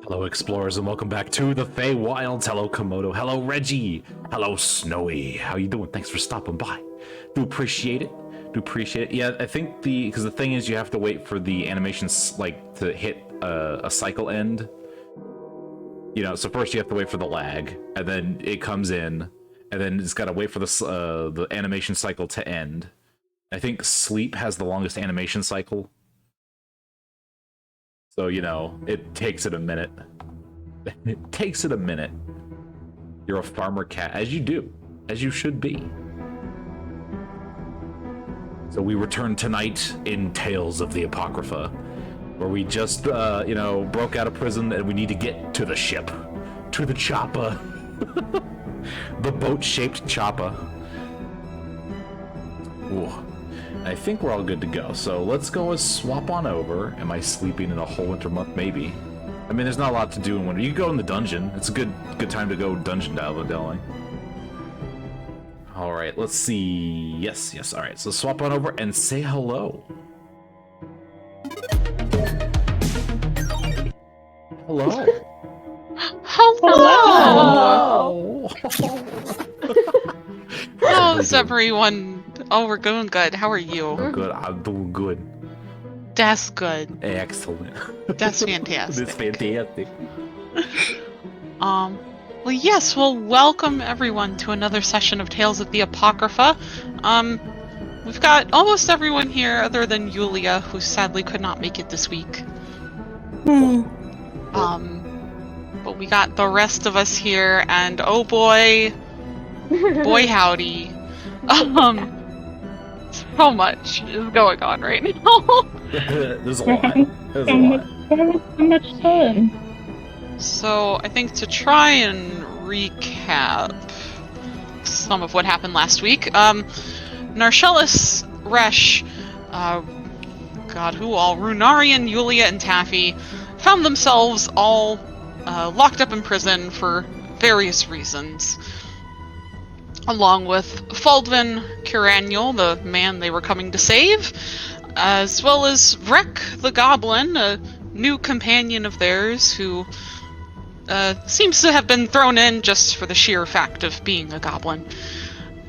Hello, explorers, and welcome back to the Feywilds. Hello, Komodo. Hello, Reggie. Hello, Snowy. How you doing? Thanks for stopping by. Do appreciate it. Yeah, I think because the thing is, you have to wait for the animations to hit a cycle end. So first you have to wait for the lag, and then it comes in, and then it's got to wait for the animation cycle to end. I think sleep has the longest animation cycle. So, it takes it a minute. It takes it a minute. You're a farmer cat, as you do, as you should be. So we return tonight in Tales of the Apocrypha, where we just, broke out of prison and we need to get to the ship, to the chopper, the boat-shaped chopper. Ooh. I think we're all good to go. So let's go and swap on over. Am I sleeping in a whole winter month? Maybe. I mean, there's not a lot to do in winter. You can go in the dungeon. It's a good time to go dungeon dialing. All right, let's see. Yes. All right, so swap on over and say hello. Hello. Hello. How's everyone? Oh, we're doing good. How are you? I'm good. I'm doing good. That's good. Excellent. That's fantastic. That's fantastic. Well, yes. Well, welcome everyone to another session of Tales of the Apocrypha. We've got almost everyone here other than Yulia, who sadly could not make it this week. But we got the rest of us here, and oh boy, howdy. So much is going on right now. There's a lot. So much fun. So I think to try and recap some of what happened last week, Narshellus, Resh, Runarian, Yulia, and Taffy found themselves all locked up in prison for various reasons. Along with Faldvin Curaniel, the man they were coming to save, as well as Vrek the Goblin, a new companion of theirs who seems to have been thrown in just for the sheer fact of being a goblin.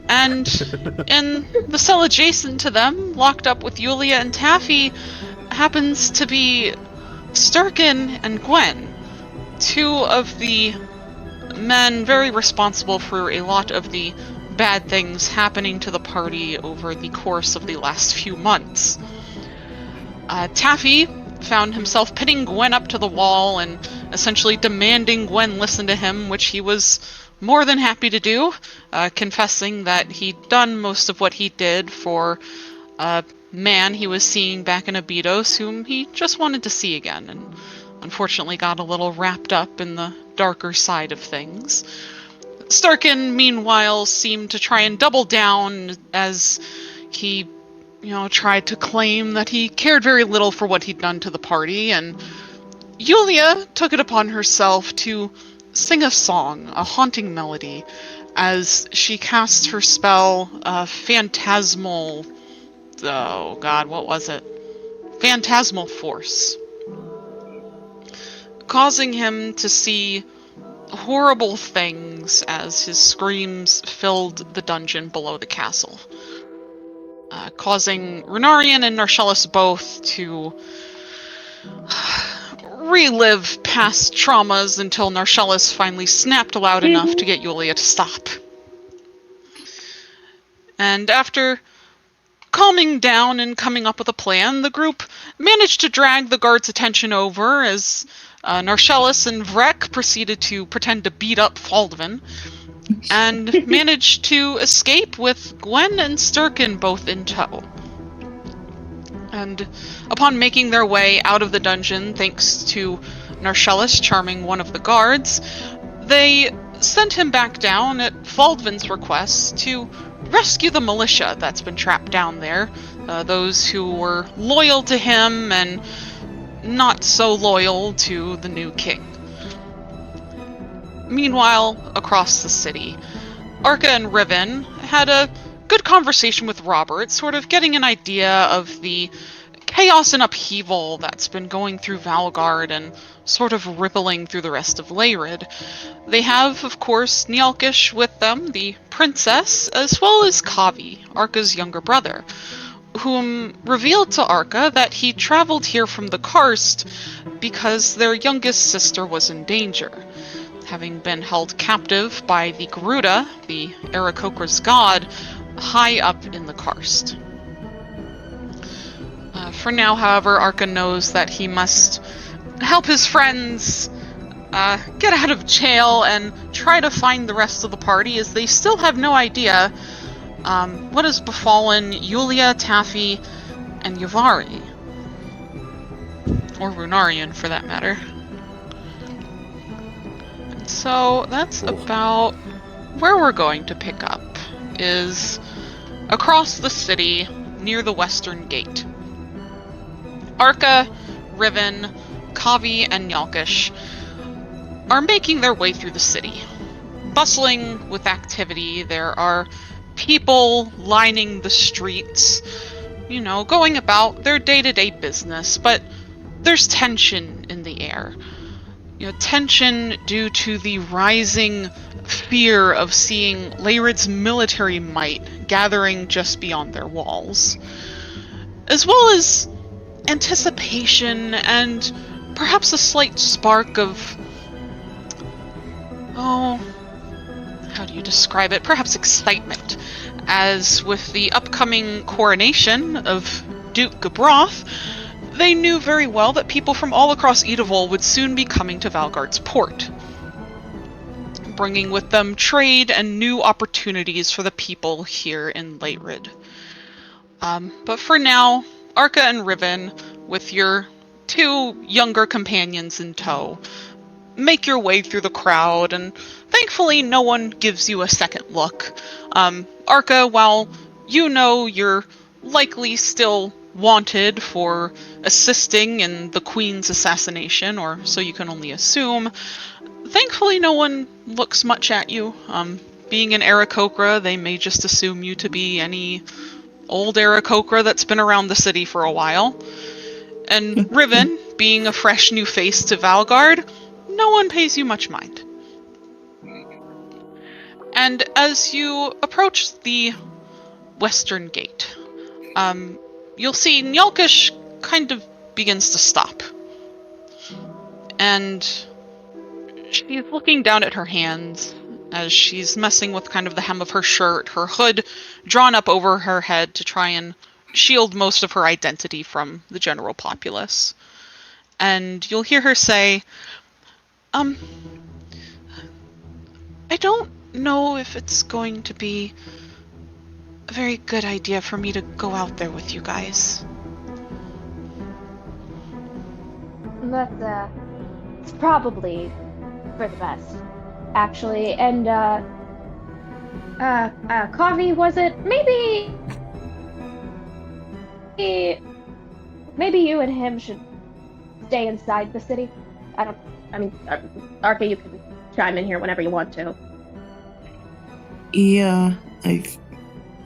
And in the cell adjacent to them, locked up with Yulia and Taffy, happens to be Sturkin and Gwen, two of the men very responsible for a lot of the bad things happening to the party over the course of the last few months. Taffy found himself pinning Gwen up to the wall and essentially demanding Gwen listen to him, which he was more than happy to do, confessing that he'd done most of what he did for a man he was seeing back in Abydos, whom he just wanted to see again, and unfortunately got a little wrapped up in the darker side of things. Sturkin, meanwhile, seemed to try and double down as he, tried to claim that he cared very little for what he'd done to the party, and Yulia took it upon herself to sing a song, a haunting melody, as she cast her spell, Phantasmal... Oh god, what was it? Phantasmal Force. Causing him to see horrible things as his screams filled the dungeon below the castle. Causing Runarian and Narshellus both to relive past traumas until Narshellus finally snapped loud enough to get Yulia to stop. And after calming down and coming up with a plan, the group managed to drag the guards' attention over as Narshellus and Vrek proceeded to pretend to beat up Faldvin, and managed to escape with Gwen and Sturkin both in tow. And upon making their way out of the dungeon, thanks to Narshellus charming one of the guards, they sent him back down at Faldvin's request to rescue the militia that's been trapped down there, those who were loyal to him and not so loyal to the new king. Meanwhile, across the city, Arca and Riven had a good conversation with Robert, sort of getting an idea of the chaos and upheaval that's been going through Valgard and sort of rippling through the rest of Leyrid. They have, of course, Nialkish with them, the princess, as well as Kavi, Arka's younger brother, whom revealed to Arka that he traveled here from the Karst because their youngest sister was in danger, having been held captive by the Garuda, the Aarakocra's god, high up in the Karst. For now, however, Arka knows that he must help his friends get out of jail and try to find the rest of the party, as they still have no idea what has befallen Yulia, Taffy, and Yavari. Or Runarian, for that matter. So that's about where we're going to pick up, is across the city near the western gate. Arka, Riven, Kavi, and Nyalkish are making their way through the city. Bustling with activity, there are people lining the streets, going about their day-to-day business, but there's tension in the air. Tension due to the rising fear of seeing Leyrid's military might gathering just beyond their walls, as well as anticipation and perhaps a slight spark of, how do you describe it? Perhaps excitement, as with the upcoming coronation of Duke Gabroth, they knew very well that people from all across Edivol would soon be coming to Valgard's port, bringing with them trade and new opportunities for the people here in Leyrid. But for now, Arka and Riven, with your two younger companions in tow, make your way through the crowd, and thankfully no one gives you a second look. Arka, while you're likely still wanted for assisting in the Queen's assassination, or so you can only assume, thankfully no one looks much at you. Being an Aarakocra, they may just assume you to be any old Aarakocra that's been around the city for a while. And Riven, being a fresh new face to Valgard, no one pays you much mind. And as you approach the western gate, you'll see Nyalkish kind of begins to stop. And she's looking down at her hands as she's messing with kind of the hem of her shirt, her hood drawn up over her head to try and shield most of her identity from the general populace. And you'll hear her say, I don't know if it's going to be a very good idea for me to go out there with you guys. It's probably for the best, actually. And, Kavi, was it? Maybe you and him should stay inside the city. Arka, you can chime in here whenever you want to. Yeah, I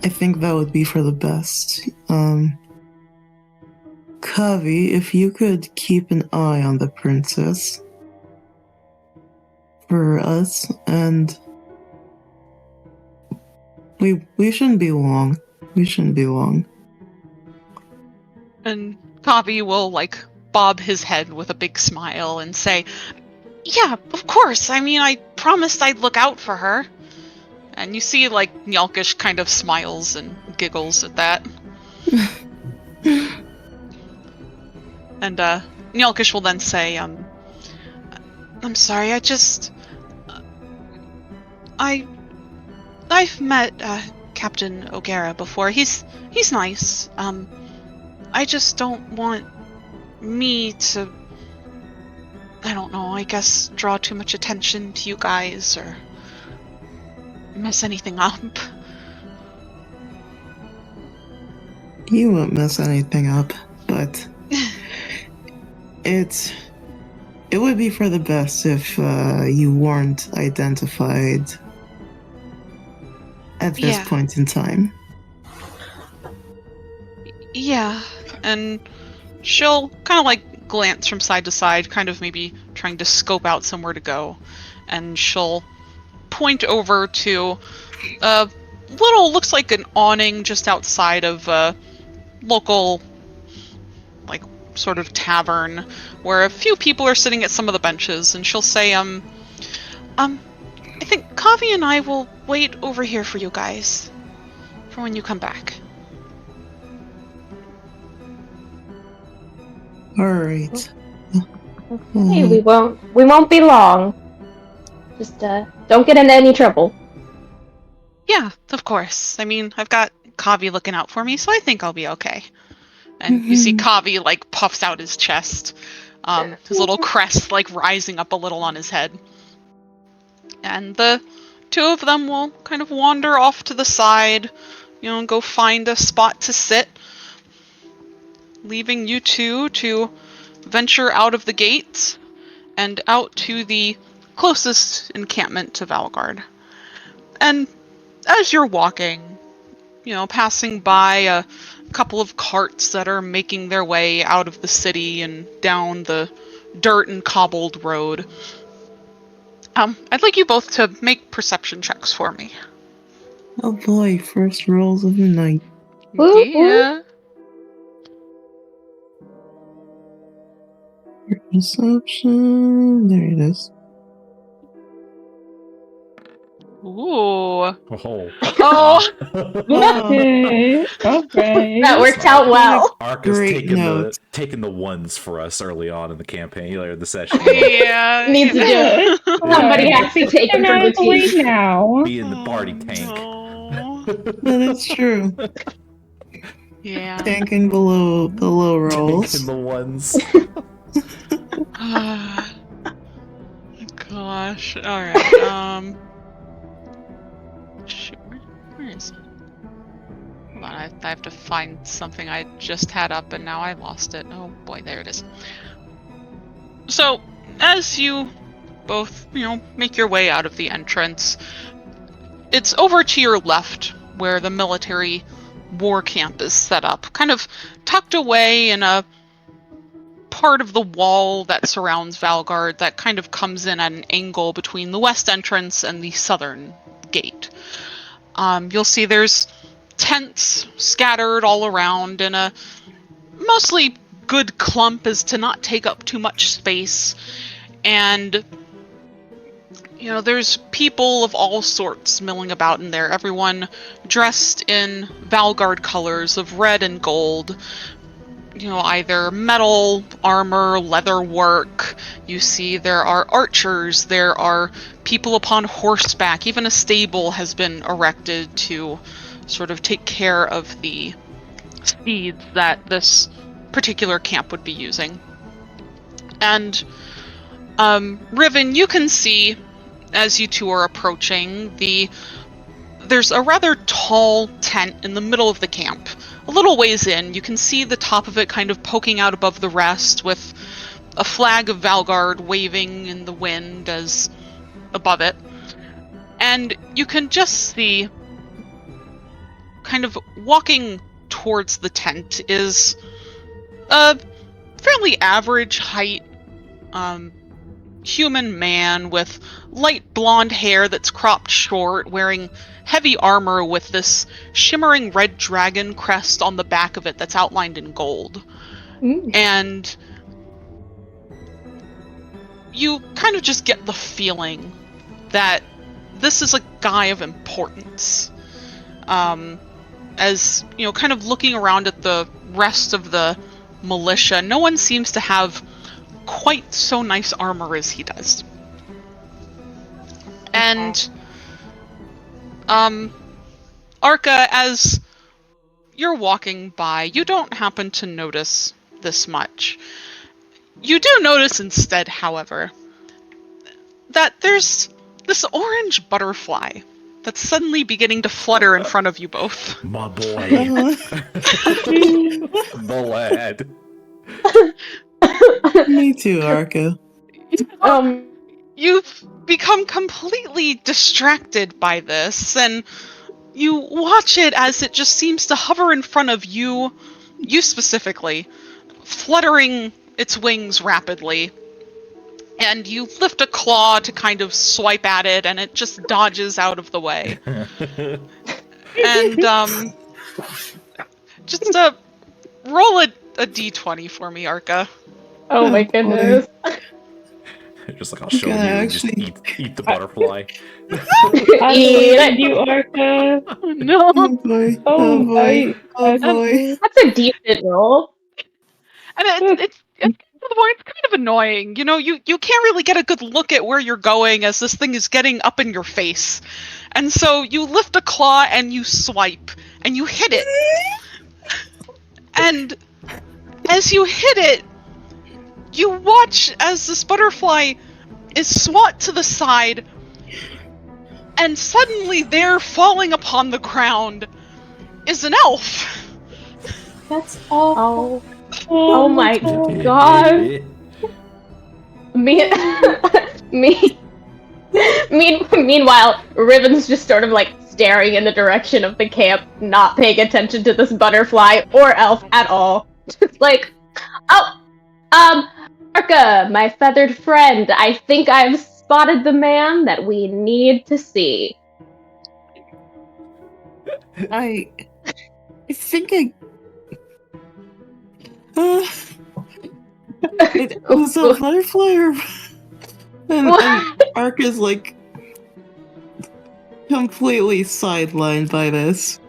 think that would be for the best. Kavi, if you could keep an eye on the princess for us, and we shouldn't be long. We shouldn't be long. And Kavi will, bob his head with a big smile and say, yeah, of course. I promised I'd look out for her. And you see, Nyalkish kind of smiles and giggles at that. And, Nyalkish will then say, I'm sorry, I've met, Captain O'Gara before. He's nice. I just don't want me to, I don't know, I guess draw too much attention to you guys, or mess anything up. You won't mess anything up, but it would be for the best if you weren't identified at this point in time. Yeah, and she'll kind of like glance from side to side, kind of maybe trying to scope out somewhere to go, and she'll point over to a little, looks like an awning just outside of a local, like, sort of tavern, where a few people are sitting at some of the benches, and she'll say, I think Kavi and I will wait over here for you guys, for when you come back. Alright. Hey, we won't be long. Just don't get into any trouble. Yeah, of course. I mean, I've got Kavi looking out for me, so I think I'll be okay. And you see Kavi, like, puffs out his chest. His little crest, like, rising up a little on his head. And the two of them will kind of wander off to the side, go find a spot to sit, leaving you two to venture out of the gates and out to the closest encampment to Valgard. And as you're walking, passing by a couple of carts that are making their way out of the city and down the dirt and cobbled road, I'd like you both to make perception checks for me. Oh boy, first rolls of the night. Woo, Yeah. Perception. There it is. Ooh. Oh. Oh. Okay. Okay. That worked out well. Ark is Great note. taking the ones for us early on in the campaign, later in the session. Yeah. Needs to do it. Somebody has to take it And from I the team. believe now. Being the party tank. No. That is true. Yeah. Tanking below rolls. Taking the ones. Gosh. Alright. Shoot, where is it? Hold on, I have to find something I just had up and now I lost it. Oh boy, there it is. So, as you both, make your way out of the entrance, it's over to your left where the military war camp is set up, kind of tucked away in a part of the wall that surrounds Valgard that kind of comes in at an angle between the west entrance and the southern gate. You'll see there's tents scattered all around in a mostly good clump as to not take up too much space. And, there's people of all sorts milling about in there. Everyone dressed in Valgard colors of red and gold. Either metal, armor, leather work. You see there are archers, there are people upon horseback. Even a stable has been erected to sort of take care of the steeds that this particular camp would be using. And, Riven, you can see, as you two are approaching, there's a rather tall tent in the middle of the camp. A little ways in, you can see the top of it kind of poking out above the rest with a flag of Valgard waving in the wind as above it. And you can just see, kind of walking towards the tent, is a fairly average height human man with light blonde hair that's cropped short, wearing heavy armor with this shimmering red dragon crest on the back of it that's outlined in gold. And you kind of just get the feeling that this is a guy of importance. As, kind of looking around at the rest of the militia, no one seems to have quite so nice armor as he does. And Arca, as you're walking by, you don't happen to notice this much. You do notice instead, however, that there's this orange butterfly that's suddenly beginning to flutter in front of you both. My boy. The lad. Me too, Arca. You've become completely distracted by this, and you watch it as it just seems to hover in front of you specifically, fluttering its wings rapidly. And you lift a claw to kind of swipe at it, and it just dodges out of the way. And just roll a d20 for me, Arca. Oh my Oh, boy. goodness. Just like I'll show you, Gonna and just actually- eat the butterfly. I Eat believe it. you, Arca. Oh no! Oh boy. Oh, Oh boy. Oh boy. That's a decent roll. And it's to the point, it's kind of annoying. You know, you can't really get a good look at where you're going as this thing is getting up in your face. And so you lift a claw and you swipe, and you hit it. And as you hit it, you watch as this butterfly is swat to the side, and suddenly there, falling upon the ground, is an elf. That's awful. Oh my god. Meanwhile, Riven's just sort of like staring in the direction of the camp, not paying attention to this butterfly or elf at all. Just like, oh, Arca, my feathered friend, I think I've spotted the man that we need to see. I think I. It was a butterfly, or and Ark is like completely sidelined by this.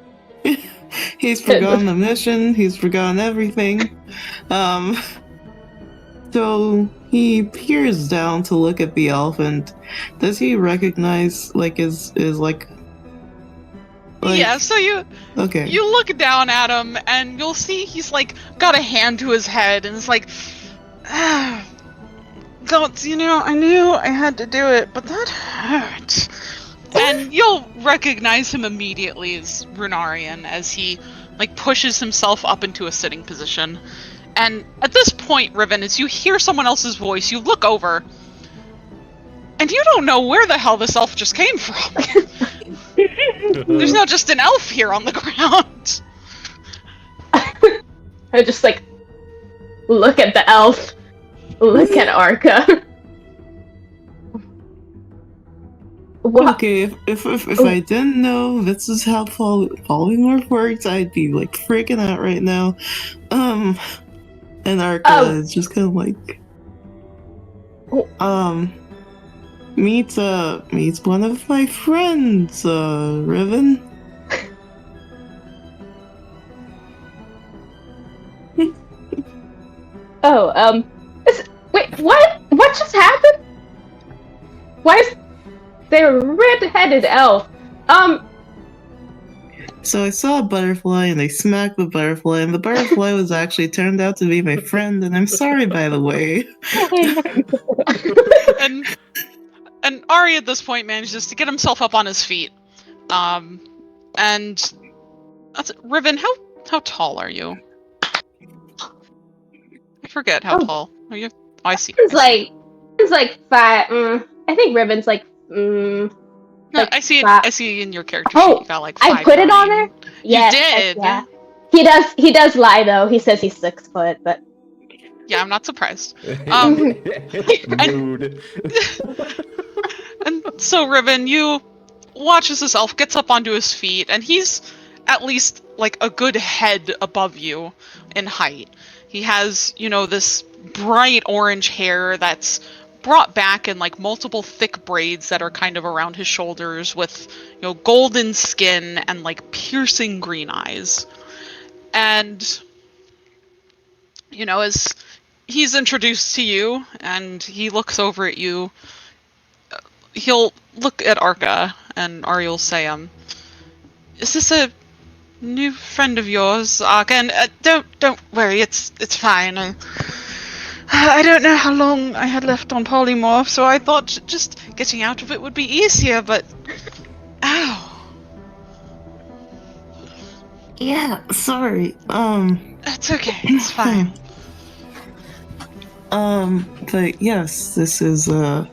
He's forgotten the mission. He's forgotten everything. So he peers down to look at the elephant. Does he recognize like is like? Yeah, so Okay. you look down at him, and you'll see he's like got a hand to his head, and it's like, Goats, you know, I knew I had to do it, but that hurt. And you'll recognize him immediately as Runarian as he like pushes himself up into a sitting position. And at this point, Riven, as you hear someone else's voice, you look over, and you don't know where the hell this elf just came from. There's not just an elf here on the ground. I just like look at the elf, look at Arca. What? Okay, if I didn't know this is how polymorph works, I'd be like freaking out right now. And Arca is just kind of like, meets one of my friends, Riven. Wait, what? What just happened? Why is there a red-headed elf? So I saw a butterfly and I smacked the butterfly, and the butterfly was actually turned out to be my friend, and I'm sorry, by the way. And Ari at this point manages to get himself up on his feet. And that's it. Riven, how tall are you? I forget how tall. Are you? Oh, I see. It's like 5. I think Riven's like. No, like I see it. five. I see in your character Oh, sheet. You got like 5'9". I put it on there. Yes, did. Yeah. He does lie though. He says he's 6 foot, but. Yeah, I'm not surprised. Mood. And so, Riven, you watch as this elf gets up onto his feet, and he's at least like a good head above you in height. He has, you know, this bright orange hair that's brought back in like multiple thick braids that are kind of around his shoulders with, you know, golden skin and like piercing green eyes. And, you know, as he's introduced to you and he looks over at you, he'll look at Arca, and Ari will say, is this a new friend of yours, Arca? And don't worry, it's fine. I don't know how long I had left on polymorph, so I thought just getting out of it would be easier, but ow. Yeah, sorry. It's okay, it's fine. But yes, this is a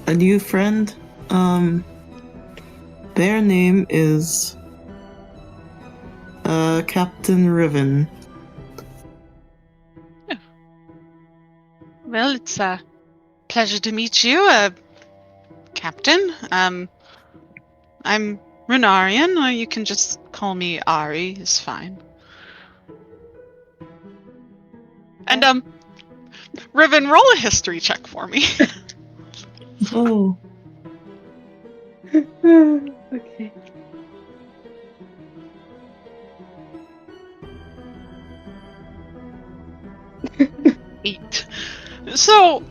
new friend. Their name is Captain Riven. Well, it's a pleasure to meet you, Captain. I'm Renarian, or you can just call me Ari, is fine. And, Riven, roll a history check for me. Oh. Okay. Eight. So,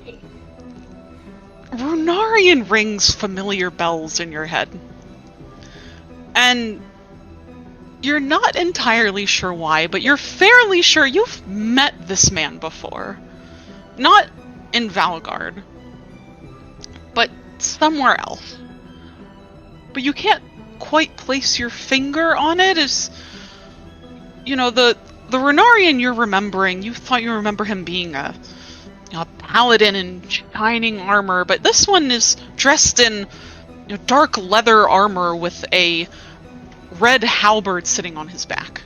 Runarian rings familiar bells in your head. And you're not entirely sure why, but you're fairly sure you've met this man before. Not in Valgard, but somewhere else. But you can't quite place your finger on it. As you know, the Renarian you're remembering, you thought you remember him being a paladin in shining armor, but this one is dressed in dark leather armor with a red halberd sitting on his back.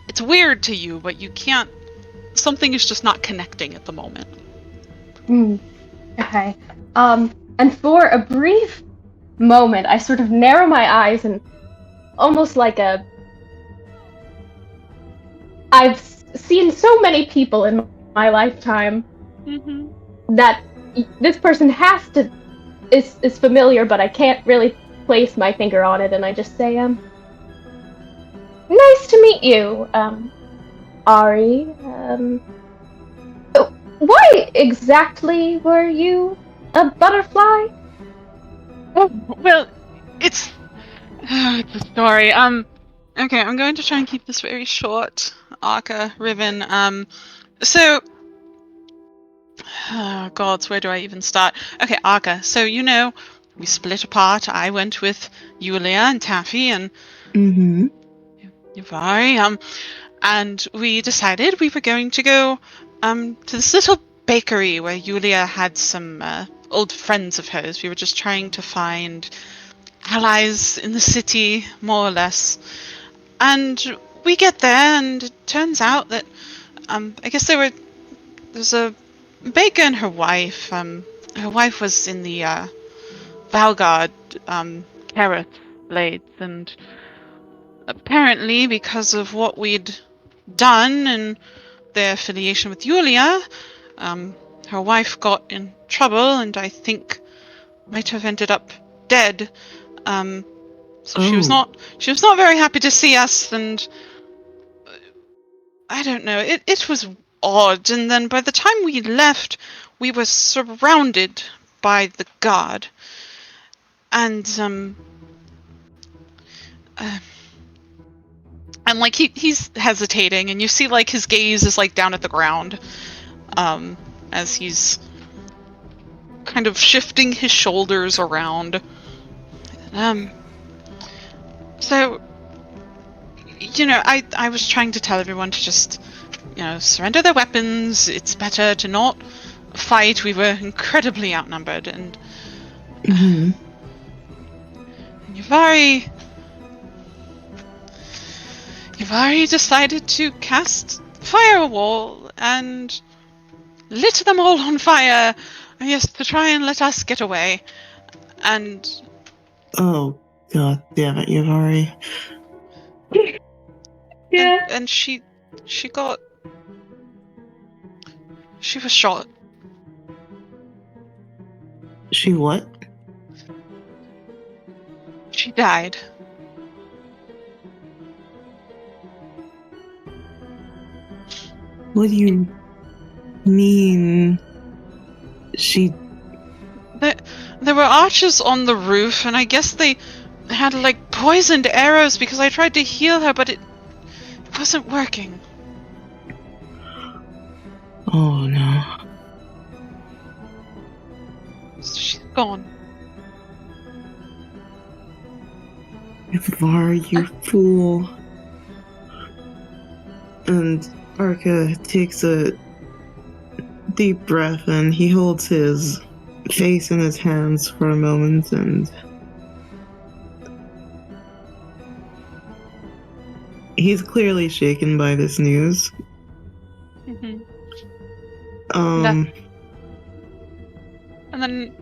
It's weird to you, but you can't. Something is just not connecting at the moment. Okay. And for a brief moment, I sort of narrow my eyes and almost like I've seen so many people in my lifetime that this person is familiar, but I can't really place my finger on it, and I just say, nice to meet you, Ari. Why exactly were you a butterfly? Oh, well, it's a story. Okay, I'm going to try and keep this very short. Arca, Riven. So, oh gods, where do I even start? Okay, Arca. So we split apart. I went with Yulia and Taffy and Yavari. And we decided we were going to go to this little bakery where Yulia had some old friends of hers. We were just trying to find allies in the city, more or less. And we get there, and it turns out that I guess there's a baker and her wife. Her wife was in the Valgard carrot blades, and apparently because of what we'd done and their affiliation with Yulia, her wife got in trouble, and I think might have ended up dead. So she was not very happy to see us, and I don't know. It was odd, and then by the time we left, we were surrounded by the guard, and and like he's hesitating, and you see like his gaze is like down at the ground, as he's kind of shifting his shoulders around. So I was trying to tell everyone to just surrender their weapons. It's better to not fight. We were incredibly outnumbered, and Yavari decided to cast firewall and lit them all on fire, I guess, to try and let us get away. And oh god damn it, Yavari. Yeah. and she was shot. She what? She died. What do you mean? She... There were archers on the roof, and I guess they had like poisoned arrows because I tried to heal her, but it wasn't working. Oh no. She's gone. Yavari, you fool. And Arca takes a deep breath and he holds his face in his hands for a moment, and he's clearly shaken by this news. And then,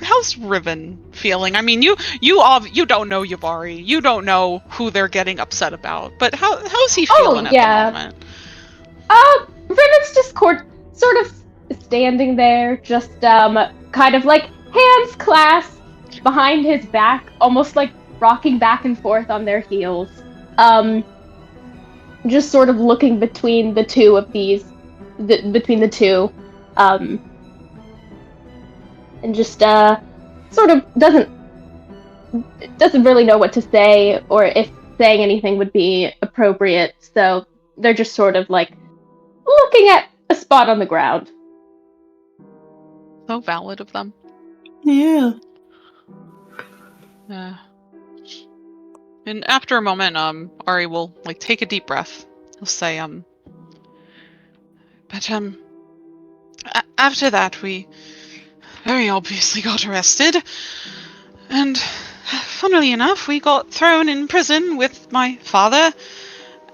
how's Riven feeling? I mean, you don't know Yabari, you don't know who they're getting upset about, but how's he feeling at the moment? Riven's just sort of standing there, just kind of like hands clasped behind his back, almost like rocking back and forth on their heels. Just sort of looking between the two of these, between the two, and just sort of doesn't really know what to say or if saying anything would be appropriate. So they're just sort of like looking at a spot on the ground. So valid of them. Yeah. And after a moment, Ari will like take a deep breath. He'll say, but after that we very obviously got arrested, and funnily enough, we got thrown in prison with my father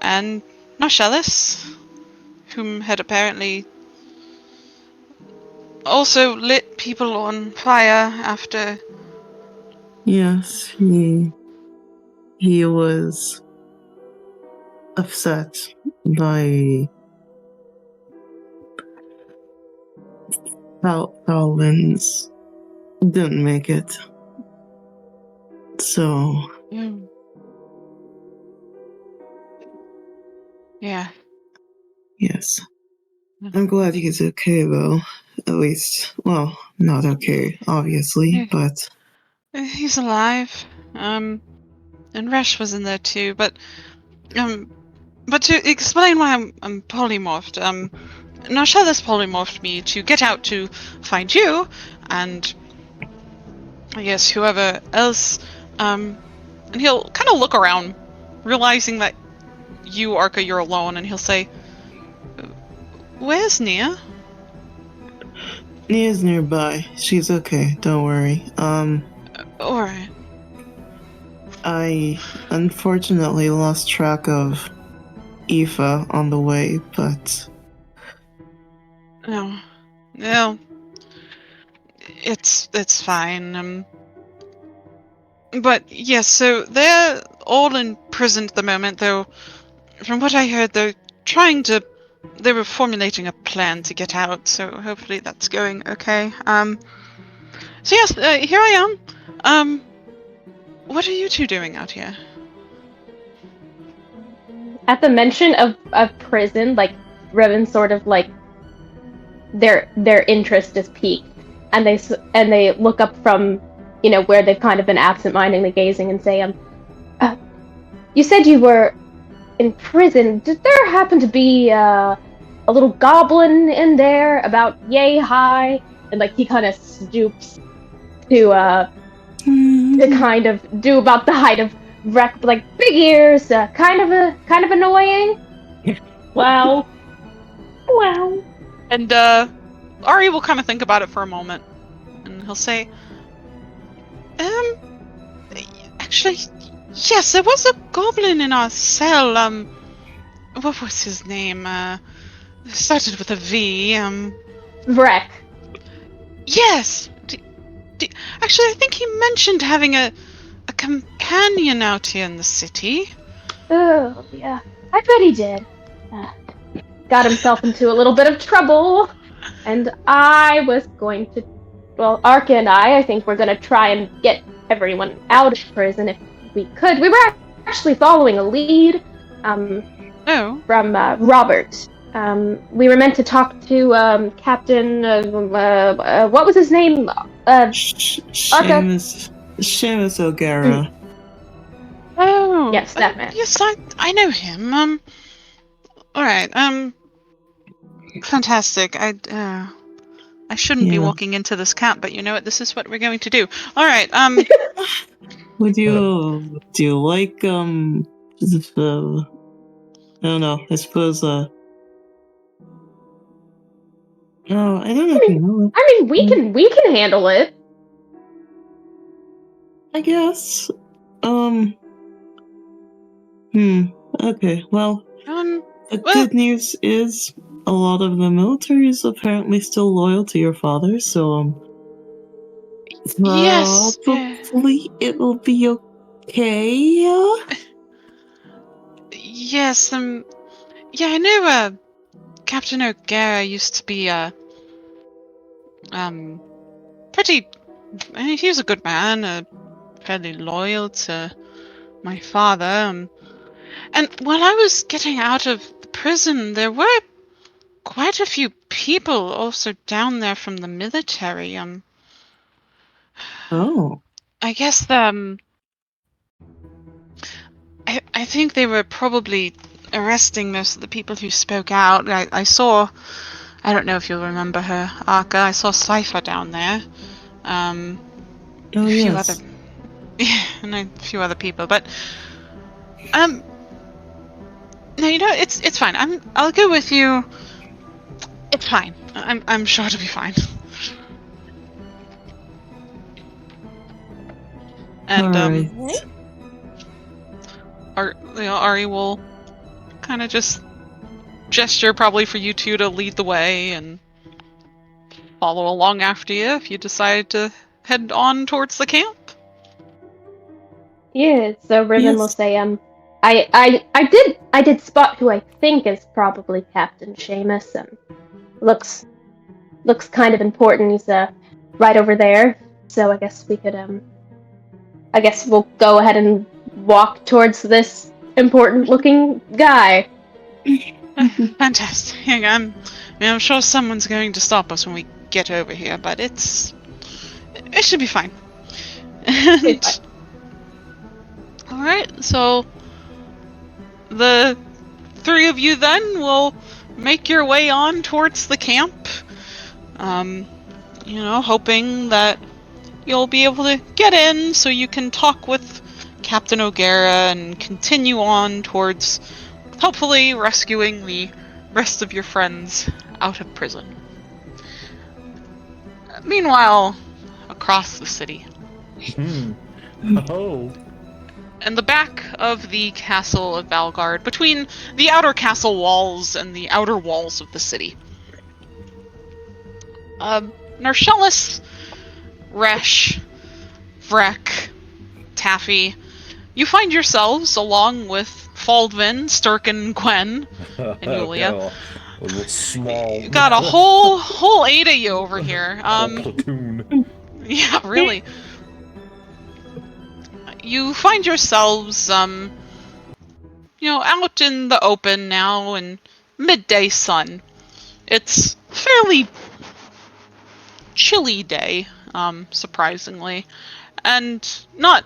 and Nashelis, whom had apparently also lit people on fire after. Yes, he was upset by Falvin's didn't make it. So Yeah. yes. I'm glad he's okay though. At least, well, not okay, obviously, but He's alive. And Resh was in there too, but to explain why I'm polymorphed, Nashelis polymorphed me to get out to find you, and I guess whoever else, and he'll kind of look around, realizing that you, Arca, you're alone, and he'll say, "Where's Nia?" Nia's nearby. She's okay, don't worry. Alright. I unfortunately lost track of Aoife on the way, but No, it's fine. But yes, so they're all in prison at the moment, though. From what I heard, they were formulating a plan to get out, so hopefully that's going okay. So yes, here I am. What are you two doing out here? At the mention of prison, like Revan sort of like their interest is piqued, and they look up from where they've kind of been absent-mindedly gazing and say, you said you were in prison. Did there happen to be a little goblin in there about yay high? And like he kind of stoops to kind of do about the height of Wreck, like big ears, kind of annoying. Wow. And Ari will kind of think about it for a moment, and he'll say, actually, yes, there was a goblin in our cell. What was his name? Started with a V. Wreck. Yes. Actually, I think he mentioned having a companion out here in the city. Oh yeah, I bet he did. Got himself into a little bit of trouble, and I was going to. Well, Arca and I think we're gonna try and get everyone out of prison if we could. We were actually following a lead from Robert. We were meant to talk to Captain. What was his name? Seamus O'Gara. Oh, yes, that man. Yes, I know him. All right. Fantastic. I shouldn't be walking into this camp, but you know what? This is what we're going to do. All right. Do you like I don't know. I suppose no, I don't know if you know it. I mean, we can handle it. I guess. Okay. Well, the good news is a lot of the military is apparently still loyal to your father, so Yes. probably it'll be okay. Yes. Yeah, I know. Captain O'Gara used to be pretty. I mean, he was a good man, fairly loyal to my father. And while I was getting out of the prison, there were quite a few people also down there from the military. Oh. I guess I think they were probably arresting most of the people who spoke out. I saw. I don't know if you'll remember her, Arca. I saw Cypher down there. Oh A few other. yes. Yeah, and a few other people, but no, it's fine. I'll go with you. It's fine. I'm sure it'll be fine. And Alright. Ari will kind of just gesture probably for you two to lead the way and follow along after you if you decide to head on towards the camp. Yeah, so Riven will Yes. say, I did spot who I think is probably Captain Seamus. Looks kind of important. He's right over there. So I guess we could I guess we'll go ahead and walk towards this important looking guy. Fantastic. I'm sure someone's going to stop us when we get over here, but it should be fine. And It's all right, so the three of you then will make your way on towards the camp. Hoping that you'll be able to get in so you can talk with Captain O'Gara and continue on towards hopefully rescuing the rest of your friends out of prison. Meanwhile, across the city, Oh. in the back of the castle of Valgard, between the outer castle walls and the outer walls of the city, Narcellis, Resh, Vrek, Taffy, you find yourselves, along with Faldvin, Sturkin, Gwen, and Yulia. A little small. You got a whole 8 of you over here. Platoon. Yeah, really. You find yourselves, out in the open now in midday sun. It's a fairly chilly day, surprisingly, and not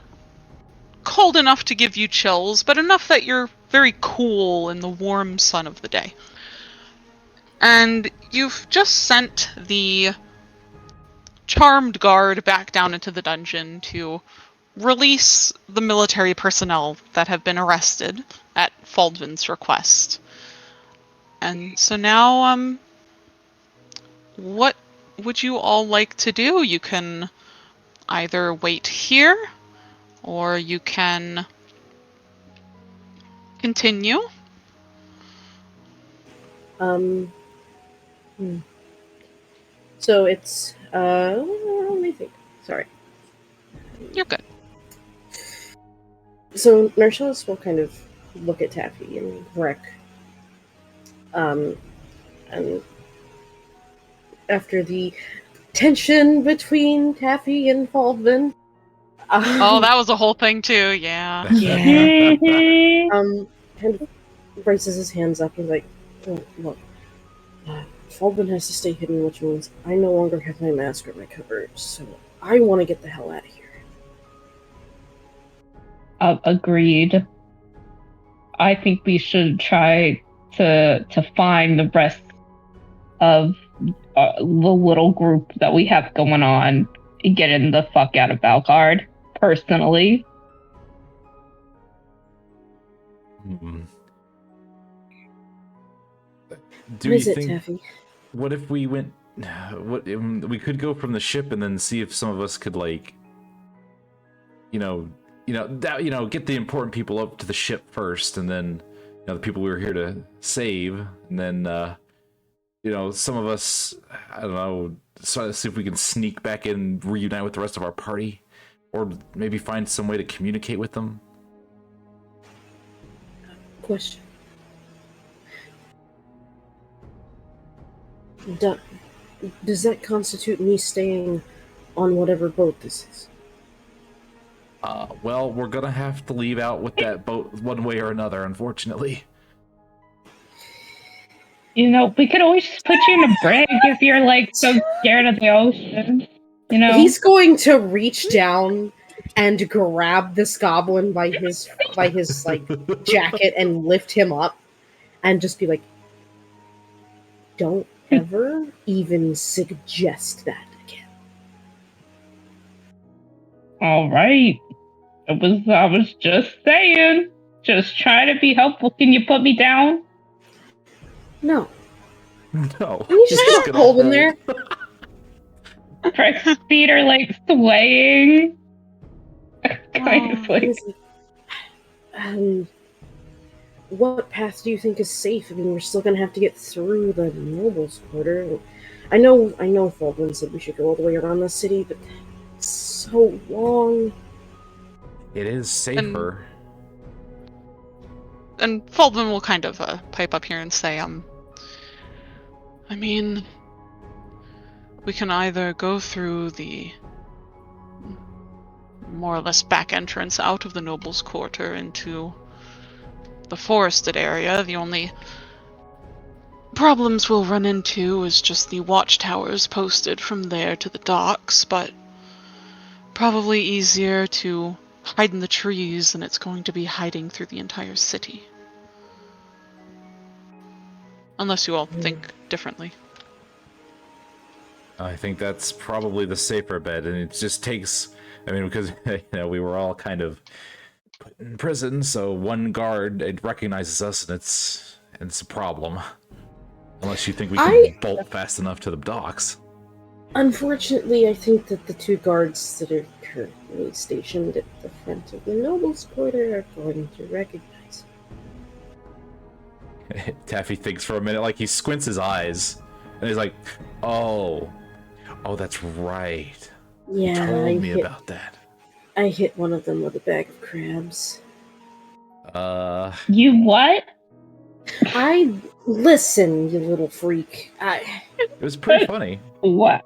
cold enough to give you chills, but enough that you're very cool in the warm sun of the day. And you've just sent the charmed guard back down into the dungeon to release the military personnel that have been arrested at Faldvin's request. And so now, what would you all like to do? You can either wait here, or you can continue. So it's let me think. Sorry. You're good. So Narcissus will kind of look at Taffy and Vrek. And after the tension between Taffy and Faldvin. Oh, that was a whole thing too, yeah. Yeah. Mhm. Kind of raises his hands up and like, oh, look, Faldvin has to stay hidden, which means I no longer have my mask or my cover, so I want to get the hell out of here. Agreed. I think we should try to find the rest of the little group that we have going on and get in the fuck out of Valgard. Personally, Do What you is it, think? Taffy? What if we went? What we could go from the ship and then see if some of us could get the important people up to the ship first, and then the people we were here to save, and then some of us, I don't know, so see if we can sneak back in, reunite with the rest of our party, or maybe find some way to communicate with them. Question. Does that constitute me staying on whatever boat this is? Well, we're gonna have to leave out with that boat one way or another, unfortunately. We could always just put you in a brig if you're like so scared of the ocean. He's going to reach down and grab this goblin by his like jacket and lift him up and just be like, don't ever even suggest that again. All right. I was just saying. Just trying to be helpful. Can you put me down? No. No. Can you just put a hold in there? Prex's feet are like swaying. Kind of like. What path do you think is safe? I mean, we're still gonna have to get through the nobles' quarter. I know Fulgrim said we should go all the way around the city, but it's so long. It is safer. And Fulgrim will kind of pipe up here and say, I mean, we can either go through the more or less back entrance out of the nobles' quarter into the forested area. The only problems we'll run into is just the watchtowers posted from there to the docks, but probably easier to hide in the trees than it's going to be hiding through the entire city. Unless you all think differently. I think that's probably the safer bet, and it just takes, because we were all kind of put in prison, so one guard, it recognizes us, and it's a problem. Unless you think we can bolt fast enough to the docks. Unfortunately, I think that the two guards that are currently stationed at the front of the nobles' quarter are going to recognize me. Taffy thinks for a minute, like he squints his eyes, and he's like, oh, that's right. Yeah, you told me about that. I hit one of them with a bag of crabs. You what? Listen, you little freak. It was pretty funny. What?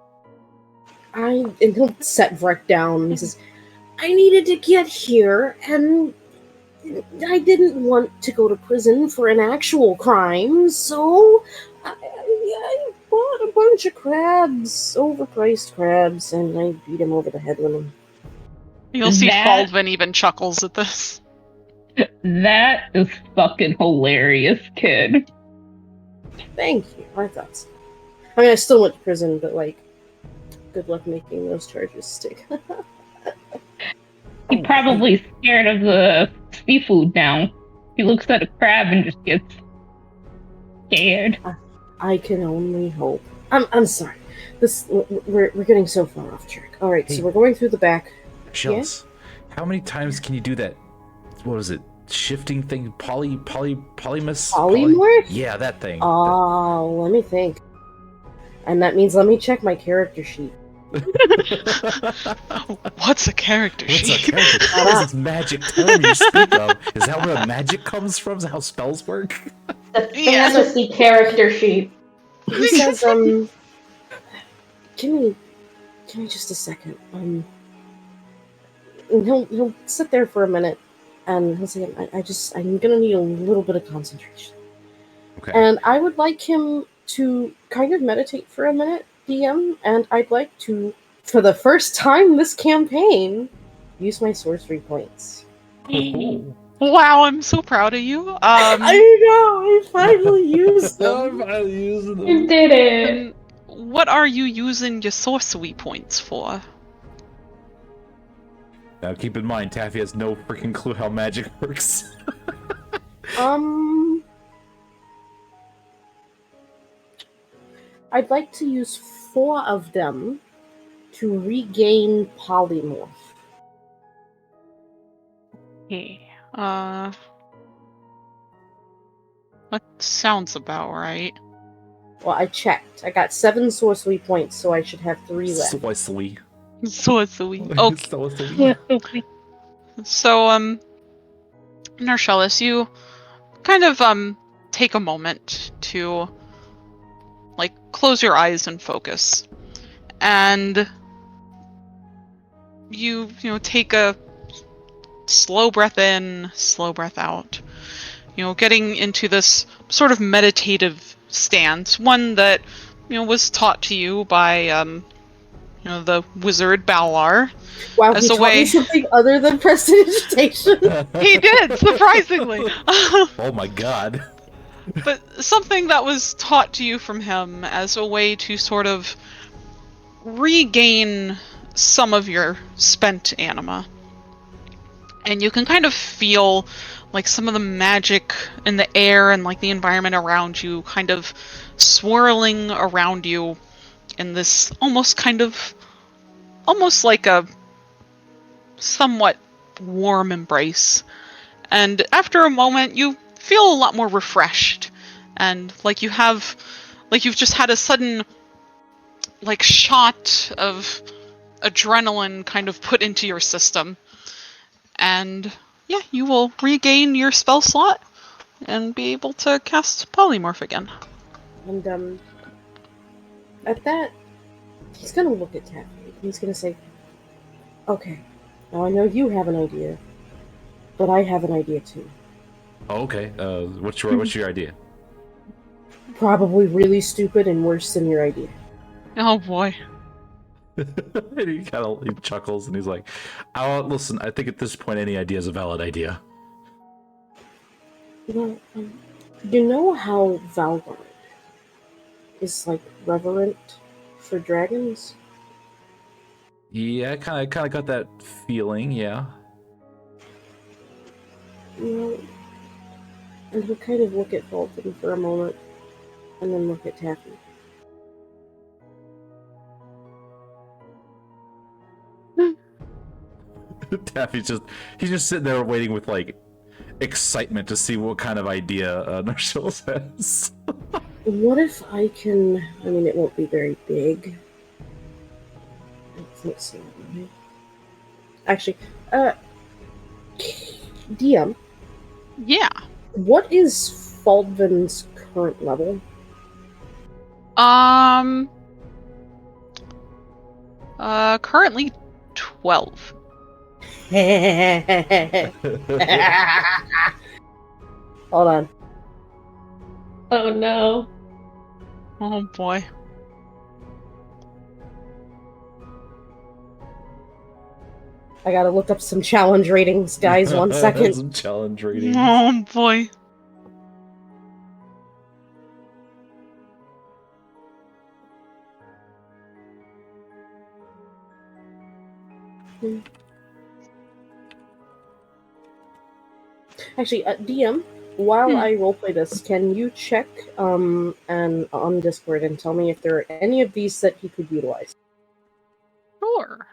And he'll set Vrek down, and he says, I needed to get here, and I didn't want to go to prison for an actual crime, so I bought a bunch of crabs, overpriced crabs, and I beat him over the head with them. You'll see Fulgrim even chuckles at this. That is fucking hilarious, kid. Thank you. I thought so. I mean, I still went to prison, but, good luck making those charges stick. He's probably scared of the seafood now. He looks at a crab and just gets scared. I can only hope. I'm sorry. We're getting so far off track. All right, so we're going through the back. Shells, how many times can you do that? What is it? Shifting thing? Polymorph? Yeah, that thing. Oh, let me think. And that means let me check my character sheet. What's a character sheet? What is this magic term you speak of? Is that where magic comes from? Is that how spells work? The fantasy character sheet. He says, give me just a second. And he'll sit there for a minute, and he'll say, I'm gonna need a little bit of concentration. Okay. And I would like him to kind of meditate for a minute, DM, and I'd like to, for the first time this campaign, use my sorcery points. Wow, I'm so proud of you. I know, I finally used them. You did it. What are you using your sorcery points for? Now keep in mind, Taffy has no freaking clue how magic works. I'd like to use 4 of them to regain polymorph. Okay. That sounds about right. Well, I checked. I got 7 sorcery points, so I should have 3 left. Swizzly. So sweet. Okay. Swizzly. So, Narcellis, you kind of take a moment to like close your eyes and focus. And you take a slow breath in, slow breath out. Getting into this sort of meditative stance, one that was taught to you by the wizard Balar. Wow, as he a taught way me something other than prestidigitation. He did, surprisingly. Oh my god. But something that was taught to you from him as a way to sort of regain some of your spent anima. And you can kind of feel like some of the magic in the air and like the environment around you kind of swirling around you in this almost like a somewhat warm embrace. And after a moment, you feel a lot more refreshed, and like you've just had a sudden like shot of adrenaline kind of put into your system. And yeah, you will regain your spell slot and be able to cast Polymorph again. And at that, he's gonna look at Taffy. He's gonna say, "Okay, now I know you have an idea, but I have an idea too. Oh, okay. What's your idea? Probably really stupid and worse than your idea." Oh boy. And he chuckles and he's like, listen, I think at this point any idea is a valid idea. Well, you know how Valgard is like reverent for dragons? Yeah, I kind of got that feeling, yeah. Well, and he'll kind of look at Fulton for a moment, and then look at Taffy. Taffy's just sitting there waiting with like excitement to see what kind of idea Narcillus has. What if I can... I mean, it won't be very big. I think so, right? Actually, DM, Yeah. what is Faldvin's current level? Currently 12. Hold on. Oh no. Oh boy. I gotta look up some challenge ratings, guys. 1 second. Some challenge ratings. Oh boy. Actually, DM, while I roleplay this, can you check and on Discord and tell me if there are any of these that he could utilize? Sure.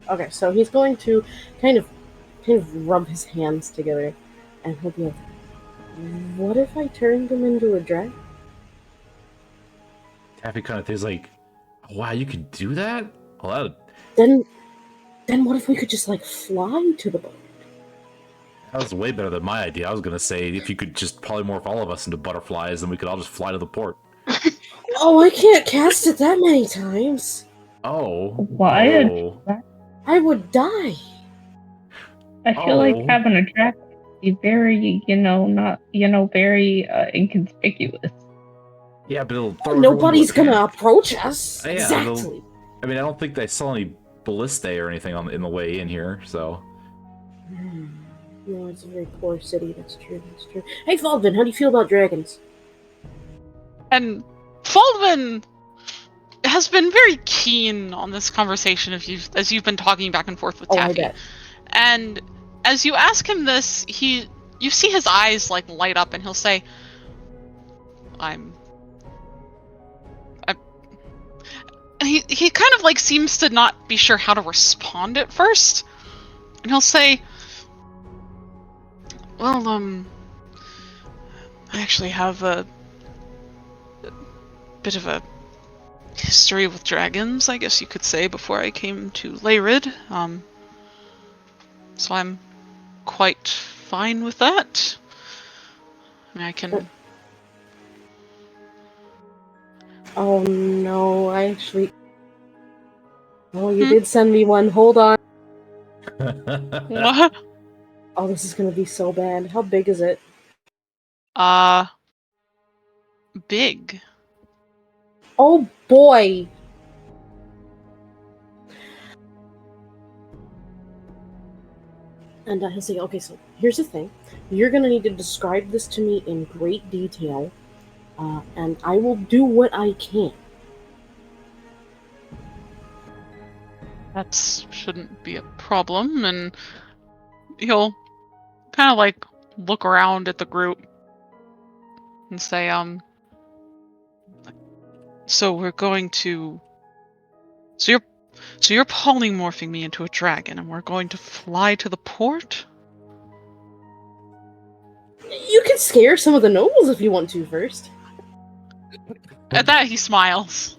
Okay, so he's going to kind of rub his hands together, and he'll be like, "What if I turned him into a dragon?" Taffy kind of thinks like, wow, you could do that? Well, Then what if we could just like fly to the boat? that was way better than my idea. I was gonna say if you could just polymorph all of us into butterflies, then we could all just fly to the port. Oh, I can't cast it that many times. Oh. Why? Oh. I would die. I feel like Oh. having a dragon would be very, not, very inconspicuous. Yeah, but it'll throw Nobody's everyone gonna into a approach us. Yeah, Exactly. I mean, I don't think they saw any ballistae or anything in the way in here, so. No, it's a very poor city. That's true. That's true. Hey, Faldvin, how do you feel about dragons? And Faldvin has been very keen on this conversation as you've been talking back and forth with Oh, Taffy. I bet. And as you ask him this, you see his eyes like light up, and he'll say, And he kind of like seems to not be sure how to respond at first. And he'll say, well, I actually have a bit of a history with dragons, I guess you could say, before I came to Leyrid. So I'm quite fine with that. I mean, I can... Oh no, I actually... Oh, you did send me one. Hold on. What? Oh, this is gonna be so bad. How big is it? Big. Oh boy! And he'll say, okay, so here's the thing. You're gonna need to describe this to me in great detail, and I will do what I can. That shouldn't be a problem, and he'll kind of like look around at the group and say, so we're going to... So you're polymorphing me into a dragon, and we're going to fly to the port? You can scare some of the nobles if you want to first. At that, he smiles.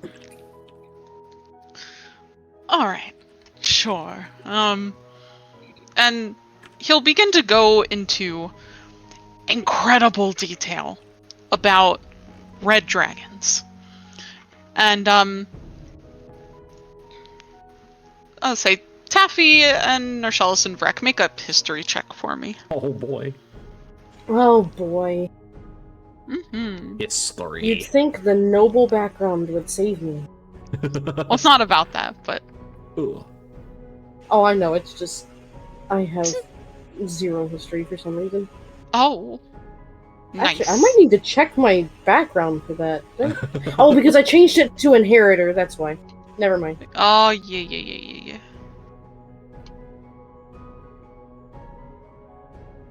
Alright, sure. And he'll begin to go into incredible detail about red dragons. And, I'll say, Taffy and Narcellis and Vrek, make a history check for me. Oh boy. Oh boy. Mm-hmm. History. You'd think the noble background would save me. Well, it's not about that, but... Ugh. Oh, I know, it's just... I have 0 history for some reason. Oh. Nice. Actually, I might need to check my background for that. Oh, because I changed it to Inheritor, that's why. Never mind. Oh, yeah.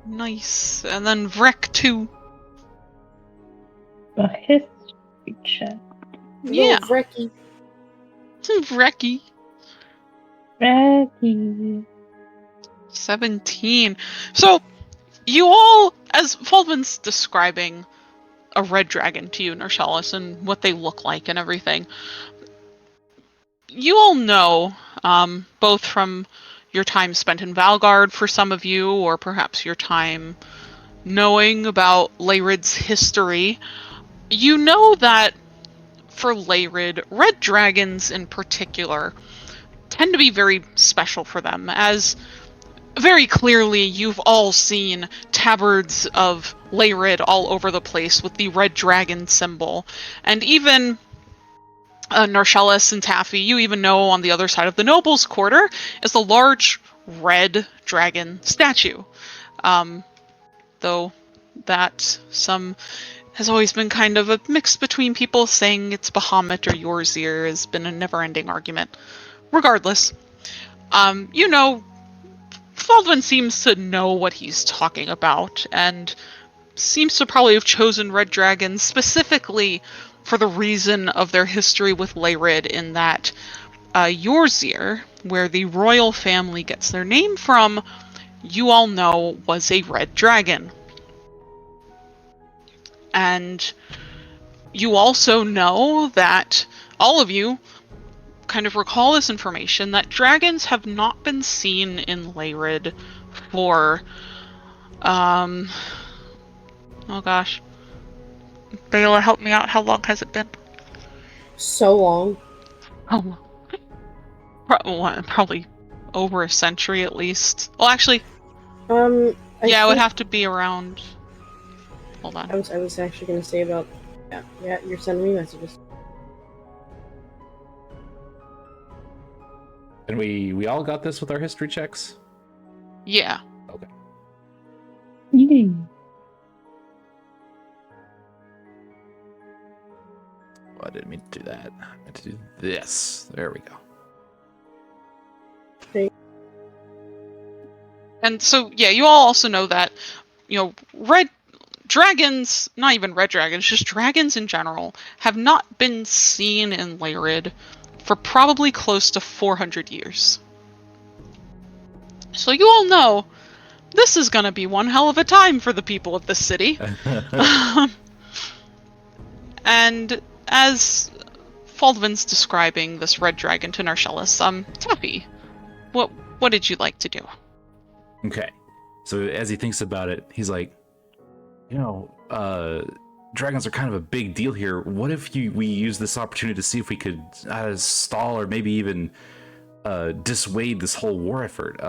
Nice. And then Vrek too. A history check. Yeah. Little Vrecky. Vrecky. Ready. 17. So, you all, as Faldman's describing a red dragon to you, Narcellis, and what they look like and everything, you all know, both from your time spent in Valgard for some of you, or perhaps your time knowing about Leyrid's history, you know that for Leyrid, red dragons in particular tend to be very special for them, as very clearly you've all seen tabards of Leyrid all over the place with the red dragon symbol, and even Narcellis and Taffy, you even know on the other side of the Nobles' Quarter is a large red dragon statue. Though that some has always been kind of a mix between people saying it's Bahamut or Yorzir, has been a never-ending argument. Regardless, you know, Baldwin seems to know what he's talking about, and seems to probably have chosen red dragons specifically for the reason of their history with Leyrid, in that Yorzir, where the royal family gets their name from, you all know was a red dragon. And you also know that all of you kind of recall this information, that dragons have not been seen in Leyrid for, oh gosh. Baylor, help me out. How long has it been? So long. Oh, probably over a century at least. Well, actually, I yeah, it would think- have to be around... Hold on. I was actually gonna say about... Yeah, you're sending me messages. And we all got this with our history checks? Yeah. Okay. Yeah. Oh, I didn't mean to do that. I meant to do this. There we go. And so, yeah, you all also know that, you know, red dragons, not even red dragons, just dragons in general, have not been seen in Leyrid for probably close to 400 years. So you all know, this is gonna be one hell of a time for the people of this city. And as Faldvin's describing this red dragon to Narcellus, Taffy, what did you like to do? Okay. So as he thinks about it, he's like, dragons are kind of a big deal here. What if we use this opportunity to see if we could stall or maybe even dissuade this whole war effort?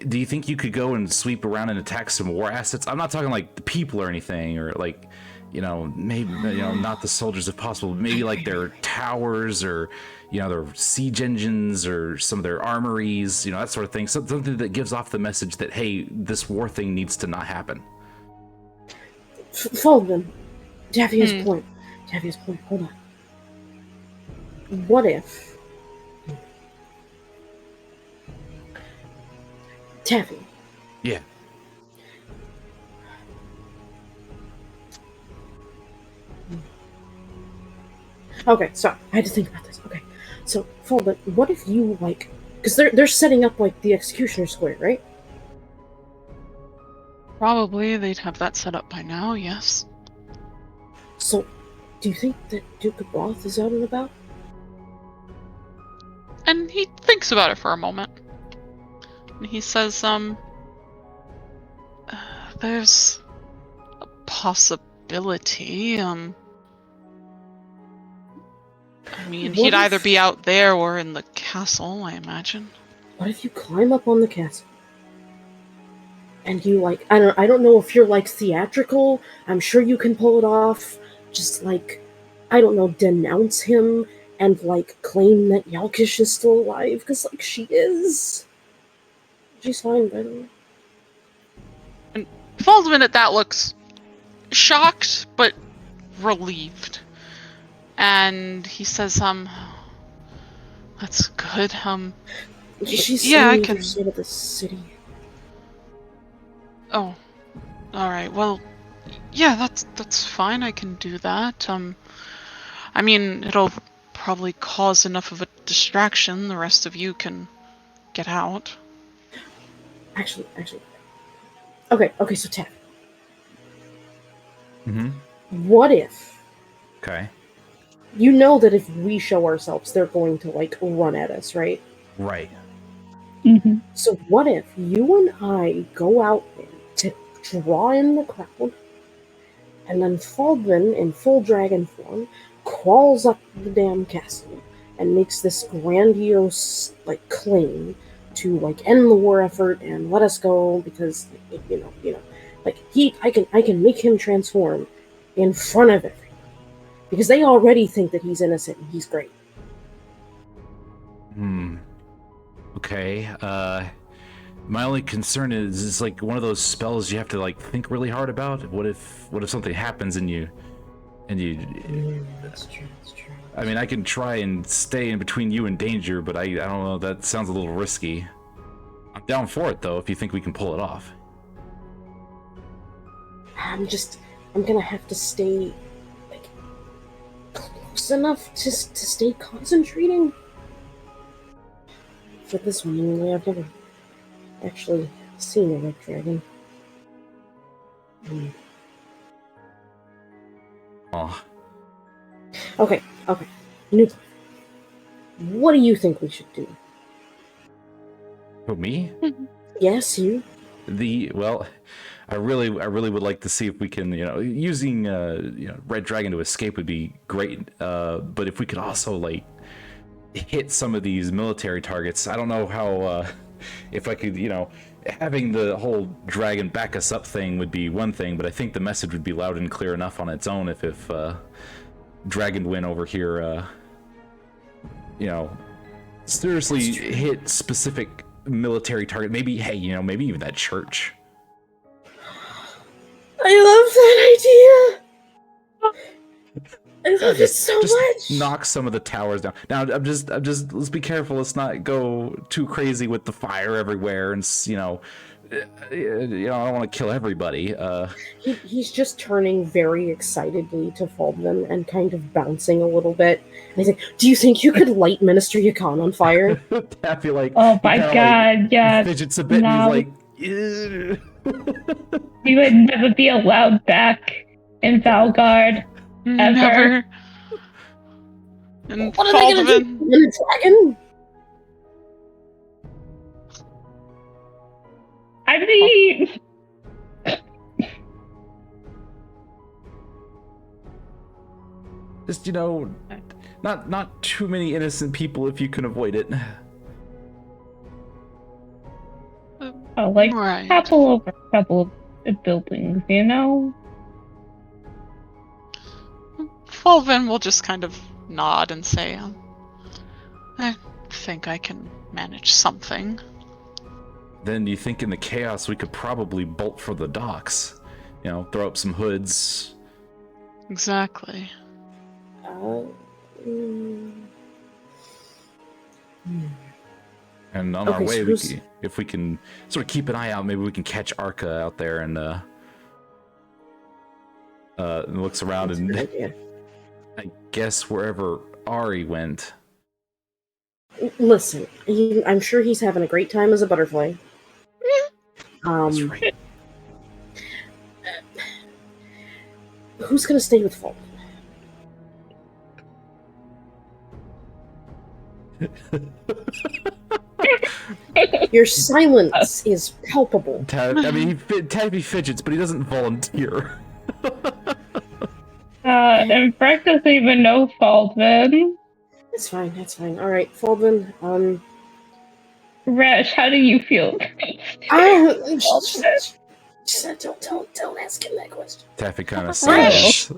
Do you think you could go and sweep around and attack some war assets? I'm not talking like the people or anything, or like, maybe, not the soldiers if possible, but maybe like their towers or, their siege engines or some of their armories, that sort of thing. Something that gives off the message that, hey, this war thing needs to not happen. Faldvin, Taffy's point, hold on. What if... Taffy. Yeah. Okay, so I had to think about this. Okay, so Faldvin, what if you because they're setting up the Executioner Square, right? Probably they'd have that set up by now, yes. So, do you think that Duke of Roth is out and about? And he thinks about it for a moment. And he says, there's a possibility, he'd either be out there or in the castle, I imagine. What if you climb up on the castle? And you I don't know if you're theatrical. I'm sure you can pull it off. Just I don't know, denounce him and claim that Yalkish is still alive, because she is. She's fine, by the way. And Faldvin at that looks shocked but relieved. And he says, that's good. She's yeah, I can can. State of the city. Oh, all right. Well, yeah, that's fine. I can do that. It'll probably cause enough of a distraction. The rest of you can get out. Actually. Okay, so Taff. Mm-hmm. What if... Okay. You know that if we show ourselves, they're going to, run at us, right? Right. Mm-hmm. So what if you and I go out there to draw in the crowd, and then Faldvin, in full dragon form, crawls up the damn castle and makes this grandiose, claim to, end the war effort and let us go because, I can make him transform in front of everyone. Because they already think that he's innocent and he's great. Okay. My only concern is it's one of those spells you have to think really hard about. What if something happens and you That's true. I can try and stay in between you and danger, but I don't know, that sounds a little risky. I'm down for it though, if you think we can pull it off. I'm gonna have to stay close enough to stay concentrating. For this one, anyway, I've never actually seen a red dragon. Oh. Okay. New plan. What do you think we should do? Who, me? Yes, you. Well, I really would like to see if we can, using red dragon to escape would be great. But if we could also hit some of these military targets, I don't know how. If I could, having the whole dragon back us up thing would be one thing, but I think the message would be loud and clear enough on its own if Dragon Win over here, seriously hit specific military target. Maybe, hey, maybe even that church. I love that idea. I love it so much. Knock some of the towers down. Now, I'm just. Let's be careful. Let's not go too crazy with the fire everywhere, and you know, I don't want to kill everybody. He's just turning very excitedly to Fulvin and kind of bouncing a little bit. And he's like, "Do you think you could light Minister Yukon on fire?" Taffy, like, Oh my kinda, god, like, yeah. fidgets a bit, No. and he's like, We would never be allowed back in Valgard. Ever. Never. And What are they gonna do? Baldwin, Win a dragon? I mean, just, you know, not too many innocent people if you can avoid it. like right. couple of buildings, you know? Fulvin will just kind of nod and say, I think I can manage something. Then you think in the chaos we could probably bolt for the docks. You know, throw up some hoods. Exactly. And on our way, if we can sort of keep an eye out, maybe we can catch Arca out there and looks around and I guess wherever Ari went. Listen, I'm sure he's having a great time as a butterfly. That's right. Who's gonna stay with Fulvin? Your silence is palpable. I mean, Taffy fidgets, but he doesn't volunteer. And Breck doesn't even know Fulvin. That's fine. Alright, Fulvin, Resh, how do you feel? don't ask him that question. Taffy kind of Resh! sighs.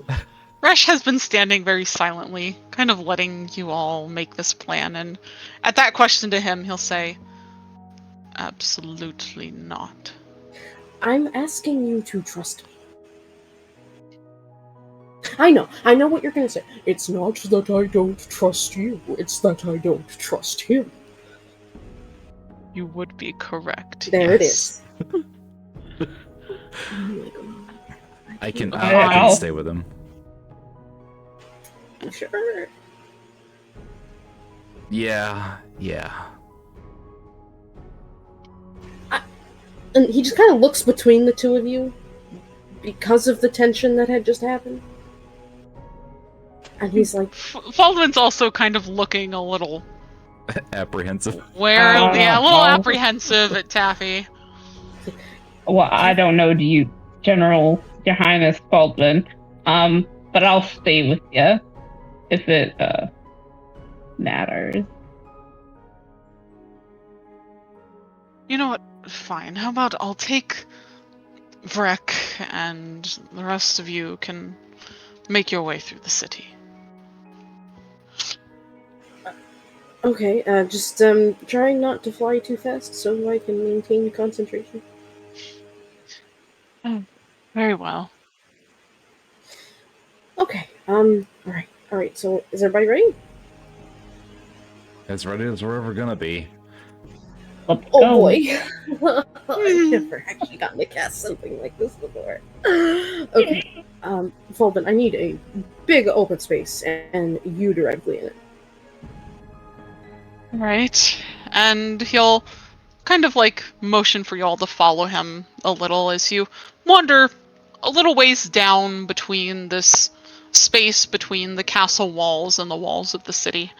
Resh has been standing very silently, kind of letting you all make this plan, and at that question to him, he'll say, absolutely not. I'm asking you to trust me. I know what you're gonna say. It's not that I don't trust you, it's that I don't trust him. You would be correct. There yes. it is. I can stay with him. Sure. Yeah. And he just kind of looks between the two of you because of the tension that had just happened. And he's like, Fulvin's also kind of looking a little Apprehensive. a little apprehensive at Taffy. Well, I don't know, Your Highness Fulvin, but I'll stay with you if it matters. You know what? Fine. How about I'll take Vrek and the rest of you can make your way through the city. okay, just trying not to fly too fast so I can maintain concentration. Oh, very well. Okay, alright, so is everybody ready? As ready as we're ever gonna be. Let's Oh go. boy. I've never actually gotten to cast something like this before. Okay, Fulvin, I need a big open space and you directly in it. Right. And he'll kind of like motion for y'all to follow him a little as you wander a little ways down between this space between the castle walls and the walls of the city.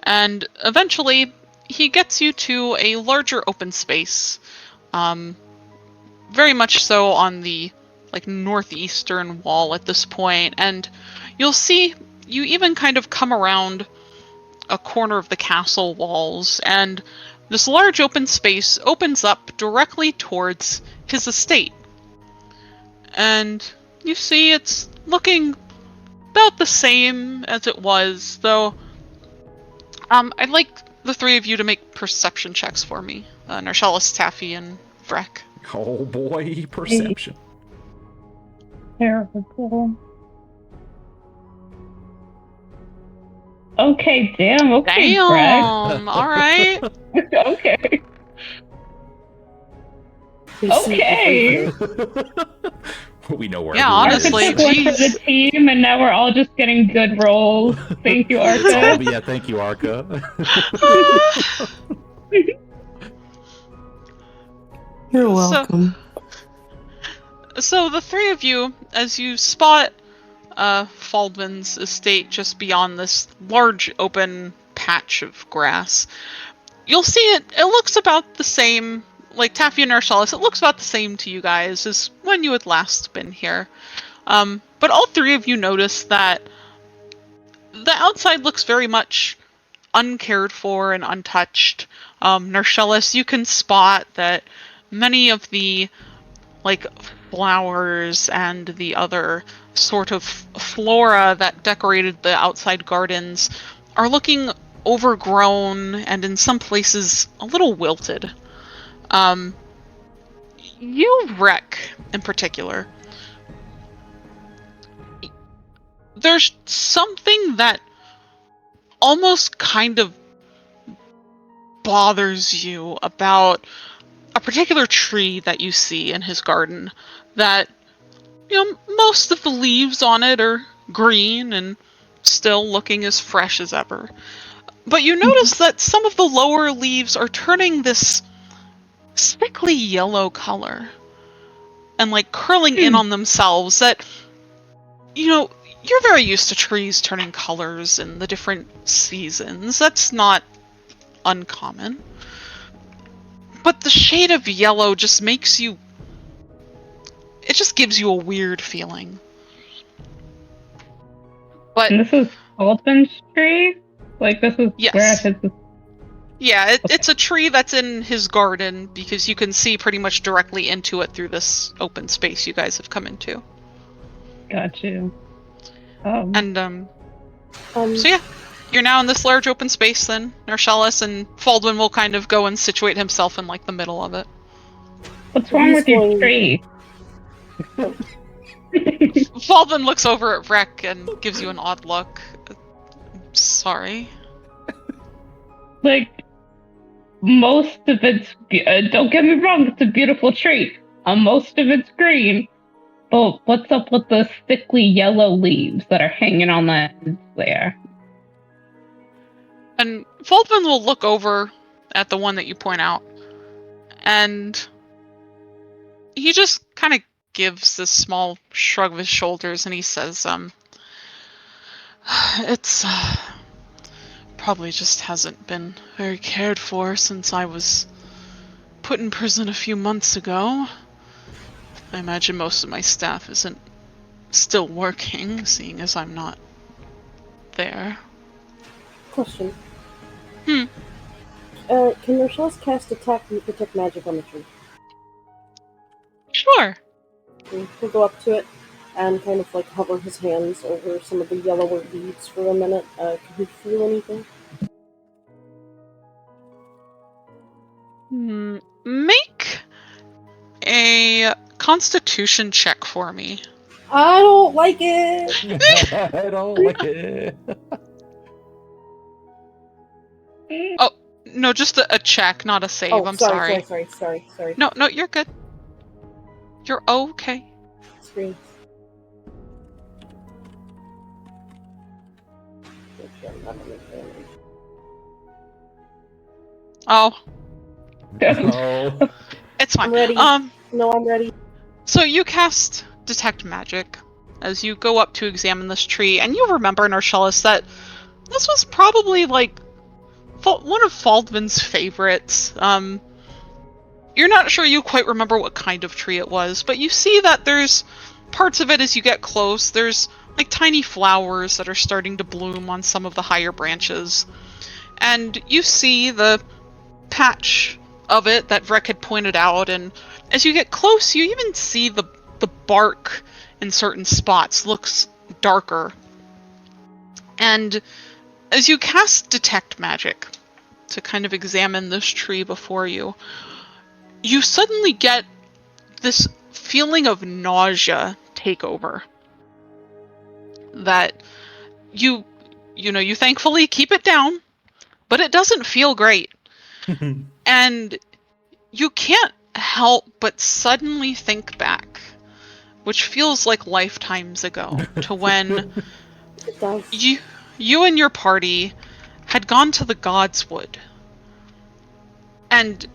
And eventually he gets you to a larger open space, very much so on the like northeastern wall at this point, and you'll see you even kind of come around a corner of the castle walls, and this large open space opens up directly towards his estate. And you see it's looking about the same as it was, though I'd like the three of you to make perception checks for me. Narshalis, Taffy, and Vrek. Oh boy, perception. Terrible. Okay, damn. Okay, Damn! Alright. okay. We see Okay. everything. We know where Yeah, everyone honestly, is. Arca just went to the team, and now we're all just getting good rolls. Thank you, It's all, Arca. yeah, thank you, Arca. You're So- welcome. So the three of you, as you spot Faldman's estate just beyond this large open patch of grass, you'll see it looks about the same, like Taffy and Arshellus, it looks about the same to you guys as when you had last been here. But all three of you notice that the outside looks very much uncared for and untouched. Narshellus, you can spot that many of the like flowers and the other sort of flora that decorated the outside gardens are looking overgrown and in some places a little wilted. You, Rec, in particular, there's something that almost kind of bothers you about a particular tree that you see in his garden that, you know, most of the leaves on it are green and still looking as fresh as ever. But you notice that some of the lower leaves are turning this sickly yellow color and like curling in on themselves that, you know, you're very used to trees turning colors in the different seasons. That's not uncommon. But the shade of yellow just makes you... it just gives you a weird feeling. But And this is Baldwin's tree? Like, this is yes. where his... Yeah, it's a tree that's in his garden because you can see pretty much directly into it through this open space you guys have come into. Got you. And so yeah, you're now in this large open space then, Narshellus, and Faldwin will kind of go and situate himself in like the middle of it. What's wrong with your going- tree? Faldwin looks over at Rec and gives you an odd look. Sorry. Like, most of it's... don't get me wrong, it's a beautiful tree. Most of it's green. But what's up with the sickly yellow leaves that are hanging on the ends there? And Faldwin will look over at the one that you point out, and he just kind of gives this small shrug of his shoulders, and he says, it's probably just hasn't been very cared for since I was put in prison a few months ago. I imagine most of my staff isn't still working, seeing as I'm not there. Question. Hmm. Can Rochelle's cast Attack and Protect Magic on the tree? Sure. He'll go up to it and kind of like hover his hands over some of the yellower leaves for a minute. Can he feel anything? Make a Constitution check for me. I don't like it! I don't like it. Oh, no, just a check, not a save. Oh, I'm sorry. No, you're good. You're okay. Screen. Oh, No. it's fine. I'm ready. No, I'm ready. So you cast Detect Magic as you go up to examine this tree, and you remember, Narshellus, that this was probably, like, one of Faldvin's favorites. You're not sure you quite remember what kind of tree it was, but you see that there's parts of it as you get close. There's, like, tiny flowers that are starting to bloom on some of the higher branches. And you see the patch of it that Vrek had pointed out, and as you get close, you even see the bark in certain spots looks darker. And as you cast Detect Magic to kind of examine this tree before you, you suddenly get this feeling of nausea take over. That you thankfully keep it down, but it doesn't feel great. And you can't help but suddenly think back, which feels like lifetimes ago, to when It does. you and your party had gone to the Godswood, and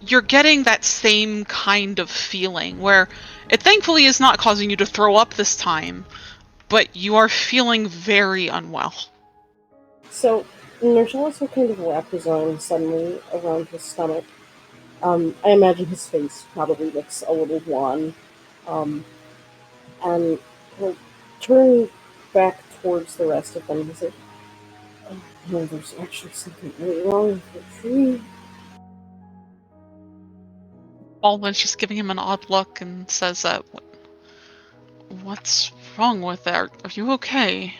you're getting that same kind of feeling where it thankfully is not causing you to throw up this time, but you are feeling very unwell. So, Nurse also kind of wrapped his arm suddenly around his stomach. I imagine his face probably looks a little wan. And he'll turn back towards the rest of them and say, "Oh, no, there's actually something really wrong with the tree." Baldwin's just giving him an odd look and says, "What's wrong with it? Are you okay?"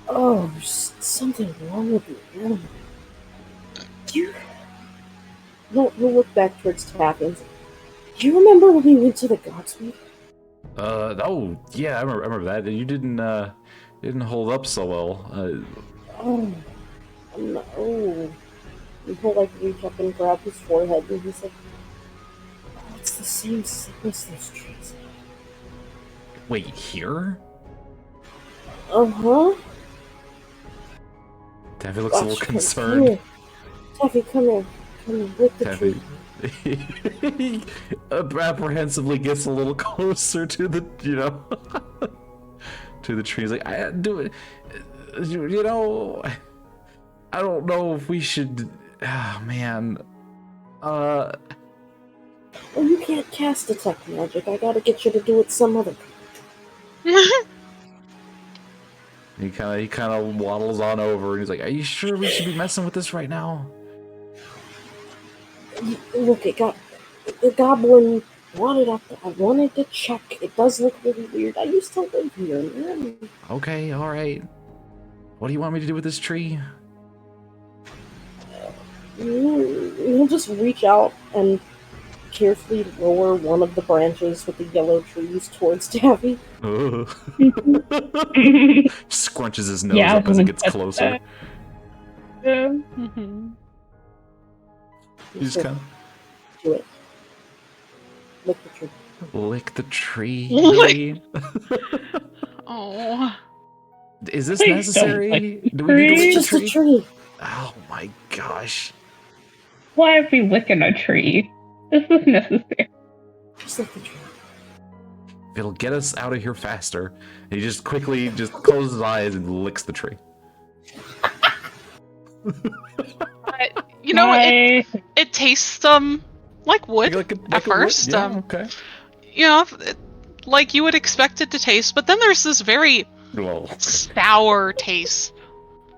Oh, there's something wrong with the animal. Do you... He'll look back towards Taffy and say, "Do you remember when we went to the Godspeed?" Oh, yeah, I remember that. You didn't hold up so well. Oh, no. And he'll like reach up and grab his forehead and he's like, "Oh, it's the same sickness those trees Wait, here? have." Uh-huh. Taffy looks a little Come concerned. here. Taffy, come here. Come here, lick the Taffy tree. apprehensively gets a little closer to the, to the tree. He's like, I do it. I don't know if we should. Oh, man. Well, you can't cast detect magic. I gotta get you to do it some other time. He kind of waddles on over, and he's like, "Are you sure we should be messing with this right now?" Look, the goblin brought it up. I wanted to check. It does look really weird. I used to live here, man. Okay, all right. What do you want me to do with this tree? He'll just reach out and carefully lower one of the branches with the yellow trees towards Taffy. Scrunches his nose up as it gets closer. Mm-hmm. He's kind of Do it. Lick the tree. lick the tree. Really? Oh. Is this Please necessary? don't Do we need to lick It's the just a tree? tree. Oh my gosh. Why are we licking a tree? This is necessary. Just lick the tree. It'll get us out of here faster. And he just quickly closes his eyes and licks the tree. You know, it tastes like wood at first. Yeah, okay. You know, like you would expect it to taste, but then there's this very sour taste.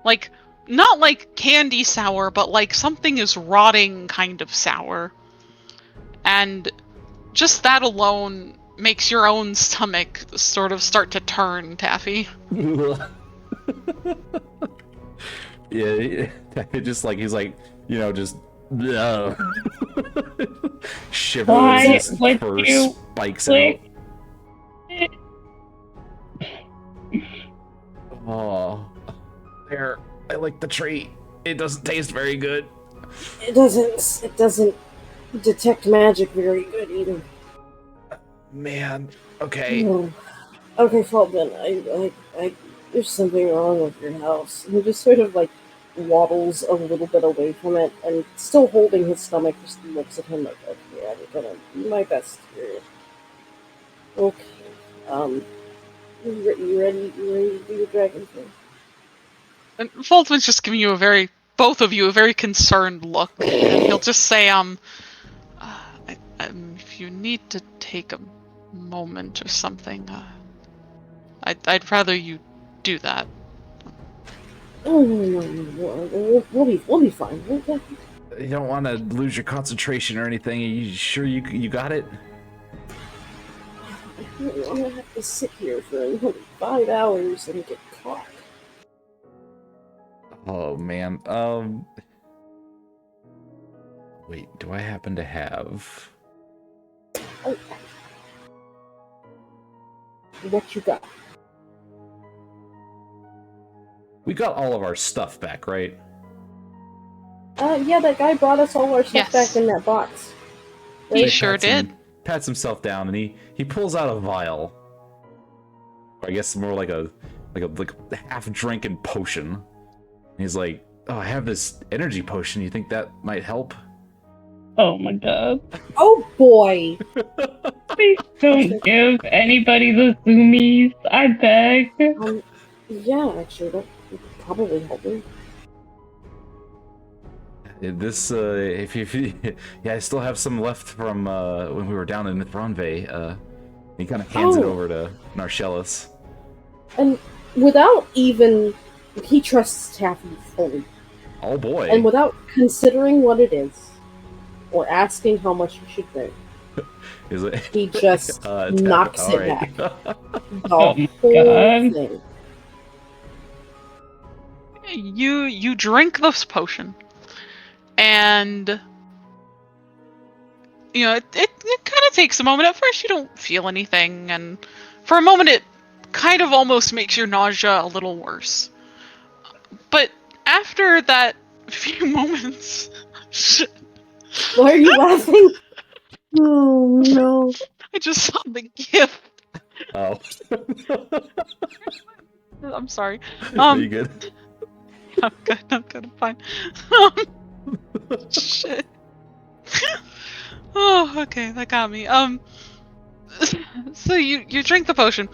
Like, not like candy sour, but like something is rotting kind of sour. And just that alone makes your own stomach sort of start to turn, Taffy. Yeah, just like he's like, just shivers. Why His would fur you spikes lick out. Oh, there! I like the tree. It doesn't taste very good. It doesn't detect magic very good either. Man, okay. Oh. Okay, Falkman, I there's something wrong with your house. And he just sort of like waddles a little bit away from it and still holding his stomach just looks at him like, okay, I'm gonna do my best here. Okay. You ready to do the dragon thing? And Fulton's just giving you both of you a very concerned look, and he'll just say, if you need to take a moment or something, I'd rather you do that. Oh no. We'll be fine. Okay. You don't want to lose your concentration or anything. Are you sure you got it? I don't want to have to sit here for another 5 hours and get caught. Oh man. Wait, do I happen to have? Oh. What you got? We got all of our stuff back, right? Yeah, that guy brought us all our stuff Yes. back in that box. He Right? sure did. Pats himself down, and he pulls out a vial. Or I guess more like a half-drinking potion. And he's like, "Oh, I have this energy potion. You think that might help?" Oh my god. Oh boy! Please don't give anybody the zoomies. I beg. Yeah, actually, that would probably help me. This, if you, yeah, I still have some left from when we were down in Mithranve. He kind of hands it over to Narcellus. And without even... He trusts Taffy fully. Oh boy. And without considering what it is, or asking how much you should bring, Is it? he just knocks it back. The Oh my whole God. thing. You drink this potion, and you know it kind of takes a moment. At first, you don't feel anything, and for a moment, it kind of almost makes your nausea a little worse. But after that few moments, Why are you laughing? Oh no. I just saw the gift. Oh. I'm sorry. You good? I'm good, I'm fine. Shit. Oh, okay, that got me. So you drink the potion,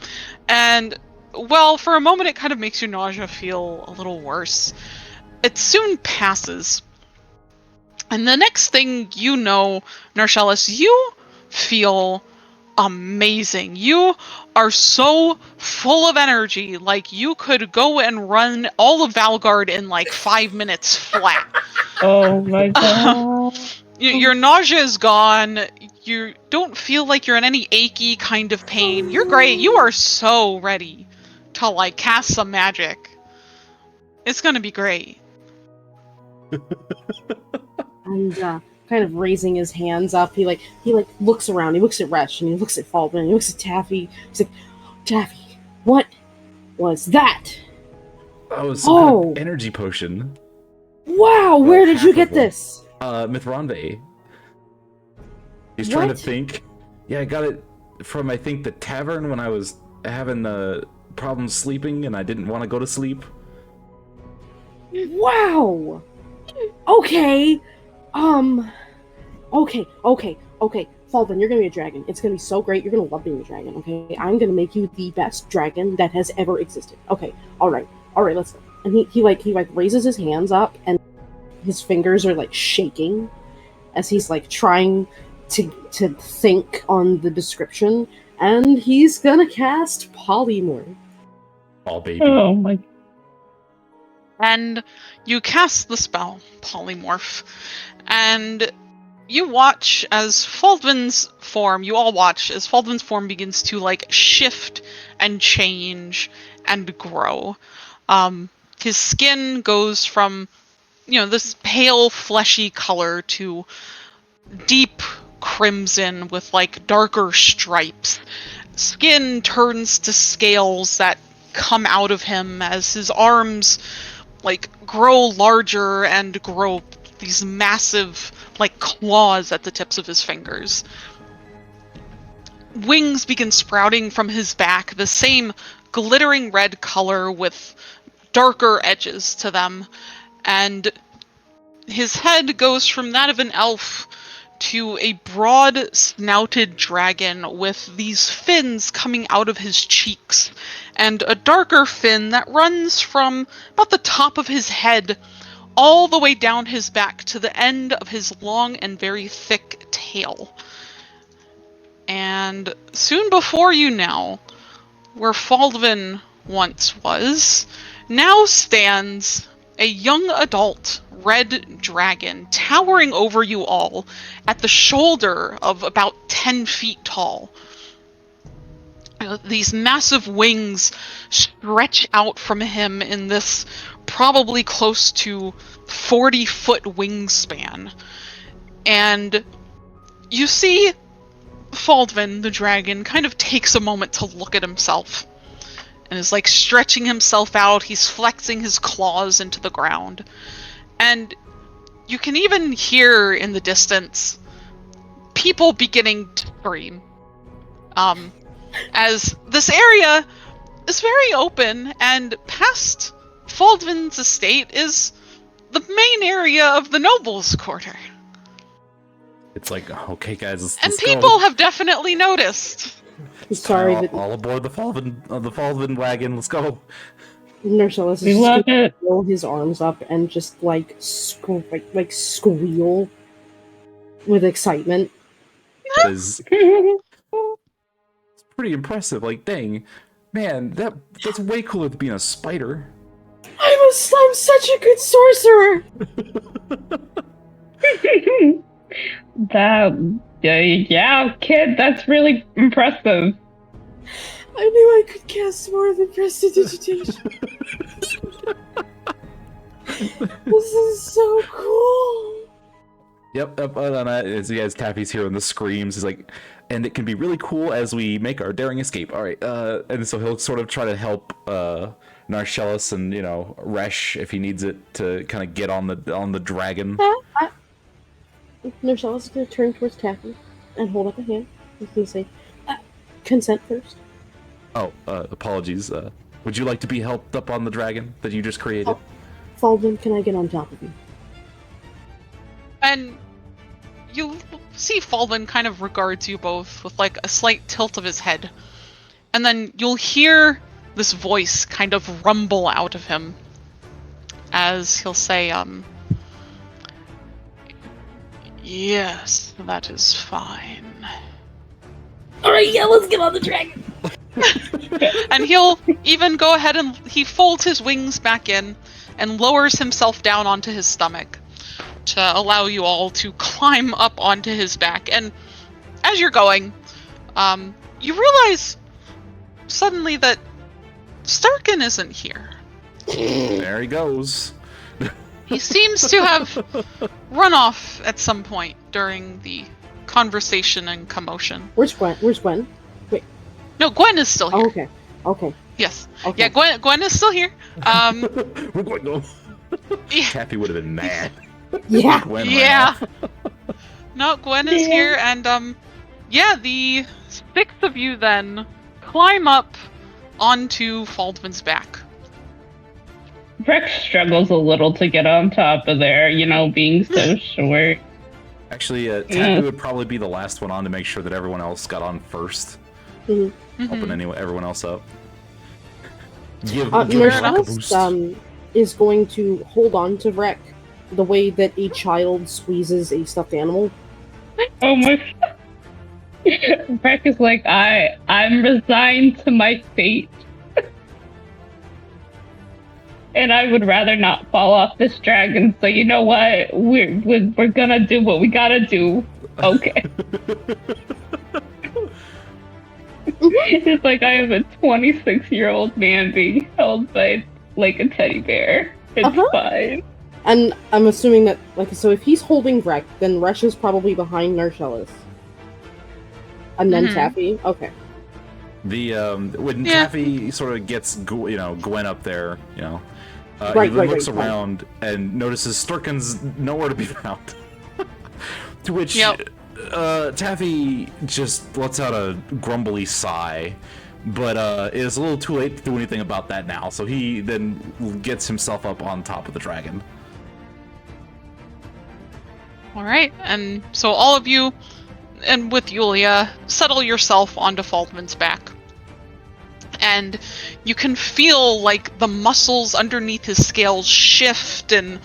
and well, for a moment it kind of makes your nausea feel a little worse. It soon passes. And the next thing you know, Narcellus, you feel amazing. You are so full of energy, like you could go and run all of Valgard in like 5 minutes flat. Oh my god. Your nausea is gone. You don't feel like you're in any achy kind of pain. You're great. You are so ready to like cast some magic. It's gonna be great. And kind of raising his hands up, he looks around. He looks at Resh and he looks at Falben. He looks at Taffy. He's like, Taffy, what was that? Oh, it's some kind of energy potion. Wow, where did you get this? Mithranve. He's trying to think. Yeah, I got it from, I think, the tavern when I was having problems sleeping and I didn't want to go to sleep. Wow. Okay. Okay. Falben, you're gonna be a dragon. It's gonna be so great. You're gonna love being a dragon, okay? I'm gonna make you the best dragon that has ever existed. Okay, alright, let's go. And he raises his hands up and his fingers are like shaking as he's like trying to think on the description, and he's gonna cast polymorph. Oh baby. Oh my. And you cast the spell, Polymorph, and you watch as Faldwin's form, you all watch as Faldwin's form begins to like shift and change and grow. His skin goes from, this pale fleshy color to deep crimson with like darker stripes. Skin turns to scales that come out of him as his arms like grow larger and grow these massive like claws at the tips of his fingers. Wings begin sprouting from his back, the same glittering red color with darker edges to them, and his head goes from that of an elf to a broad snouted dragon with these fins coming out of his cheeks, and a darker fin that runs from about the top of his head all the way down his back to the end of his long and very thick tail. And soon before you now, where Faldvin once was, now stands a young adult red dragon towering over you all at the shoulder of about 10 feet tall. These massive wings stretch out from him in this probably close to 40-foot wingspan. And you see Faldvin, the dragon, kind of takes a moment to look at himself and is like stretching himself out. He's flexing his claws into the ground. And you can even hear in the distance people beginning to scream. As this area is very open, and past Faldvin's estate is the main area of the nobles' quarter. It's like, okay, guys, let's And go. people have definitely noticed. Sorry, all aboard the Faldvin wagon. Let's go. Narcellus We is love just gonna it. throw his arms up and just like squeal with excitement. That is pretty impressive. Like, dang, man, that's way cooler than being a spider. I'm such a good sorcerer. Yeah, kid, that's really impressive. I knew I could cast more than prestidigitation. This is so cool. Yep, as you guys Taffy's hearing the screams, he's like, and it can be really cool as we make our daring escape. All right, and so he'll sort of try to help Narcellus and Resh if he needs it to kind of get on the dragon. Narcellus is gonna turn towards Taffy and hold up a hand. He's gonna say, "Consent first." Oh, apologies. Would you like to be helped up on the dragon that you just created? Faldvin, can I get on top of you? And you see Faldvin kind of regards you both with like a slight tilt of his head. And then you'll hear this voice kind of rumble out of him as he'll say, yes, that is fine. Alright, yeah, let's get on the dragon! And he'll even go ahead and he folds his wings back in and lowers himself down onto his stomach to allow you all to climb up onto his back. And as you're going, you realize suddenly that Starkin isn't here. There he goes. He seems to have run off at some point during the conversation and commotion. Where's Gwen? No, Gwen is still here. Oh, okay. Yes. Okay. Yeah, Gwen is still here. We're going to go. Yeah. Taffy would have been mad. Yeah. Gwen ran Yeah. off. No, Gwen is here, and the 6 of you then climb up onto Faldvin's back. Rex struggles a little to get on top of there, being so short. Actually, Taffy would probably be the last one on to make sure that everyone else got on first. Helping everyone else up. Give Rex a boost. Narcellus is going to hold on to Vrek the way that a child squeezes a stuffed animal. Oh my god. Rex is like, I'm resigned to my fate. And I would rather not fall off this dragon, so you know what? We're gonna do what we gotta do. Okay. It's like I am a 26-year-old man being held by like a teddy bear. It's fine. And I'm assuming that, so if he's holding Vrek, then Resh is probably behind Narcellus. And then Taffy? Okay. When Taffy sort of gets, Gwen up there, Right, he looks around and notices Sturkin's nowhere to be found. To which Taffy just lets out a grumbly sigh, but it's a little too late to do anything about that now, so he then gets himself up on top of the dragon. Alright, and so all of you, and with Yulia, settle yourself onto Faldvin's back. And you can feel like the muscles underneath his scales shift and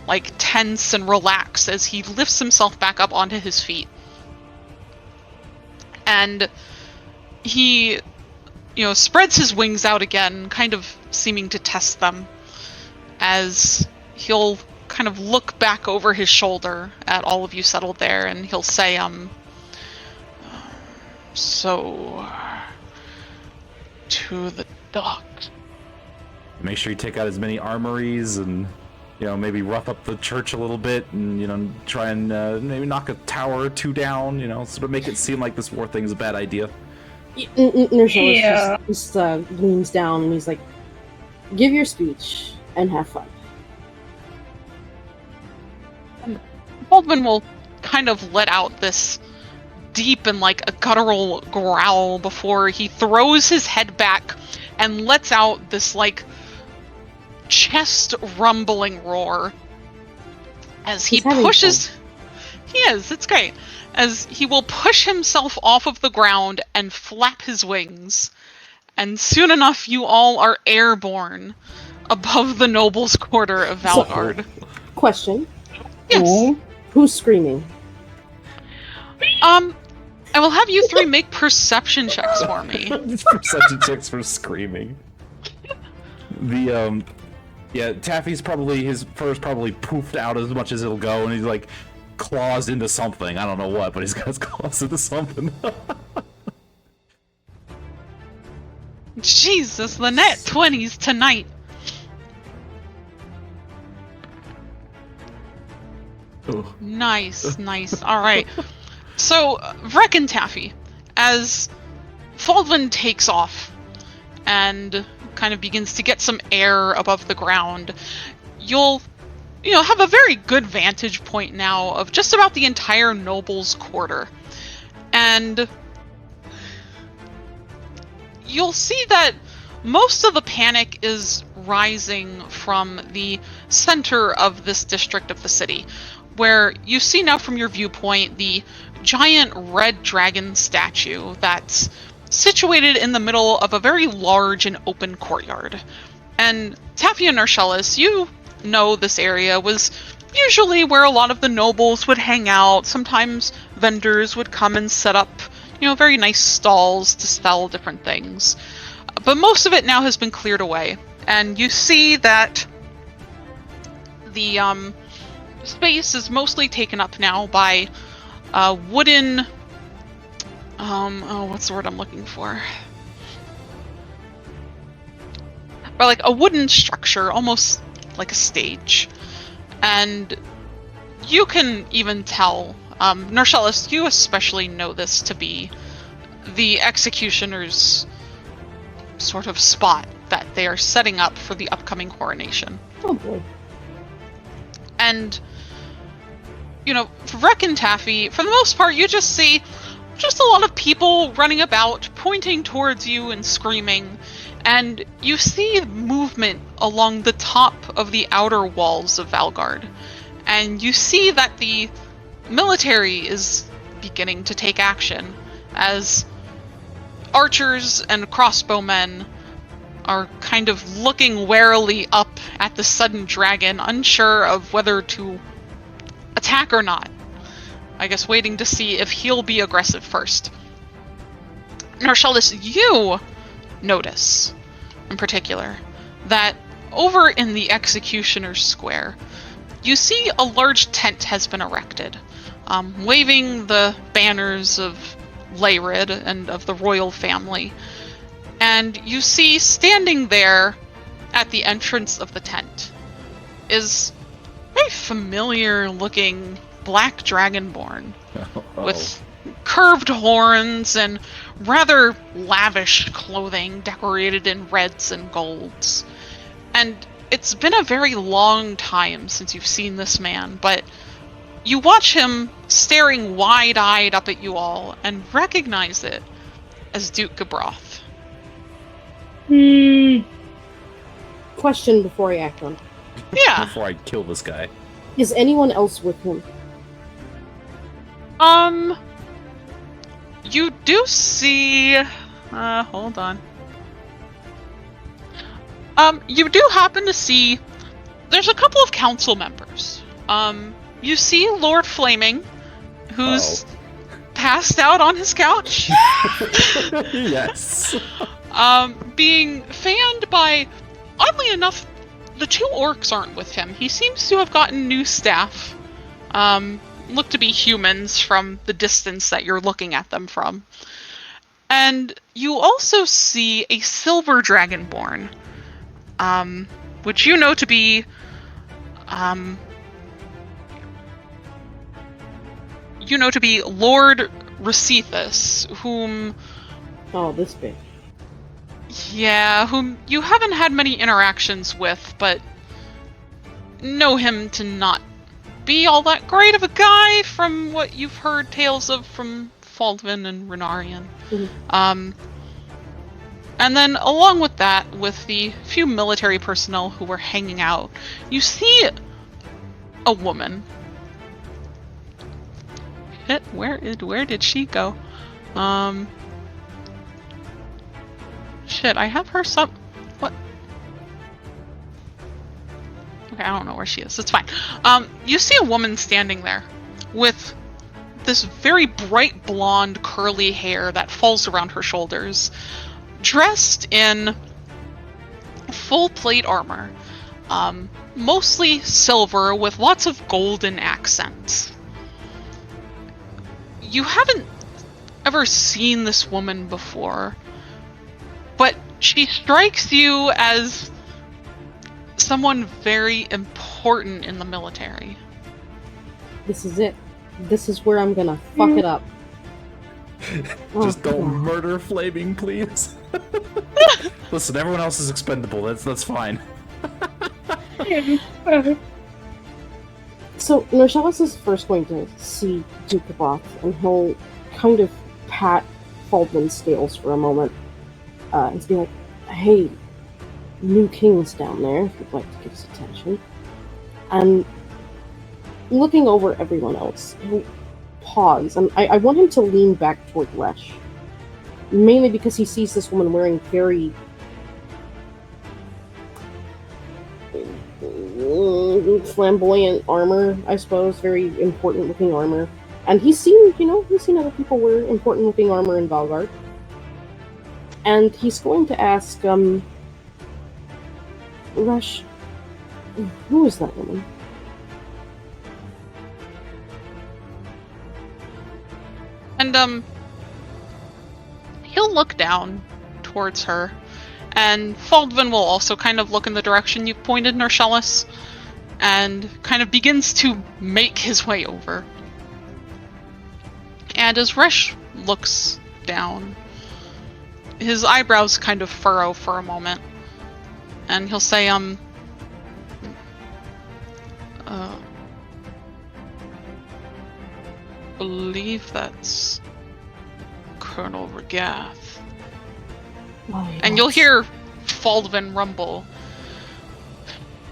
like tense and relax as he lifts himself back up onto his feet. And he, spreads his wings out again, kind of seeming to test them, as he'll kind of look back over his shoulder at all of you settled there, and he'll say, so, to the docks. Make sure you take out as many armories and, maybe rough up the church a little bit and, try and maybe knock a tower or two down, sort of make it seem like this war thing is a bad idea. Narcellus just leans down and he's like, give your speech and have fun. Baldwin will kind of let out this deep and like a guttural growl before he throws his head back and lets out this like chest rumbling roar as he pushes. He is. It's great. As he will push himself off of the ground and flap his wings, and soon enough, you all are airborne above the nobles' quarter of Valgard. Question. Yes. Who's screaming? I will have you three make perception checks for me. Perception checks for screaming. Yeah, Taffy's probably, his fur's probably poofed out as much as it'll go, and he's like claws into something. I don't know what, but he's got his claws into something. Jesus, the net 20s tonight. Ooh. Nice. All right. So, Vrek and Taffy, as Faldwin takes off and kind of begins to get some air above the ground, you'll have a very good vantage point now of just about the entire nobles' quarter. And you'll see that most of the panic is rising from the center of this district of the city, where you see now from your viewpoint the giant red dragon statue that's situated in the middle of a very large and open courtyard. And Taffy and Narcellis, you know this area was usually where a lot of the nobles would hang out. Sometimes vendors would come and set up, very nice stalls to sell different things. But most of it now has been cleared away. And you see that the space is mostly taken up now by wooden... what's the word I'm looking for? By like a wooden structure, almost like a stage. And you can even tell, Narcellis, you especially know this to be the executioner's sort of spot that they are setting up for the upcoming coronation. Oh boy. And, Vrek and Taffy, for the most part, you just see just a lot of people running about, pointing towards you and screaming. And you see movement along the top of the outer walls of Valgard. And you see that the military is beginning to take action, as archers and crossbowmen are kind of looking warily up at the sudden dragon, unsure of whether to attack or not. I guess waiting to see if he'll be aggressive first. Narcellis, you notice, in particular, that over in the Executioner's Square, you see a large tent has been erected, waving the banners of Leyrid and of the royal family. And you see standing there at the entrance of the tent is a very familiar looking black dragonborn with curved horns and rather lavish clothing decorated in reds and golds. And it's been a very long time since you've seen this man, but you watch him staring wide-eyed up at you all and recognize it as Duke Gabroth. Question before I act on it. Yeah. Before I kill this guy. Is anyone else with him? You do see... hold on. You do happen to see... There's a couple of council members. You see Lord Flaming, who's passed out on his couch. Yes. Being fanned by... Oddly enough, the two orcs aren't with him. He seems to have gotten new staff. Look to be humans from the distance that you're looking at them from. And you also see a silver dragonborn, which you know to be, Lord Recethus, whom... Oh, this big. Yeah, whom you haven't had many interactions with, but know him to not be all that great of a guy from what you've heard tales of from Faldvin and Renarian. And then along with that, with the few military personnel who were hanging out, you see a woman. Shit, where did she go? Shit, I have her what? Okay, I don't know where she is. It's fine. You see a woman standing there with this very bright blonde curly hair that falls around her shoulders, dressed in full plate armor, mostly silver with lots of golden accents. You haven't ever seen this woman before, but she strikes you as someone very important in the military. This is it. This is where I'm gonna fuck it up. Just don't murder Flaming, please. Listen, everyone else is expendable. That's fine. So Norsalis is first going to see Dukaboth, and he'll kind of pat Faldman's scales for a moment, and be like, "Hey, new king's down there, if you'd like to give us attention." And looking over everyone else, he'll pause, and I want him to lean back toward Resh. Mainly because he sees this woman wearing very flamboyant armor, I suppose, very important looking armor. And he's seen other people wear important looking armor in Valgard. And he's going to ask, Resh, who is that woman? And, he'll look down towards her, and Faldvin will also kind of look in the direction you pointed, Norsalis, and kind of begins to make his way over. And as Resh looks down, his eyebrows kind of furrow for a moment, and he'll say, believe that's Colonel Regath. And you'll hear Faldvin rumble.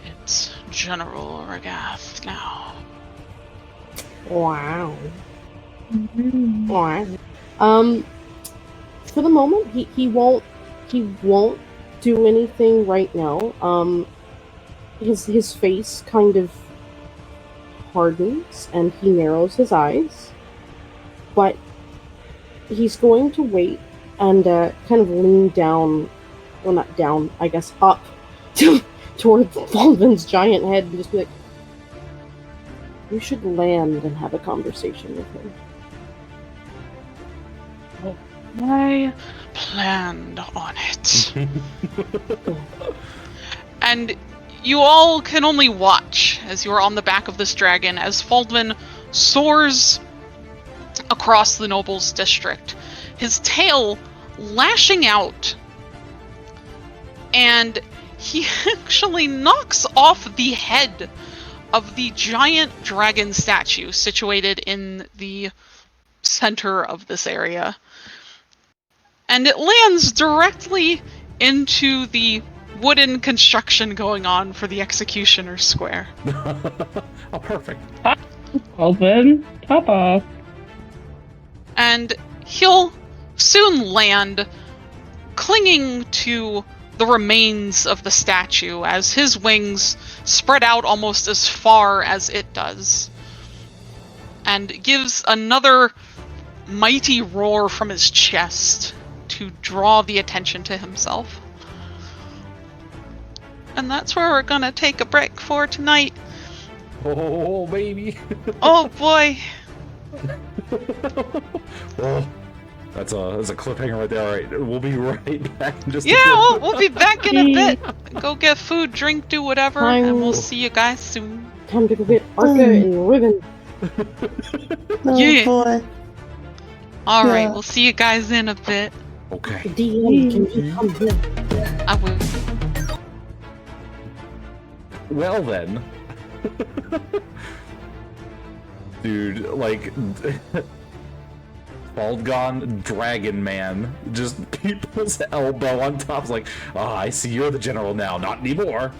It's General Regath now. Wow. Alright. For the moment, he won't do anything right now. His face kind of hardens and he narrows his eyes. But he's going to wait and kind of lean down, well, not down, I guess, up toward Faldvin's giant head and just be like, "You should land and have a conversation with him." I planned on it. And you all can only watch as you are on the back of this dragon as Faldvin soars across the nobles' district, his tail lashing out, and he actually knocks off the head of the giant dragon statue situated in the center of this area. And it lands directly into the wooden construction going on for the Executioner's Square. Oh, perfect. Open, top off. And he'll soon land, clinging to the remains of the statue as his wings spread out almost as far as it does, and gives another mighty roar from his chest to draw the attention to himself. And that's where we're gonna take a break for tonight. Oh, baby. Oh boy. Oh, that's a cliffhanger right there. All right, we'll be right back in just a Yeah, bit. we'll be back in a bit. Go get food, drink, do whatever, and we'll see you guys soon. Time to go get Arca and Riven. Oh Yeah. boy. All right, Yeah. we'll see you guys in a bit. Okay. DM, can you come here? I will. Well then. Dude, like, Baldgon Dragon Man, just people's elbow on top. It's like, ah, I see you're the general now, not anymore.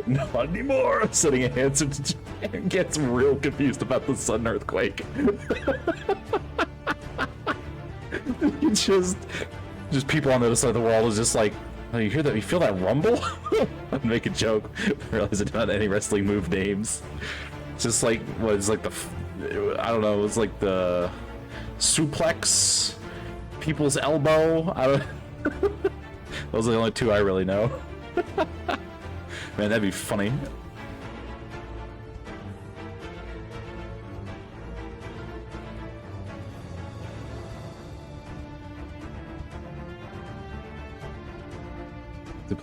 Not anymore. Sending a handsome and gets real confused about the sudden earthquake. just people on the other side of the world is just like, oh, you hear that? You feel that rumble? I'd make a joke. I realize I don't have any wrestling move names. It's just like what is like the, I don't know. It's like the suplex, people's elbow. I don't. Those are the only two I really know. Man, that'd be funny.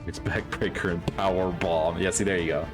It's backbreaker and power bomb. Yeah, see, there you go.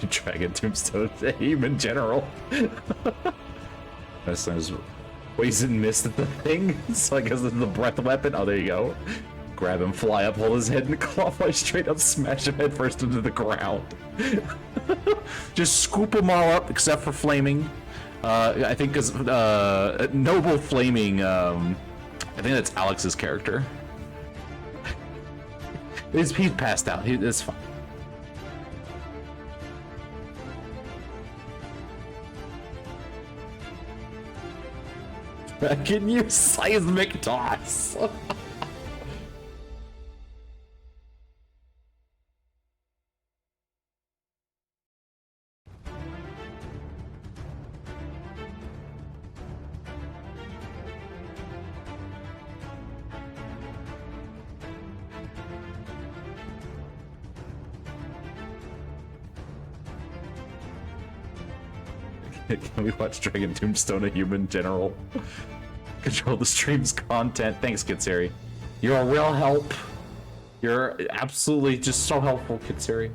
Dragon Tombstone, a human general. That sounds poison mist at the thing. So I guess this is the breath weapon. Oh, there you go. Grab him, fly up, hold his head, and clawfly straight up, smash him head first into the ground. Just scoop them all up, except for Flaming. I think because Noble Flaming. I think that's Alex's character. He's passed out. It's fine. I can use seismic toss. Can we watch Dragon Tombstone, a human general? Control the stream's content. Thanks, Kitsari. You're a real help. You're absolutely just so helpful, Kitsari.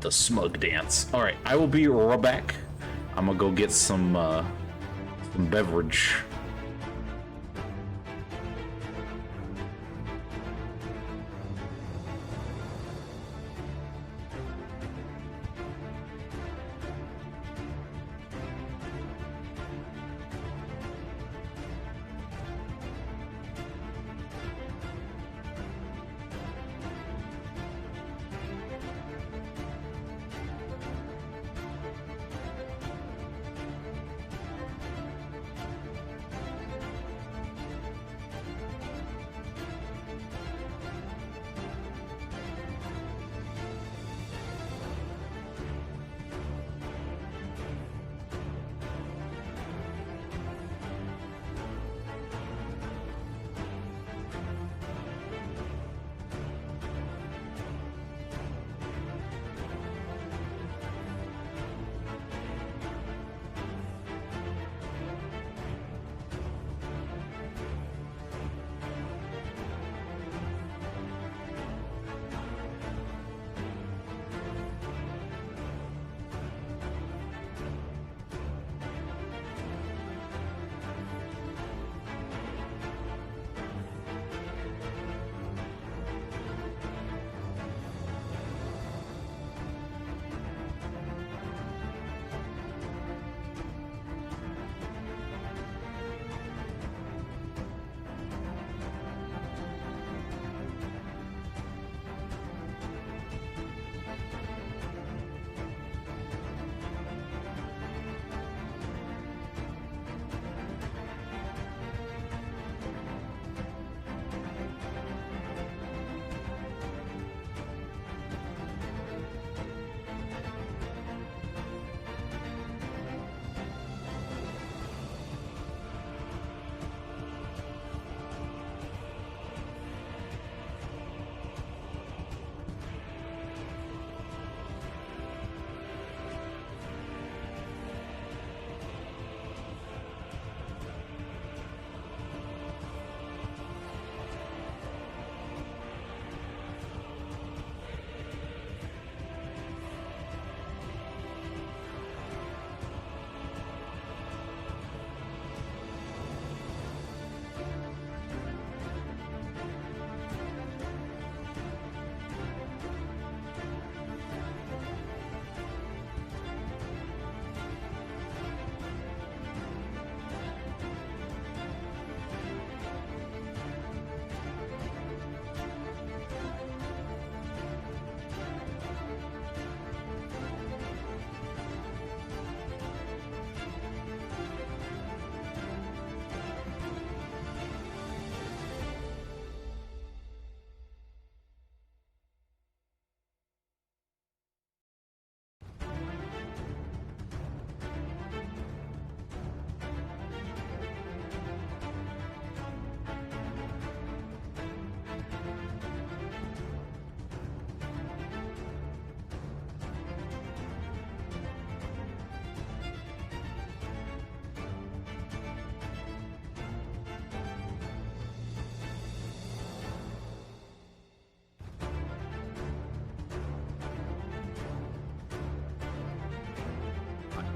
The smug dance. All right, I will be right back. I'm gonna go get some beverage.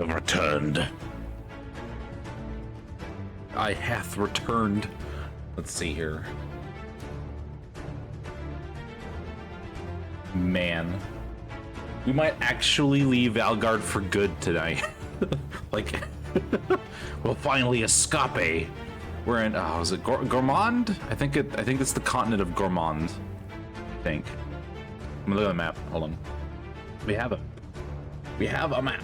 I've returned. I hath returned. Let's see here. Man. We might actually leave Valgard for good tonight. Like, we'll finally escape. We're in, oh, is it Gourmand? I think it's the continent of Gourmand. I think. I'm gonna look at the map. Hold on. We have a map.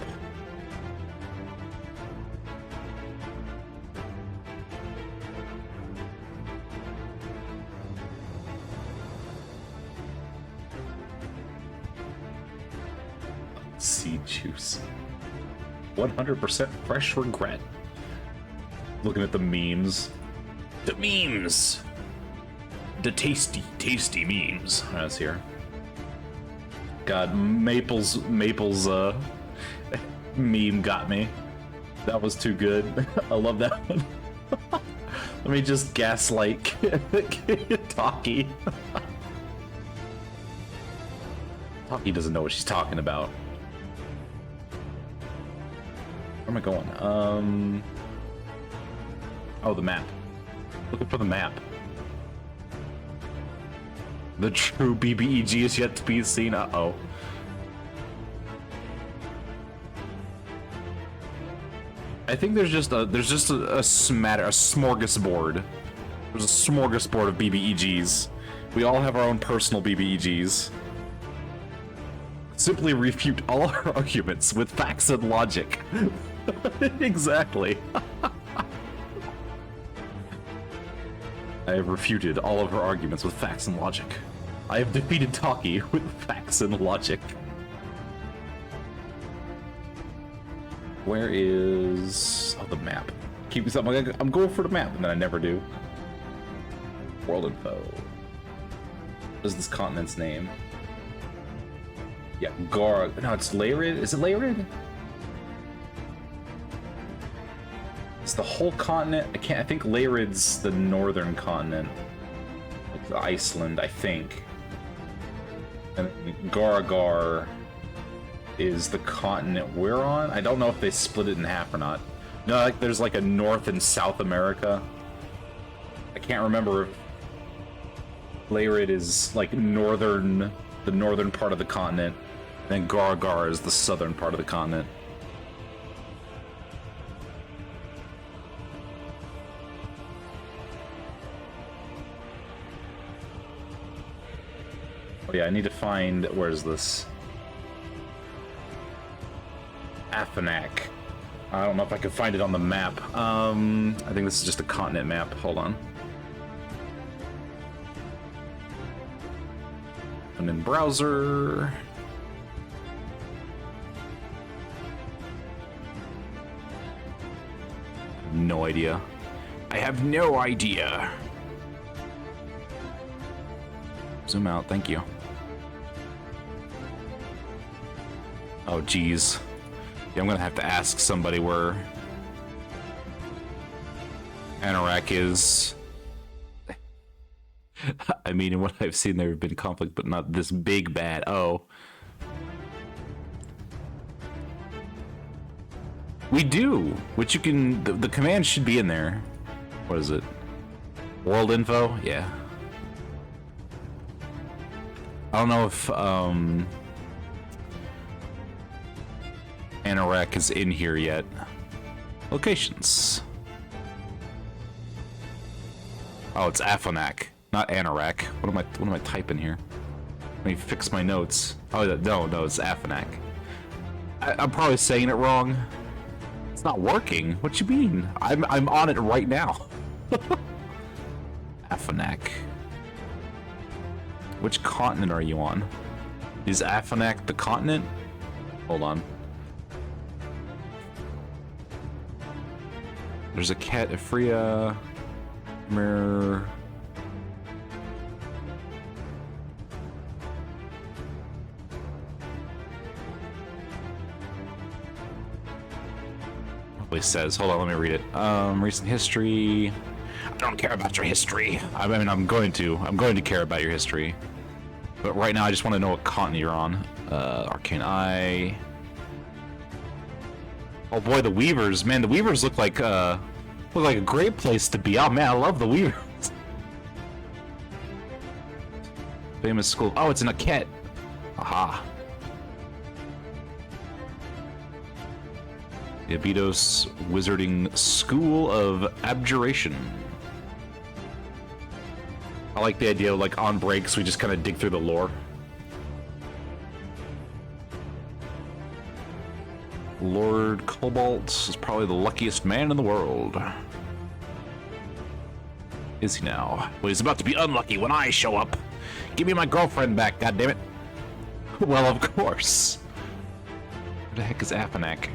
Seed juice. 100% fresh regret. Looking at the memes. The memes! The tasty memes. That's here. God, Maple's meme got me. That was too good. I love that one. Let me just gaslight Taki. Taki doesn't know what she's talking about. Where am I going? Oh, the map. Looking for the map. The true BBEG is yet to be seen. Uh-oh. I think there's just a smorgasbord. There's a smorgasbord of BBEGs. We all have our own personal BBEGs. Simply refute all our arguments with facts and logic. Exactly. I have refuted all of her arguments with facts and logic. I have defeated Taki with facts and logic. Where is... oh, the map. Keep this up. I'm going for the map, and then I never do. World info. What is this continent's name? Yeah, Gar... no, it's Larid? Is it Larid? It's the whole continent. I think Larid's the northern continent. Like Iceland, I think. And Garagar is the continent we're on. I don't know if they split it in half or not. No, like there's like a North and South America. I can't remember if Larid is like the northern part of the continent, and Garagar is the southern part of the continent. Oh yeah, I need to find, where's this? Afanak. I don't know if I can find it on the map. I think this is just a continent map. Hold on. And in browser. No idea. I have no idea. Zoom out, thank you. Oh, geez. Yeah, I'm gonna have to ask somebody where Anorak is. I mean, in what I've seen, there have been conflict, but not this big bad. Oh. We do! Which you can... The command should be in there. What is it? World info? Yeah. I don't know if, Anorak is in here yet. Locations. Oh, it's Afanak, not Anorak. What am I typing here? Let me fix my notes. Oh, no, it's Afanak. I'm probably saying it wrong. It's not working. What you mean? I'm on it right now. Afanak. Which continent are you on? Is Afanak the continent? Hold on. There's a cat, Afria, Mir. Probably says, hold on, let me read it. Recent history. I don't care about your history. I mean, I'm going to care about your history. But right now, I just want to know what continent you're on. Arcane Eye. Oh boy, the Weavers. Man, the Weavers look like a great place to be. Oh man, I love the Weavers. Famous school. Oh, it's an Aket. Aha. The Abydos Wizarding School of Abjuration. I like the idea of, like, on breaks, we just kind of dig through the lore. Lord Cobalt is probably the luckiest man in the world. Is he now? Well, he's about to be unlucky when I show up. Give me my girlfriend back, goddammit. Well, of course. Where the heck is Afanak?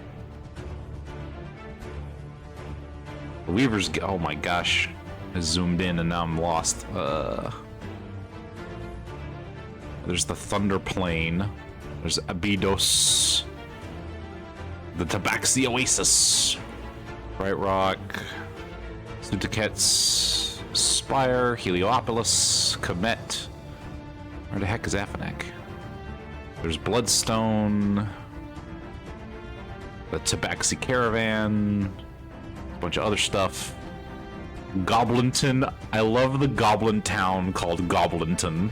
The Weavers, oh my gosh. I zoomed in and now I'm lost. There's the Thunder Plain. There's Abydos. The Tabaxi Oasis. Bright Rock. Sutaket's Spire. Heliopolis. Comet. Where the heck is Afanak? There's Bloodstone. The Tabaxi Caravan. A bunch of other stuff. Goblinton. I love the goblin town called Goblinton.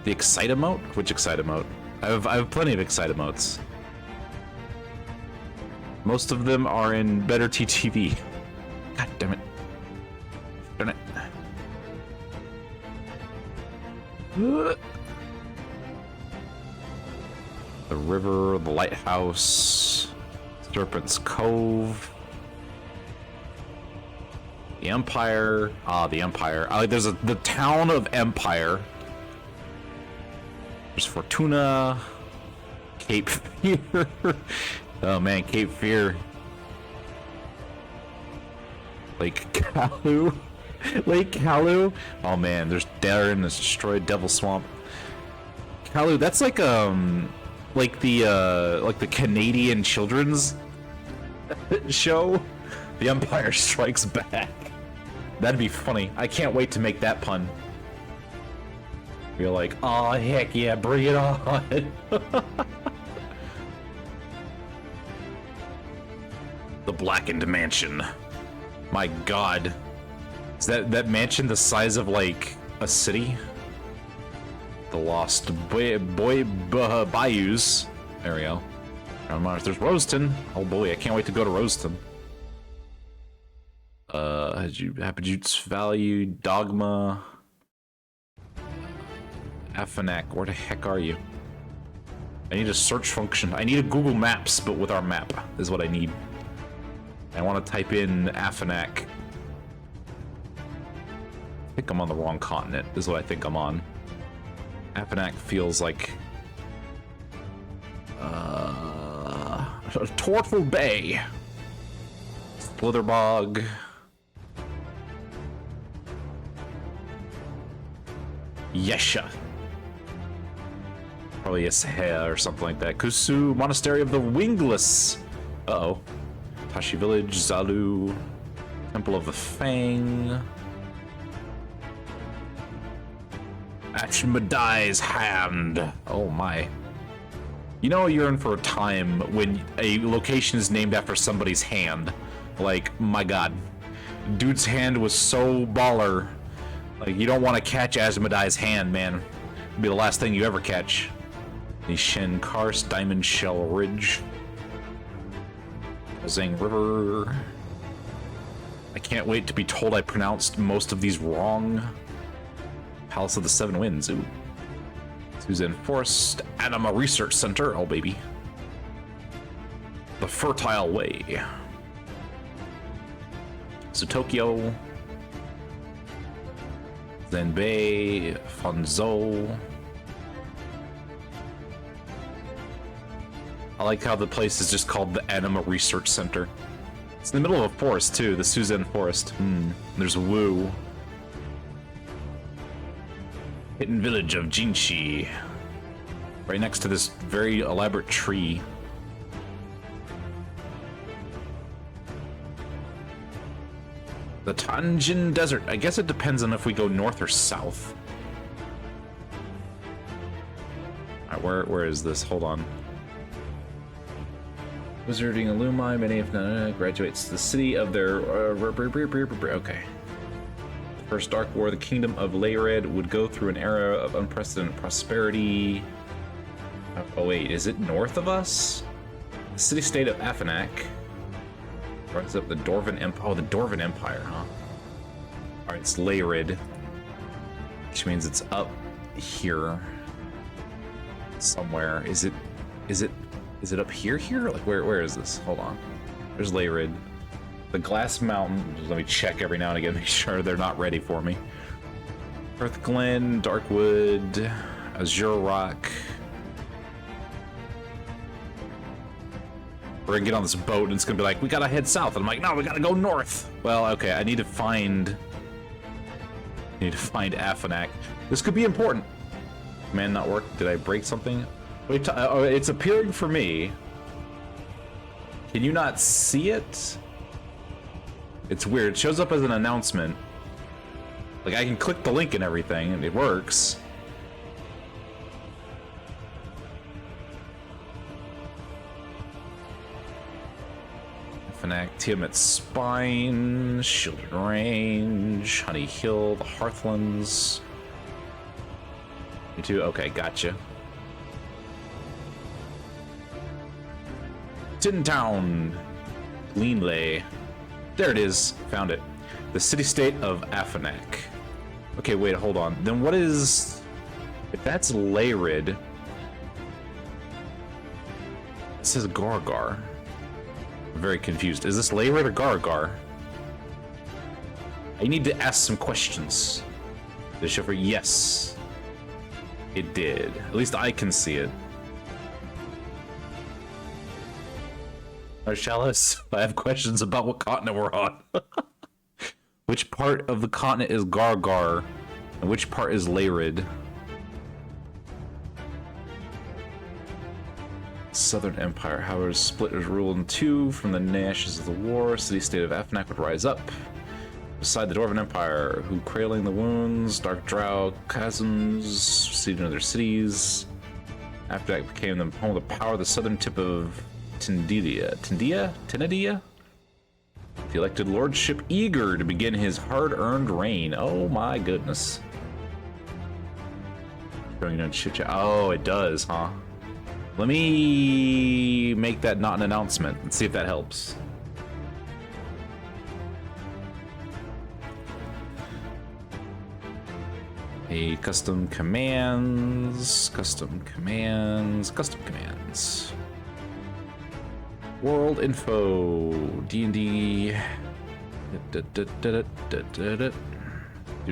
The Excite-emote? Which Excite-emote? I have plenty of Excite-emotes. Most of them are in better TTV. God damn it. Darn it. The river, the lighthouse, Serpent's Cove. The Empire. Ah, the Empire. There's the town of Empire. There's Fortuna. Cape Fear. Oh man, Cape Fear. Lake Kalu. Lake Kalu. Oh man, there's Darren, there's destroyed Devil Swamp. Kalu, that's like the Canadian children's show. The Empire Strikes Back. That'd be funny. I can't wait to make that pun. You're like, oh heck yeah, bring it on. The Blackened Mansion. My god. Is that mansion the size of like a city? The Lost Bayous. There we go. On Mars. There's Roseton. Oh boy, I can't wait to go to Roseton. Hapajut's Value, Dogma, Afanak. Where the heck are you? I need a search function. I need a Google Maps, but with our map is what I need. I want to type in Afanak. I think I'm on the wrong continent, is what I think I'm on. Afanak feels like... Tortful Bay. Slitherbog. Yesha. Probably Yesha or something like that. Kusu, Monastery of the Wingless. Uh-oh. Tashi Village, Zalu. Temple of the Fang. Ashmedai's Hand. Oh my. You know you're in for a time when a location is named after somebody's hand. Like, my god. Dude's hand was so baller. Like, you don't want to catch Ashmedai's hand, man. It'll be the last thing you ever catch. The Shen Karst, Diamond Shell Ridge. Zang River. I can't wait to be told I pronounced most of these wrong. Palace of the Seven Winds, ooh. Suzanne Forest, Anima Research Center, oh baby. The Fertile Way. So Tokyo. Zenbei, Fanzhou. I like how the place is just called the Anima Research Center. It's in the middle of a forest too, the Suzanne Forest. There's Wu. Hidden village of Jinshi. Right next to this very elaborate tree. The Tanjin Desert. I guess it depends on if we go north or south. Alright, where is this? Hold on. Wizarding alumni, many if not graduates to the city of their okay. The First Dark War, the kingdom of Leyred would go through an era of unprecedented prosperity. Oh wait, is it north of us? The city-state of Afanac runs up the Dwarven Empire. Oh, the Dwarven Empire, huh? All right, it's Leyred, which means it's up here somewhere. Is it up here? Like where is this? Hold on. There's Leyred. The Glass Mountain. Just let me check every now and again, make sure they're not ready for me. Earth Glen, Darkwood, Azure Rock. We're gonna get on this boat and it's gonna be like, we gotta head south. And I'm like, no, we gotta go north. Well, okay, I need to find Afanac. This could be important. Command not work. Did I break something? Wait, it's appearing for me. Can you not see it? It's weird. It shows up as an announcement. Like, I can click the link and everything, and it works. Fanac, Tiamat Spine, Shielded Range, Honey Hill, the Hearthlands. You too? Okay, gotcha. Tin Town, Leanley. There it is. Found it. The city-state of Afanac. Okay, wait, hold on. Then what is... If that's Leyred... It says Gargar. I'm very confused. Is this Leyred or Gargar? I need to ask some questions. The chauffeur, yes. It did. At least I can see it. Chalice, I have questions about what continent we're on. Which part of the continent is Gargar, and which part is Leyred? Southern Empire, however, split was ruled in two from the ashes of the war. City-state of Afanac would rise up beside the Dwarven Empire, who, crailing the wounds, dark drow chasms, seeded into their cities. Afanac became the home of the power of the southern tip of Tinidia? The elected lordship eager to begin his hard-earned reign. Oh my goodness. Oh, it does, huh? Let me make that not an announcement and see if that helps. A custom commands. World info, D&D. Do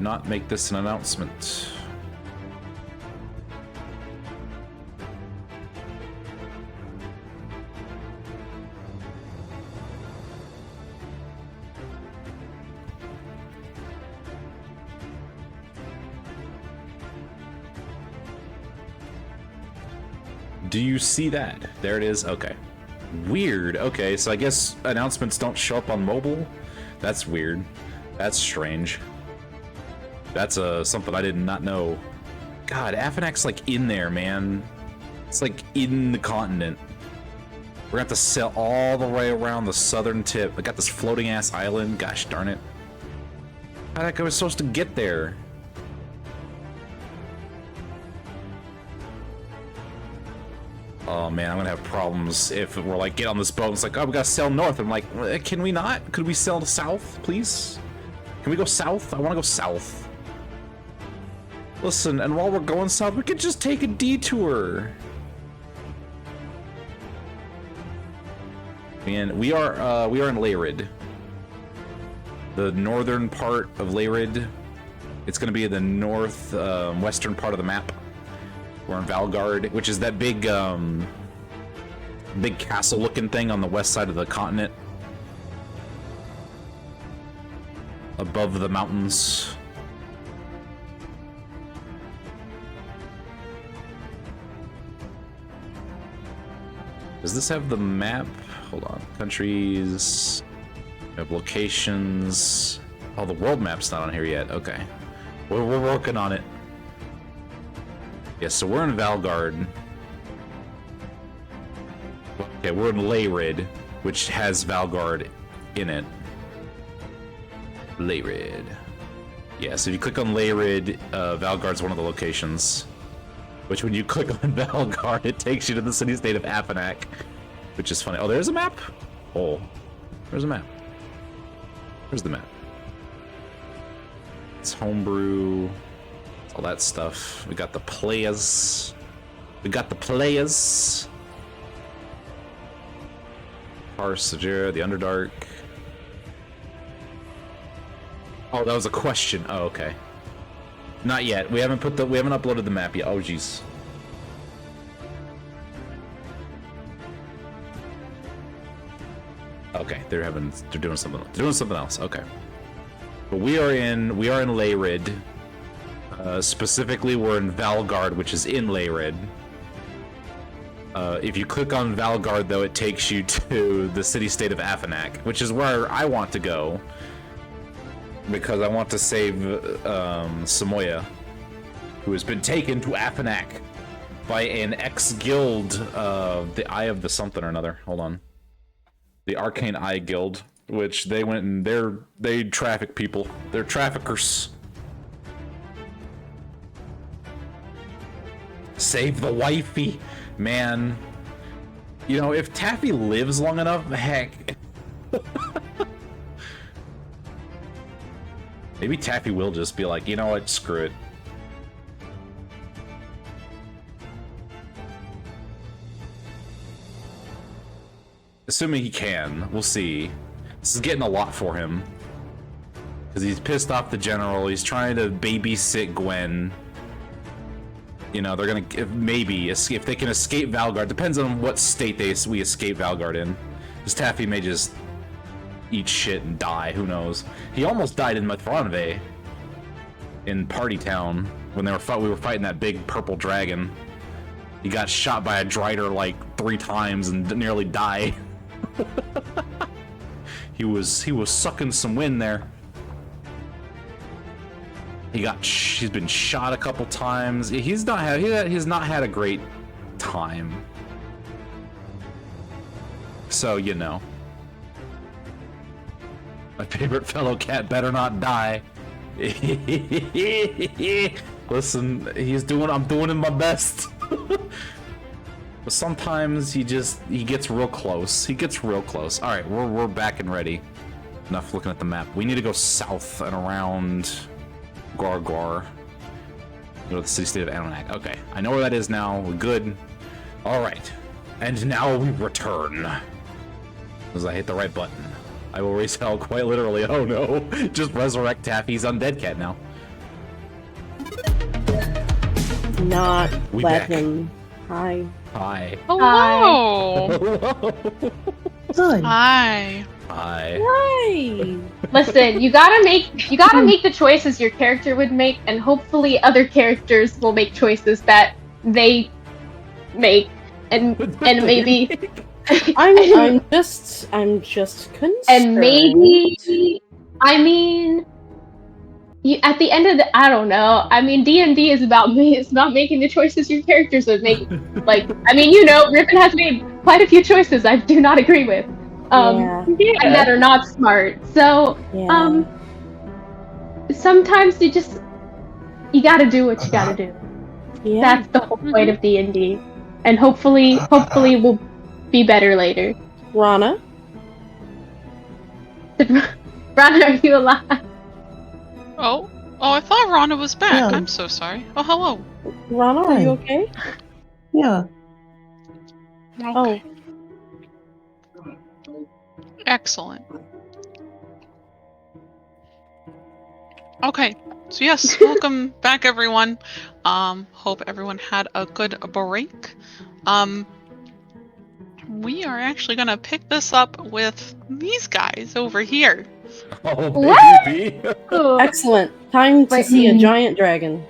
not make this an announcement. Do you see that? There it is. Okay. Weird. Okay, so I guess announcements don't show up on mobile? That's weird. That's strange. That's something I did not know. God, Afanac's like in there, man. It's like in the continent. We're gonna have to sail all the way around the southern tip. I got this floating ass island. Gosh darn it. How the heck I was supposed to get there? Oh man, I'm gonna have problems if we're like, get on this boat. It's like, oh, we gotta sail north. I'm like, can we not? Could we sail south, please? Can we go south? I wanna go south. Listen, and while we're going south, we could just take a detour. Man, we are in Leyred. The northern part of Leyred. It's gonna be the north western part of the map. We're in Valgard, which is that big big castle-looking thing on the west side of the continent. Above the mountains. Does this have the map? Hold on. Countries. We have locations. Oh, the world map's not on here yet. Okay. We're working on it. Yes, so we're in Valgard. Okay, we're in Leyrid, which has Valgard in it. Leyrid. Yeah, so if you click on Leyrid, Valgard's one of the locations. Which when you click on Valgard, it takes you to the city-state of Afanac. Which is funny. Oh, there's a map? Oh, there's a map. Where's the map? It's homebrew. All that stuff. We got the players. We got the players. Sajira, the Underdark. Oh, that was a question. Oh, okay. Not yet. We haven't uploaded the map yet. Oh, jeez. Okay, they're doing something. They're doing something else. Okay. But we are in Leyrid. Specifically, we're in Valgard, which is in Leyrid. If you click on Valgard, though, it takes you to the city-state of Afanac, which is where I want to go. Because I want to save Samoya, who has been taken to Afanac by an ex-guild, the Eye of the something or another. Hold on. The Arcane Eye Guild, which they went and they traffic people. They're traffickers. Save the wifey, man. You know, if Taffy lives long enough, heck. Maybe Taffy will just be like, you know what, screw it. Assuming he can, we'll see. This is getting a lot for him. Because he's pissed off the general, he's trying to babysit Gwen. You know, they're gonna, if they can escape Valgard, depends on what state we escape Valgard in. Because Taffy may just eat shit and die, who knows. He almost died in Mathranve in Party Town when we were fighting that big purple dragon. He got shot by a Drider like 3 times and nearly died. He was sucking some wind there. He's been shot a couple times. He's not had a great time. So, you know. My favorite fellow cat better not die. Listen, I'm doing my best. But sometimes he gets real close. He gets real close. Alright, we're back and ready. Enough looking at the map. We need to go south and around Gargar. Go to the city-state of Afanac. Okay, I know where that is now. We're good. Alright. And now we return. As I hit the right button. I will resell quite literally. Oh no. Just resurrect Taffy's undead cat now. Not We let back. him. Hi. Hi. Hello. Hello. Good. Hi. Hi. Hi. Listen, you gotta make the choices your character would make, and hopefully other characters will make choices that they make, and maybe I'm just concerned. and maybe, I mean, at the end of the, I don't know. I mean, D&D is about me. It's about making the choices your characters would make. Like, I mean, you know, Riven has made quite a few choices I do not agree with. And that are not smart. So, Yeah. sometimes you gotta do what you gotta do. Yeah. That's the whole point of D&D. And hopefully we'll be better later. Rana. Rana, are you alive? Oh, I thought Rana was back. Yeah. I'm so sorry. Oh, hello. Rana, are you okay? Yeah. Okay. Excellent. Okay, so yes, welcome back everyone. Hope everyone had a good break. We are actually gonna pick this up with these guys over here. Oh, What? baby. Excellent. Time to Wait. see a giant dragon.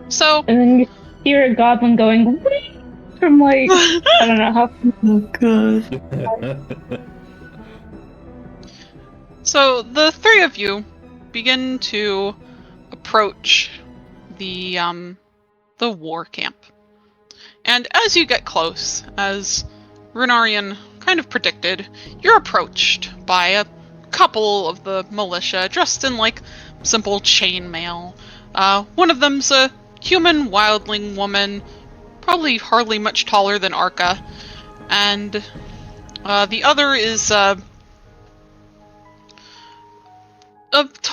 So, And then you hear a goblin going "Whee!" from like I don't know how. Oh god. so the three of you begin to approach the war camp. And as you get close, as Runarian kind of predicted, you're approached by a couple of the militia dressed in like simple chainmail. One of them's a human wildling woman, probably hardly much taller than Arca, and the other is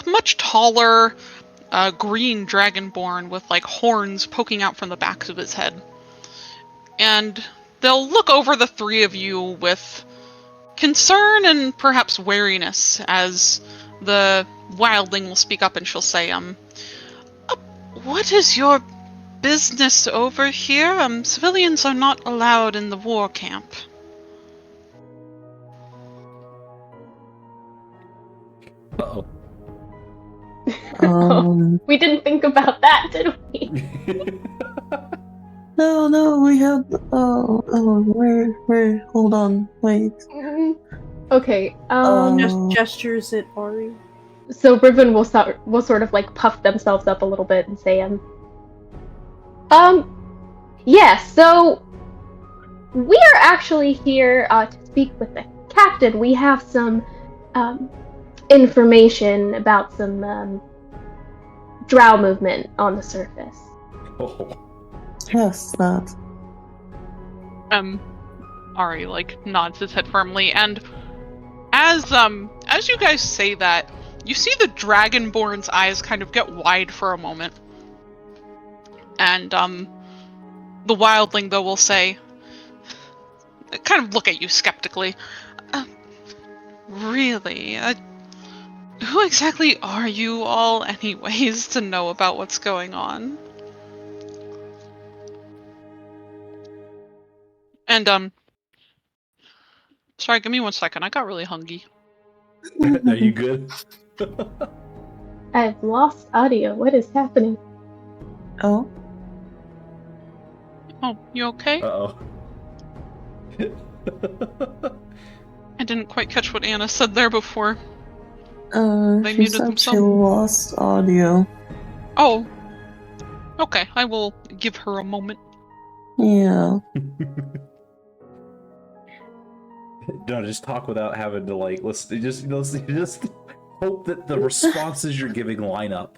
much taller, green dragonborn with like horns poking out from the backs of his head. And they'll look over the three of you with concern and perhaps wariness as the wildling will speak up and she'll say, what is your business over here? Civilians are not allowed in the war camp. Uh-oh. We didn't think about that, did we? No, we have. Where? Hold on, wait. Okay. Just gestures at Ari. So Riven will sort of like puff themselves up a little bit and say, yeah. So we are actually here to speak with the captain. We have some information about some drow movement on the surface. Oh. Yes, that. Ari like nods his head firmly, and as you guys say that, you see the Dragonborn's eyes kind of get wide for a moment. And the wildling though will say, kind of look at you skeptically. Really? Who exactly are you all anyways to know about what's going on? And sorry, give me 1 second. I got really hungry. Are you good? I've lost audio. What is happening? Oh. Oh, you okay? Uh-oh. I didn't quite catch what Anna said there before. They She muted said themselves. she lost audio. Oh. Okay, I will give her a moment. Yeah. No, just talk without having to like listen. Just hope that the responses you're giving line up.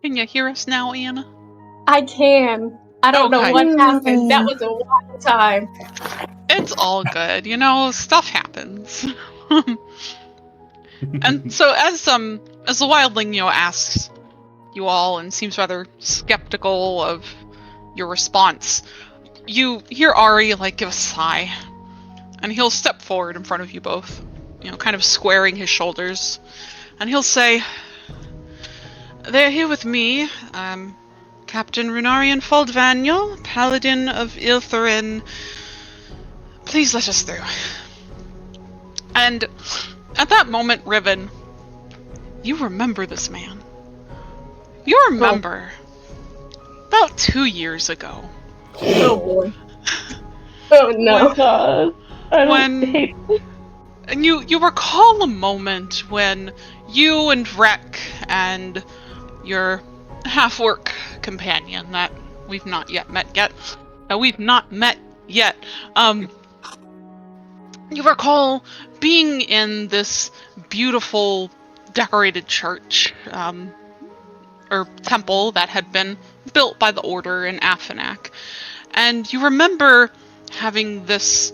Can you hear us now, Anna? I can. I don't know Okay. what happened. That was a wild time. It's all good, you know, stuff happens. And so as the wildling, you know, asks you all and seems rather skeptical of your response, you hear Ari like give a sigh, and he'll step forward in front of you both, you know, kind of squaring his shoulders, and he'll say, "They're here with me, Captain Runarian Foldvaniel, Paladin of Ilthurin. Please let us through." And at that moment, Riven, you remember this man. You remember about 2 years ago. Oh boy. Oh no. God. I don't When hate and you recall a moment when you and Vrek and your half-orc companion that we've not met yet. You recall being in this beautiful decorated church, or temple that had been built by the Order in Afanak. And you remember having this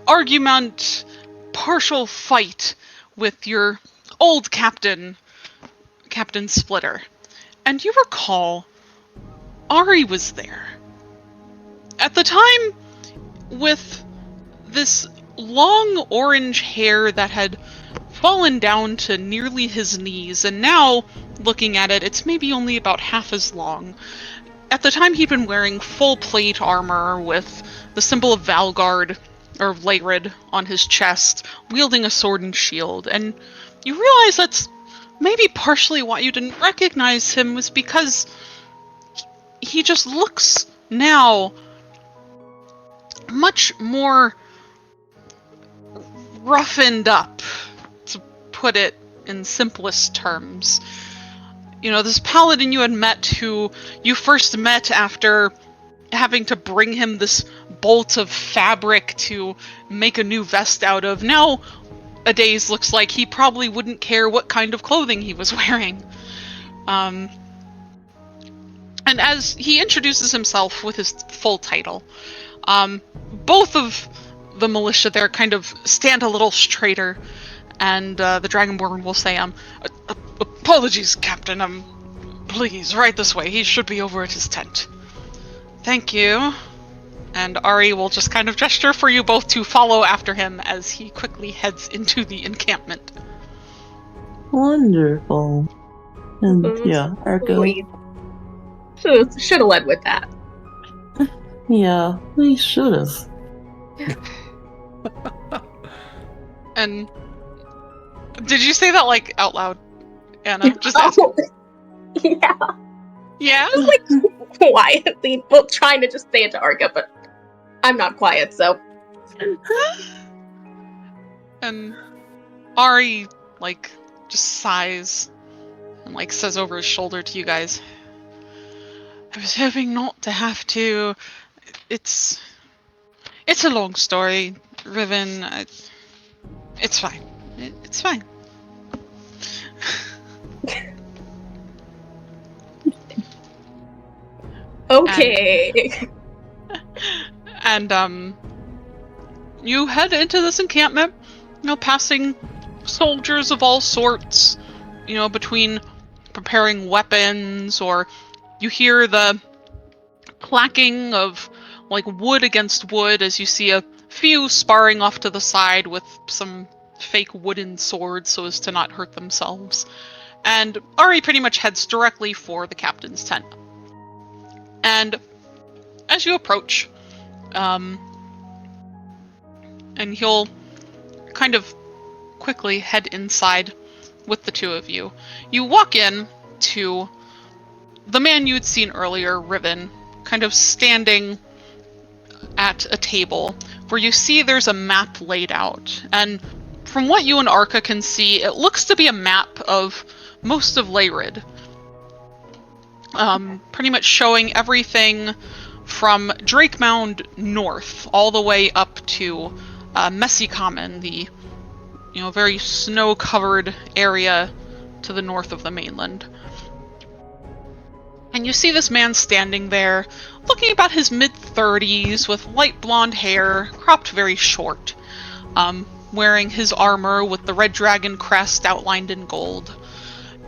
argument, partial fight with your old captain, Captain Splitter. And you recall Ari was there. At the time, with this long orange hair that had fallen down to nearly his knees, and now, looking at it, it's maybe only about half as long. At the time, he'd been wearing full plate armor with the symbol of Valgard, or Leyrid, on his chest, wielding a sword and shield, and you realize that's maybe partially why you didn't recognize him was because he just looks now much more roughened up, to put it in simplest terms. this paladin you had met, who you first met after having to bring him this bolt of fabric to make a new vest out of, nowadays looks like he probably wouldn't care what kind of clothing he was wearing. And as he introduces himself with his full title, both of the militia there kind of stand a little straighter, and the Dragonborn will say, apologies, Captain, please, right this way. He should be over at his tent. Thank you. And Ari will just kind of gesture for you both to follow after him as he quickly heads into the encampment. Wonderful. And yeah, Argo. Should have led with that. Yeah, we should have. And did you say that like out loud, Anna? Just ask. Yeah. Yeah. Just like quietly, well, trying to just say it to Arga, but I'm not quiet, so. And Ari like just sighs and like says over his shoulder to you guys, I was hoping not to have to. It's a long story, Riven. It's fine. It's fine. Okay. And you head into this encampment, passing soldiers of all sorts, between preparing weapons, or you hear the clacking of like wood against wood as you see a few sparring off to the side with some fake wooden swords so as to not hurt themselves. And Ari pretty much heads directly for the captain's tent. And as you approach, and he'll kind of quickly head inside with the two of you. You walk in to the man you'd seen earlier, Riven, kind of standing at a table where you see there's a map laid out. And from what you and Arca can see, it looks to be a map of most of Leyrid. Pretty much showing everything from Drake Mound north all the way up to Messy Common, the very snow-covered area to the north of the mainland. And you see this man standing there, looking about his mid-30s, with light blonde hair, cropped very short, wearing his armor with the red dragon crest outlined in gold.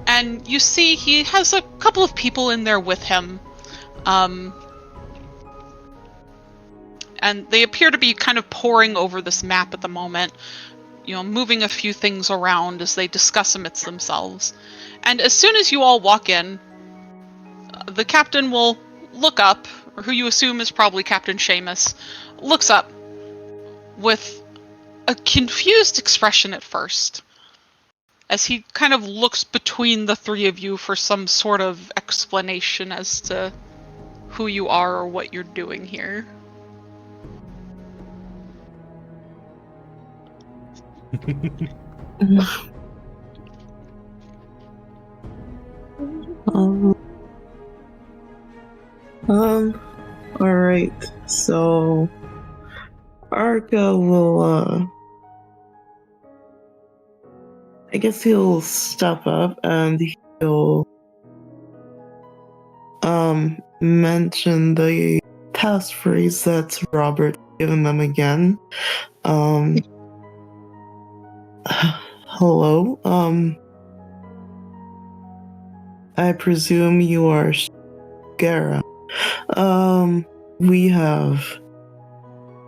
And you see he has a couple of people in there with him, and they appear to be kind of poring over this map at the moment, moving a few things around as they discuss amidst themselves. And as soon as you all walk in, the captain will look up, or who you assume is probably Captain Seamus, looks up with a confused expression at first, as he kind of looks between the three of you for some sort of explanation as to who you are or what you're doing here. Alright, so Arca will, I guess he'll step up and he'll, mention the passphrase that Robert given them again. Hello, I presume you are Gara. We have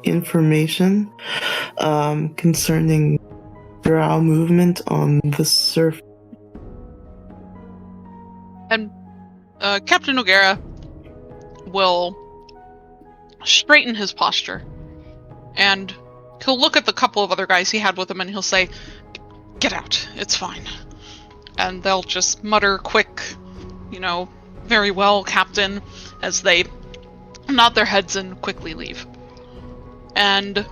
information concerning drow movement on the surface. And Captain O'Gara will straighten his posture, and he'll look at the couple of other guys he had with him and he'll say, "Get out, it's fine." And they'll just mutter quick, "Very well, Captain," as they nod their heads and quickly leave. And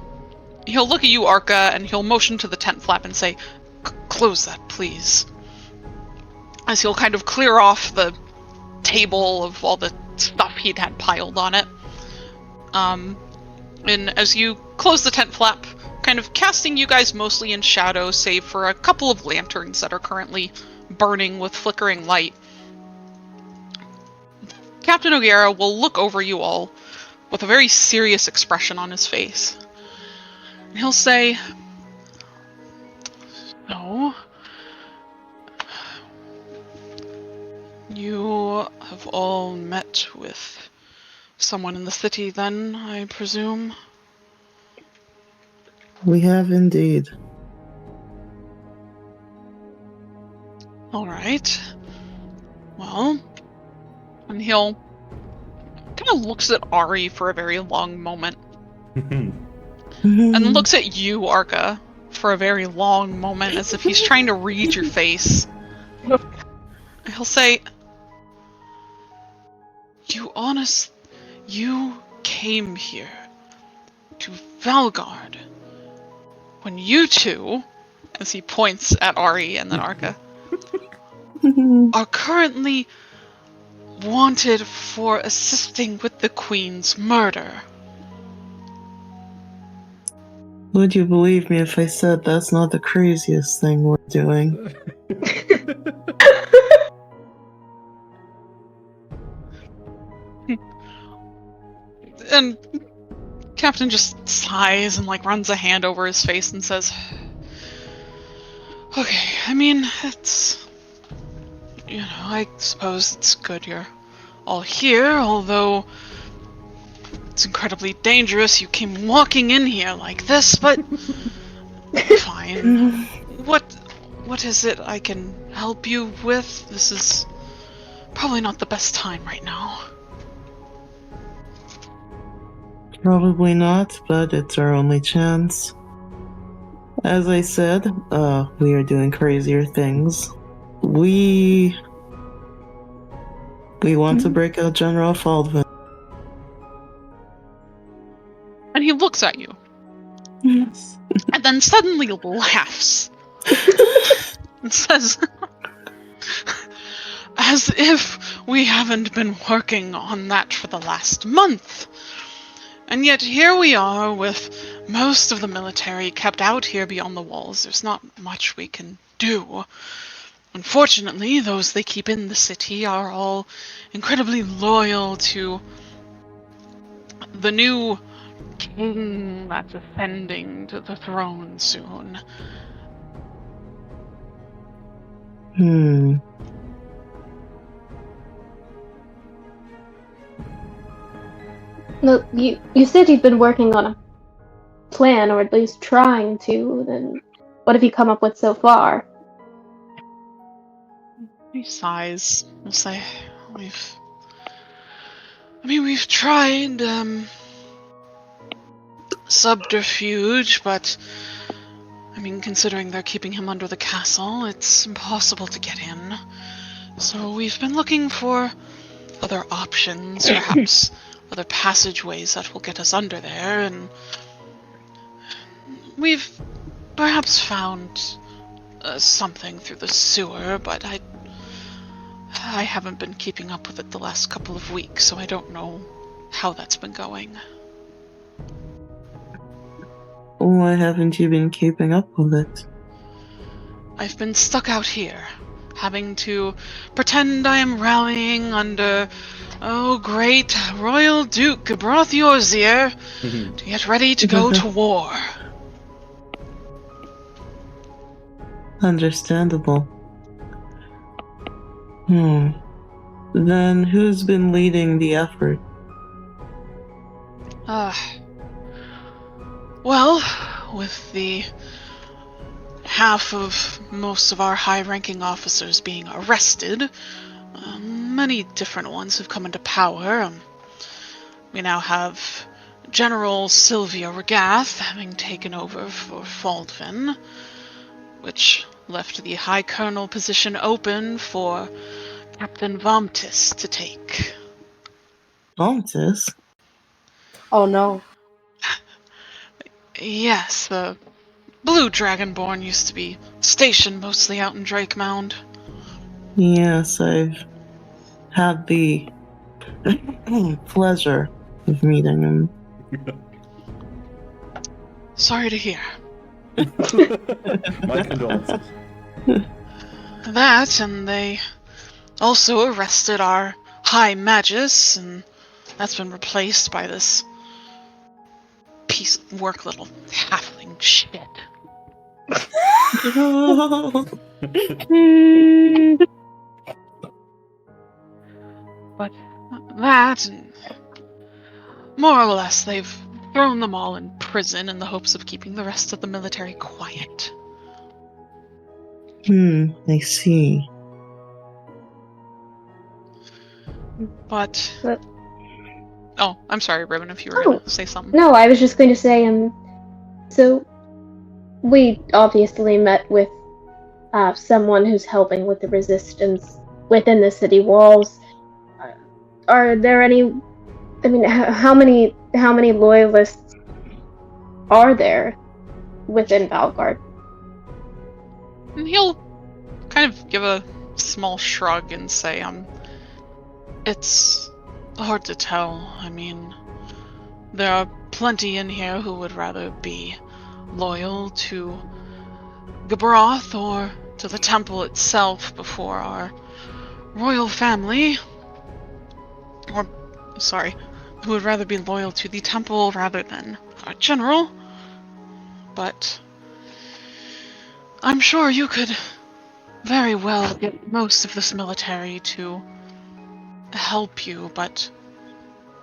he'll look at you, Arca, and he'll motion to the tent flap and say, "Close that, please." as he'll kind of clear off the table of all the stuff he'd had piled on it. And as you close the tent flap, kind of casting you guys mostly in shadow, save for a couple of lanterns that are currently burning with flickering light, Captain O'Gara will look over you all with a very serious expression on his face. And he'll say, "No. You have all met with someone in the city then, I presume?" We have indeed. All right. Well, and he'll kind of looks at Ari for a very long moment, and then looks at you, Arca, for a very long moment, as if he's trying to read your face. He'll say, you came here to Valgard when you two," as he points at Ari and then Arca, "are currently wanted for assisting with the Queen's murder." Would you believe me if I said that's not the craziest thing we're doing? And Captain just sighs and runs a hand over his face and says, "Okay, I mean, it's, I suppose it's good you're all here, although it's incredibly dangerous you came walking in here like this, but fine. What is it I can help you with? This is probably not the best time right now." Probably not, but it's our only chance. As I said, we are doing crazier things. We want to break out General Faldvin. And he looks at you, Yes. and then suddenly laughs, and says, "As if we haven't been working on that for the last month. And yet here we are with most of the military kept out here beyond the walls. There's not much we can do. Unfortunately, those they keep in the city are all incredibly loyal to the new king that's ascending to the throne soon." Look, you said you'd been working on a plan, or at least trying to. Then what have you come up with so far? He sighs. He'll say, we've tried, subterfuge, but, considering they're keeping him under the castle, it's impossible to get in. So we've been looking for other options, perhaps other passageways that will get us under there, and we've perhaps found something through the sewer, but I haven't been keeping up with it the last couple of weeks, so I don't know how that's been going. Why haven't you been keeping up with it? I've been stuck out here, having to pretend I am rallying under, great Royal Duke Gabrothiorzier to get ready to go to war. Understandable. Then who's been leading the effort? Well, with the half of most of our high-ranking officers being arrested, many different ones have come into power. We now have General Sylvia Regath having taken over for Faldvin, which left the High Colonel position open for Captain Vomtis to take. Vomtis? Oh no. Yes, the Blue Dragonborn used to be stationed mostly out in Drake Mound. Yes, I've had the pleasure of meeting him. Sorry to hear. My condolences. That, and they also arrested our High Magus, and that's been replaced by this piece of work little halfling shit. But that, and more or less, they've thrown them all in prison in the hopes of keeping the rest of the military quiet. I see. But... But- Oh, I'm sorry, Ribbon, if you were Oh, gonna say something. no, I was just going to say, so we obviously met with someone who's helping with the resistance within the city walls. Are there any? I mean, how many loyalists are there within Valgard? And he'll kind of give a small shrug and say, it's hard to tell. I mean, there are plenty in here who would rather be loyal to Gabroth or to the temple itself before our royal family. Or, sorry, who would rather be loyal to the temple rather than our general. But I'm sure you could very well get most of this military to help you, but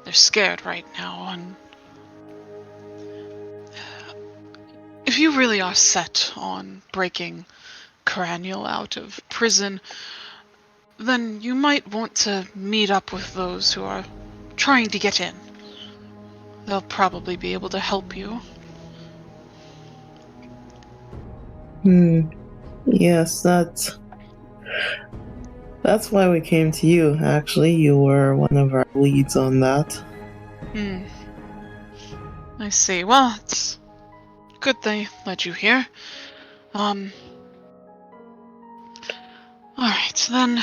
they're scared right now, and if you really are set on breaking Cranial out of prison, then you might want to meet up with those who are trying to get in. They'll probably be able to help you. Yes, that's why we came to you, actually. You were one of our leads on that. I see. Well, it's good they led you here. Alright, then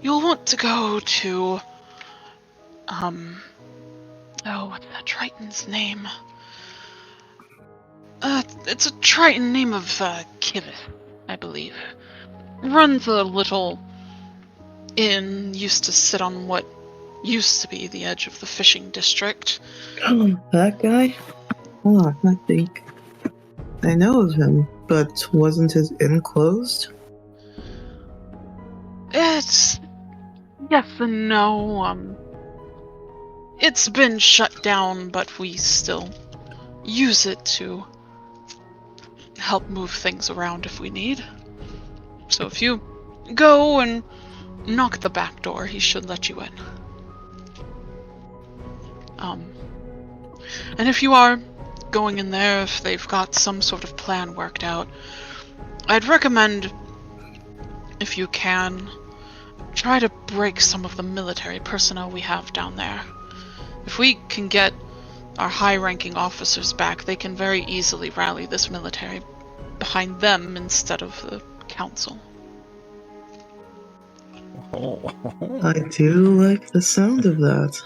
you'll want to go to, oh, what's that Triton's name? It's a Triton name of, Kivith, I believe. Runs a little inn, used to sit on what used to be the edge of the fishing district. That guy? Oh, I think I know of him, but wasn't his inn closed? It's yes and no. It's been shut down, but we still use it to help move things around if we need. So if you go and knock at the back door, he should let you in. And if you are going in there, if they've got some sort of plan worked out, I'd recommend, if you can, try to break some of the military personnel we have down there. If we can get our high-ranking officers back, they can very easily rally this military behind them instead of the council. I do like the sound of that.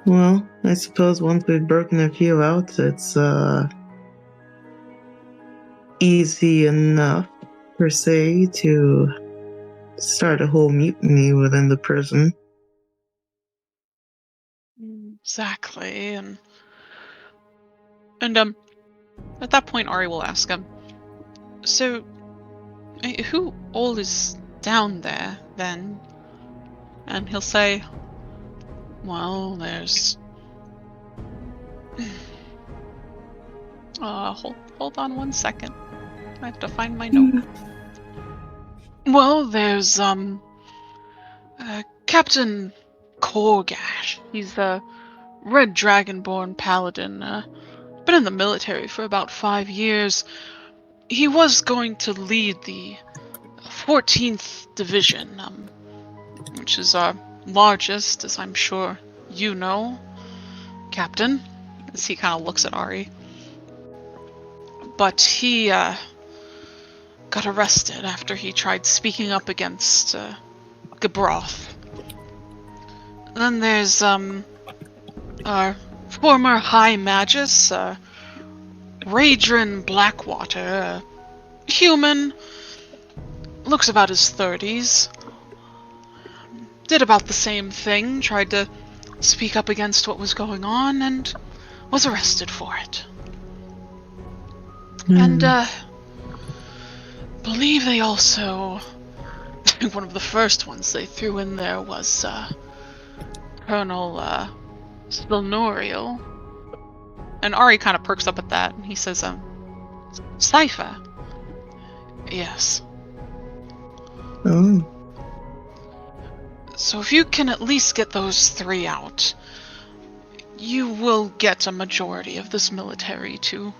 Well, I suppose once we've broken a few out, it's easy enough, per se, to start a whole mutiny within the prison. Exactly, and at that point Ari will ask him, so, who all is down there, then? And he'll say, well, there's... hold on 1 second. I have to find my note. Well, there's, Captain Korgash. He's a Red Dragonborn paladin, been in the military for about 5 years. He was going to lead the 14th Division, which is our largest, as I'm sure you know, Captain, as he kind of looks at Ari. But he, got arrested after he tried speaking up against Gabroth. Then there's our former High Magus, Radrin Blackwater, human, looks about his 30s. Did about the same thing, tried to speak up against what was going on, and was arrested for it. And, believe they also... I think one of the first ones they threw in there was, Colonel, Spilnorial. And Ari kind of perks up at that, and he says, Cypher. Yes. Oh. So if you can at least get those 3 out, you will get a majority of this military to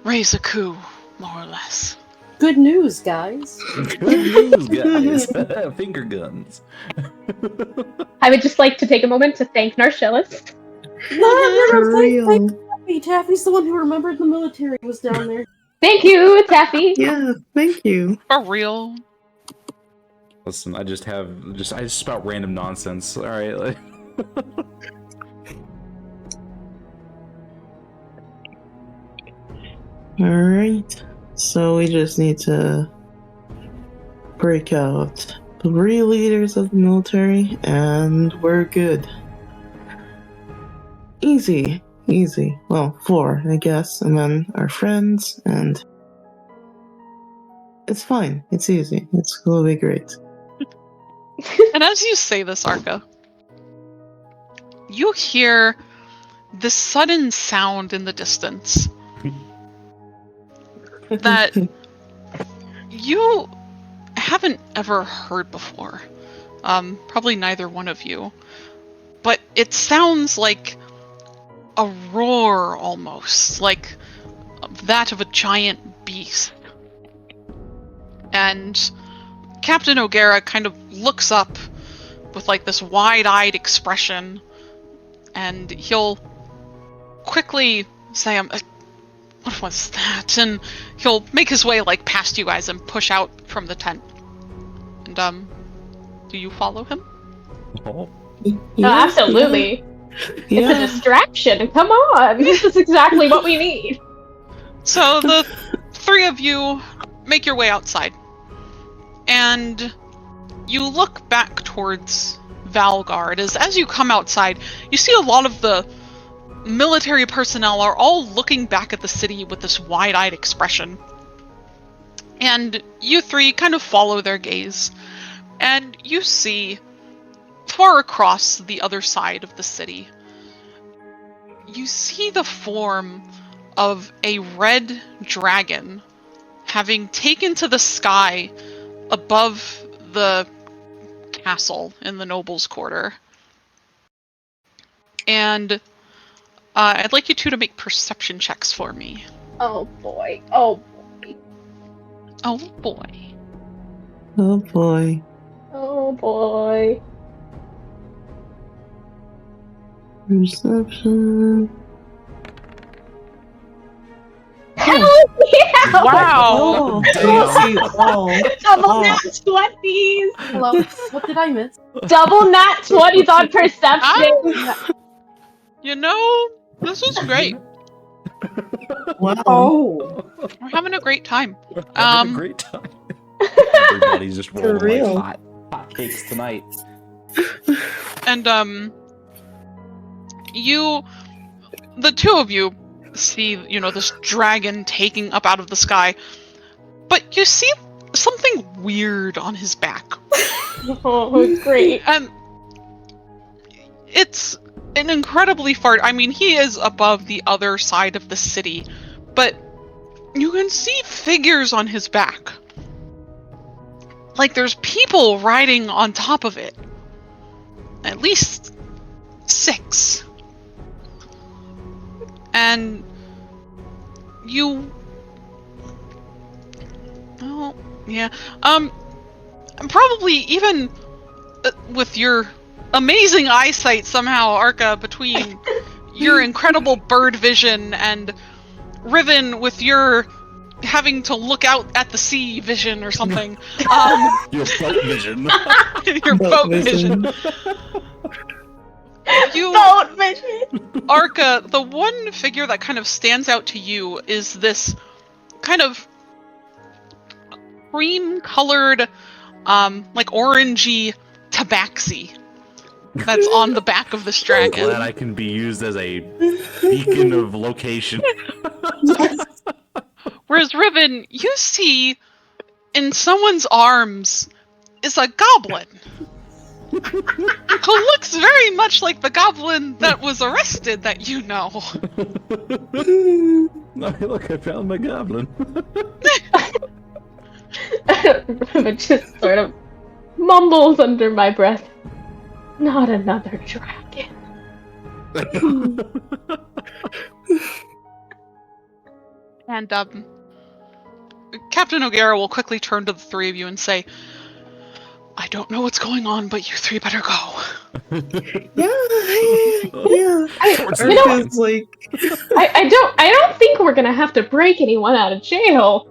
raise a coup, more or less. Good news, guys. Good news, guys. Finger guns. I would just like to take a moment to thank Narshillis. For real. Taffy. Taffy's the one who remembered the military was down there. Thank you, Taffy. Yeah, thank you. For real. Listen, I just spout random nonsense. All right. Like... Alright. So we just need to break out 3 leaders of the military, and we're good. Easy. Easy. Well, 4, I guess, and then our friends, and... It's fine. It's easy. It's gonna be great. And as you say this, Arca, you hear this sudden sound in the distance that you haven't ever heard before. Probably neither one of you. But it sounds like a roar almost, like that of a giant beast. And Captain O'Gara kind of looks up with like this wide-eyed expression, and he'll quickly say, what was that? And he'll make his way like past you guys and push out from the tent. And do you follow him? Oh. No, absolutely. Yeah. It's a distraction. Come on. This is exactly what we need. So the 3 of you make your way outside. And you look back towards Valgard. As you come outside, you see a lot of the military personnel are all looking back at the city with this wide-eyed expression. And you 3 kind of follow their gaze. And you see, far across the other side of the city, you see the form of a red dragon having taken to the sky above the castle in the Noble's Quarter. And I'd like you 2 to make perception checks for me. Oh boy. Oh boy. Oh boy. Oh boy. Oh boy. Perception. Hell yeah! Wow! Oh, Damn. oh. Double nat 20s! Hello? What did I miss? Double nat 20s on perception! You know, this was great. Wow. Oh. We're having a great time. We're having a great time. Everybody's just For rolling real. like hot cakes tonight. And the 2 of you see, this dragon taking up out of the sky, but you see something weird on his back. Oh, great. And it's an incredibly far... I mean, he is above the other side of the city, but you can see figures on his back. Like there's people riding on top of it. At least 6. And you... Oh, yeah. Probably even with your amazing eyesight somehow, Arca, between your incredible bird vision and Riven with your having to look out at the sea vision or something. Your boat vision. Your Boat boat vision. You, Boat vision. Arca, the one figure that kind of stands out to you is this kind of cream-colored, like orangey tabaxi that's on the back of this I'm dragon. glad I can be used as a beacon of location. Yes. Whereas Riven, you see in someone's arms is a goblin who looks very much like the goblin that was arrested that you know. Hey, look, I found my goblin. Riven just sort of mumbles under my breath. Not another dragon. And Captain O'Gara will quickly turn to the three of you and say, I don't know what's going on, but you three better go. Yeah. Towards You know, Arca's like, I don't think we're gonna have to break anyone out of jail.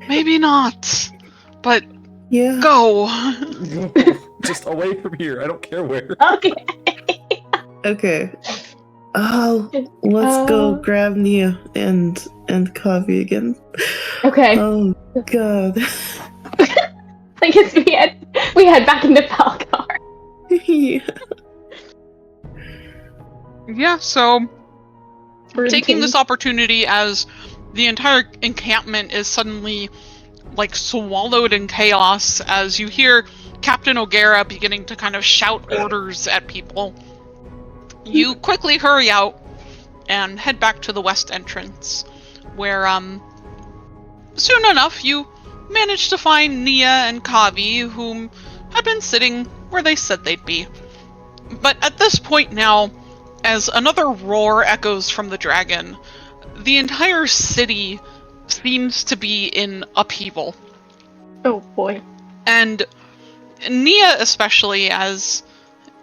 Maybe not, but yeah. go. Just away from here. I don't care where. Okay. Okay. Oh, let's go grab Nia and coffee again. Okay. Oh God. I guess we head back into Falcar. Yeah. Yeah, so taking this opportunity as the entire encampment is suddenly like swallowed in chaos as you hear Captain O'Gara beginning to kind of shout orders at people. You quickly hurry out and head back to the west entrance, where soon enough you manage to find Nia and Kavi, whom had been sitting where they said they'd be. But at this point now, as another roar echoes from the dragon, the entire city seems to be in upheaval. Oh boy. And Nia especially, as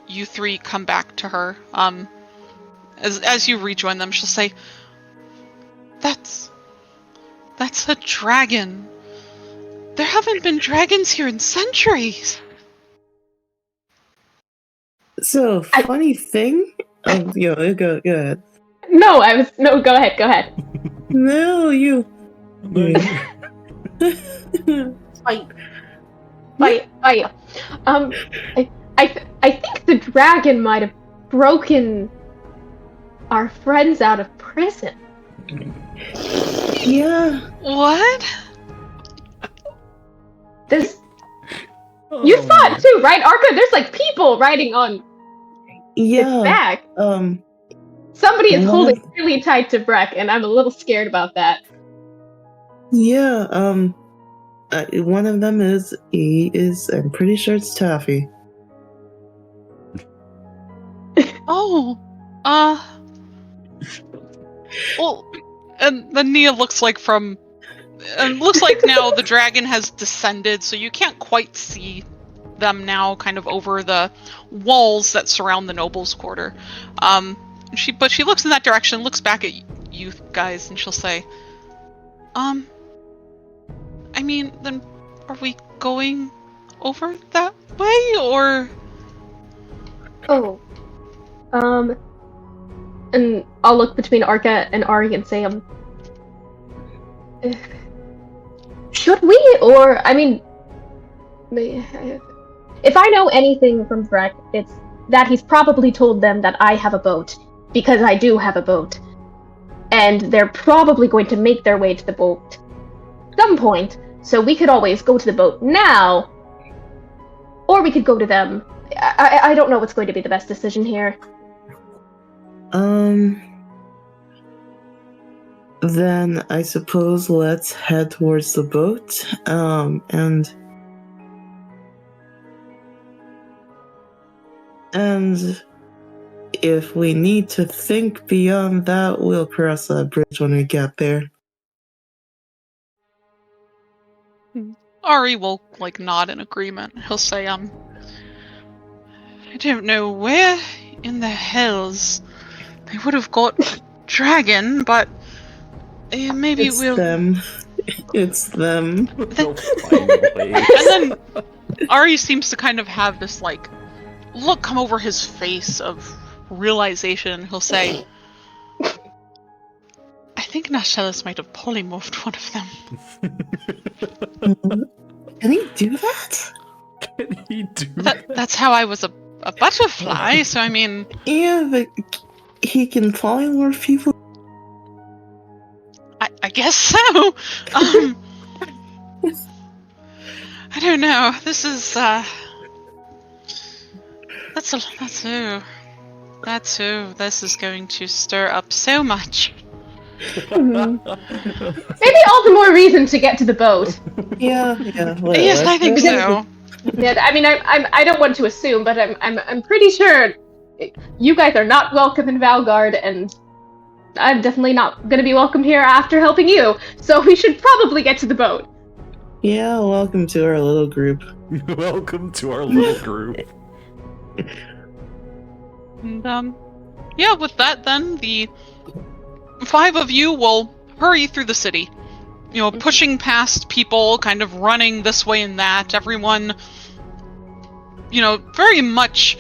you three come back to her, as you rejoin them, she'll say, That's a dragon. There haven't been dragons here in centuries. So funny thing. Go ahead. No, go ahead. No, you. Fight. I think the dragon might have broken our friends out of prison. Yeah. What? This you saw it too, right, Arca? There's like people riding on its Yeah. back. Somebody is holding really tight to Breck, and I'm a little scared about that. Yeah. One of them is I'm pretty sure it's Taffy. Oh, well, and then Nia looks like now the dragon has descended, so you can't quite see them now, kind of over the walls that surround the nobles' quarter. But she looks in that direction, looks back at you guys, and she'll say, I mean, then are we going over that way, or? Oh. And I'll look between Arca and Ari and say, should we? Or, I mean, if I know anything from Breck, it's that he's probably told them that I have a boat, because I do have a boat. And they're probably going to make their way to the boat at some point, so we could always go to the boat now, or we could go to them. I don't know what's going to be the best decision here. Then I suppose let's head towards the boat. And if we need to think beyond that, we'll cross that bridge when we get there. Ari will, nod in agreement. He'll say, I don't know where in the hells they would have got a dragon, but Maybe It's we'll... them. It's them. They'll find a way. And then Ari seems to kind of have this, like, look come over his face of realization. He'll say, I think Nashelis might have polymorphed one of them. Can he do that? Can he do that? That's how I was a butterfly, so I mean... Yeah, but he can polymorph people. I guess so. I don't know. This is that's who. This is going to stir up so much. Maybe all the more reason to get to the boat. Yeah. Yes, I think so. Yeah, I mean, I don't want to assume, but I'm pretty sure you guys are not welcome in Valgard, and I'm definitely not going to be welcome here after helping you. So we should probably get to the boat. Yeah, welcome to our little group. Welcome to our little group. And yeah, with that, then the 5 of you will hurry through the city. You know, pushing past people, kind of running this way and that. Everyone, you know, very much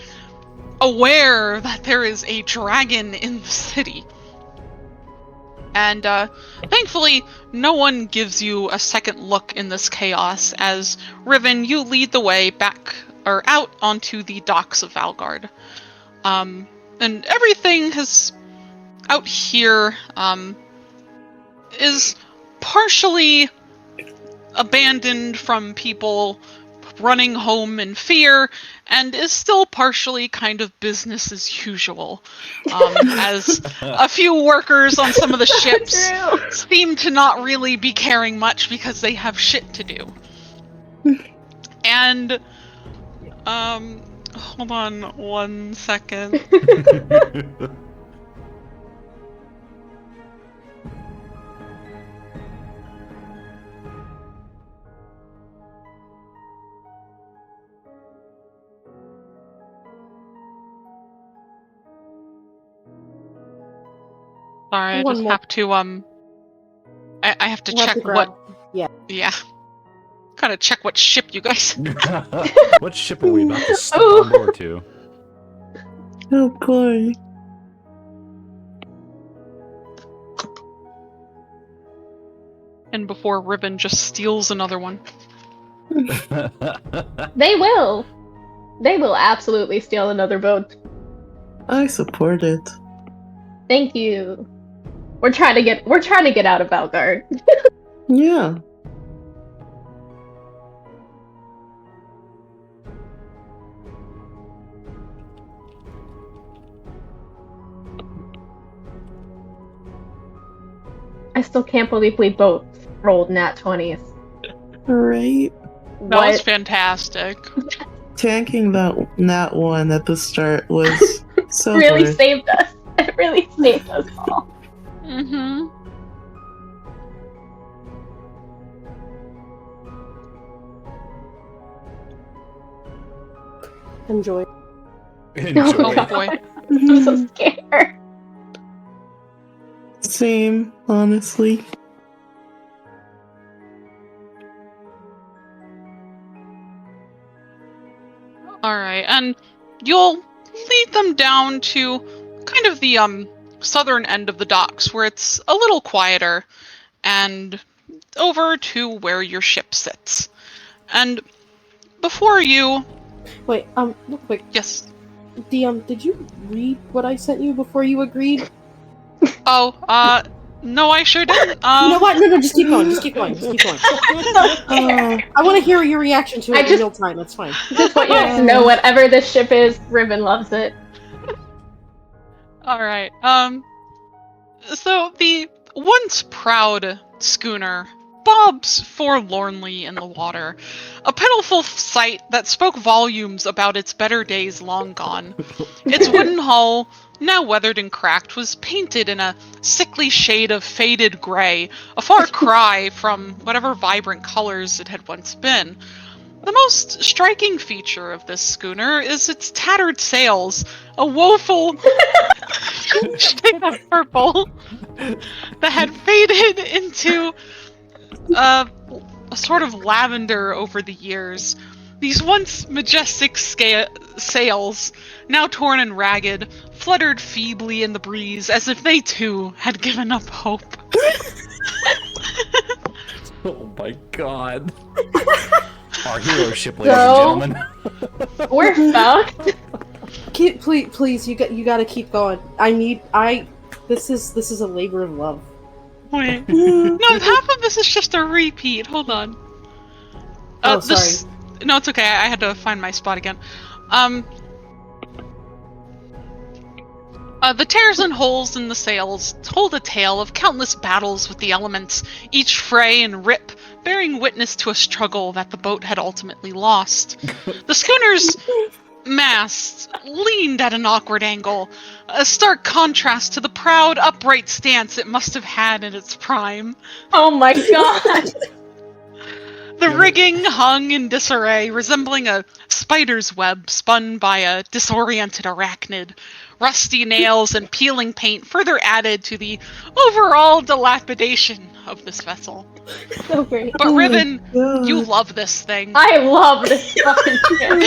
aware that there is a dragon in the city. And thankfully, no one gives you a second look in this chaos, as Riven, you lead the way back, or out onto the docks of Valgard. And everything has, out here, is partially abandoned from people running home in fear, and is still partially kind of business as usual, as a few workers on some of the ships seem to not really be caring much because they have shit to do. And, hold on 1 second. Sorry, I One just more. have to, I have to We'll have check to grab- what... yeah. Yeah. Gotta check what ship you guys... What ship are we about to step Ooh. on board to? Oh boy. And before Ribbon just steals another one. They will. They will absolutely steal another boat. I support it. Thank you. We're trying to get out of Valgard. Yeah. I still can't believe we both rolled nat 20s. Right. That was fantastic. Tanking that nat 1 at the start was so really hard. saved us. It really saved us all. Mm-hmm. Enjoy. Enjoy. Oh boy. I'm so scared. Same, honestly. Alright, and you'll lead them down to kind of the southern end of the docks, where it's a little quieter, and over to where your ship sits. And before you... Wait, real quick. Yes. Did you read what I sent you before you agreed? Oh, no, I sure didn't. You know what? No, just keep going. Just keep going. Just keep going. I want to hear your reaction to it in real time. That's fine. Just want you guys to know whatever this ship is, Riven loves it. Alright, so the once proud schooner bobs forlornly in the water, a pitiful sight that spoke volumes about its better days long gone. Its wooden hull, now weathered and cracked, was painted in a sickly shade of faded gray, a far cry from whatever vibrant colors it had once been. The most striking feature of this schooner is its tattered sails, a woeful... shade of purple that had faded into a sort of lavender over the years. These once majestic sails, now torn and ragged, fluttered feebly in the breeze as if they too had given up hope. Oh my god. Our hero ship, ladies and gentlemen. We're fucked. Please, you gotta keep going. This is a labor of love. Wait. No, half of this is just a repeat. Hold on. Sorry. No, it's okay. I had to find my spot again. The tears and holes in the sails told a tale of countless battles with the elements, each fray and rip bearing witness to a struggle that the boat had ultimately lost. The schooner's mast leaned at an awkward angle, a stark contrast to the proud, upright stance it must have had in its prime. Oh my god. The rigging hung in disarray, resembling a spider's web spun by a disoriented arachnid. Rusty nails and peeling paint further added to the overall dilapidation of this vessel. So great. But Riven, you love this thing. I love this fucking ship.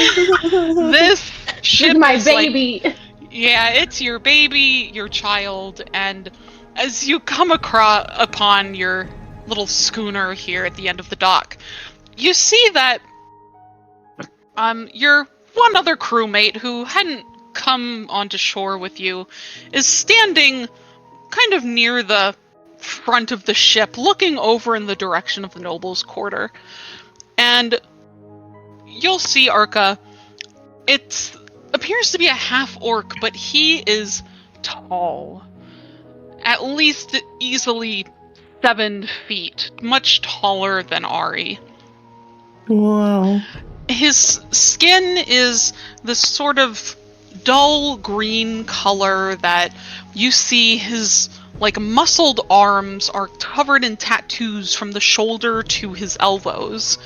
This ship It's my is like- baby. yeah, it's your baby, your child, and as you come upon your little schooner here at the end of the dock, you see that your one other crewmate who hadn't come onto shore with you is standing kind of near the front of the ship, looking over in the direction of the noble's quarter. And you'll see Arca. It appears to be a half-orc, but he is tall. At least easily 7 feet, much taller than Ari. Wow. His skin is this sort of dull green color that you see his muscled arms are covered in tattoos from the shoulder to his elbows.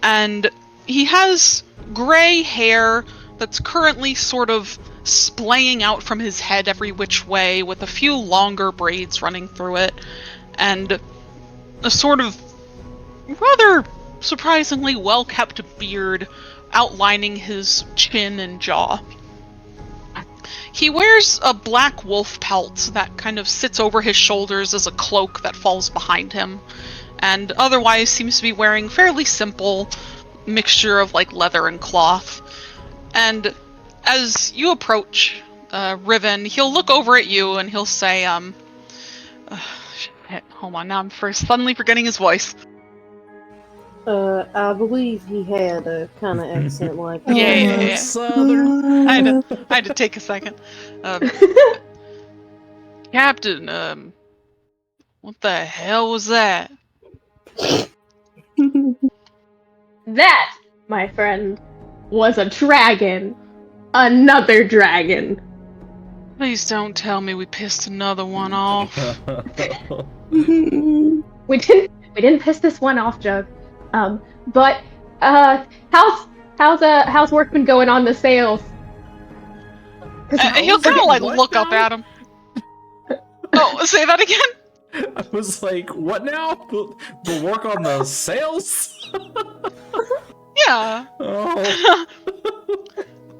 And he has gray hair that's currently sort of splaying out from his head every which way, with a few longer braids running through it, and a sort of rather surprisingly well-kept beard outlining his chin and jaw. He wears a black wolf pelt that kind of sits over his shoulders as a cloak that falls behind him, and otherwise seems to be wearing fairly simple mixture of leather and cloth. And as you approach Riven, he'll look over at you and he'll say, shit, hold on, now I'm suddenly forgetting his voice. I believe he had a kind of accent like that. Yeah. Southern. I had to take a second. Captain, what the hell was that? That, my friend, was a dragon. Another dragon. Please don't tell me we pissed another one off. We didn't piss this one off, Jug. But how's work been going on the sails? He'll kind of look up at him. Oh, say that again? I was like, what now? The work on the sails? Yeah. Oh.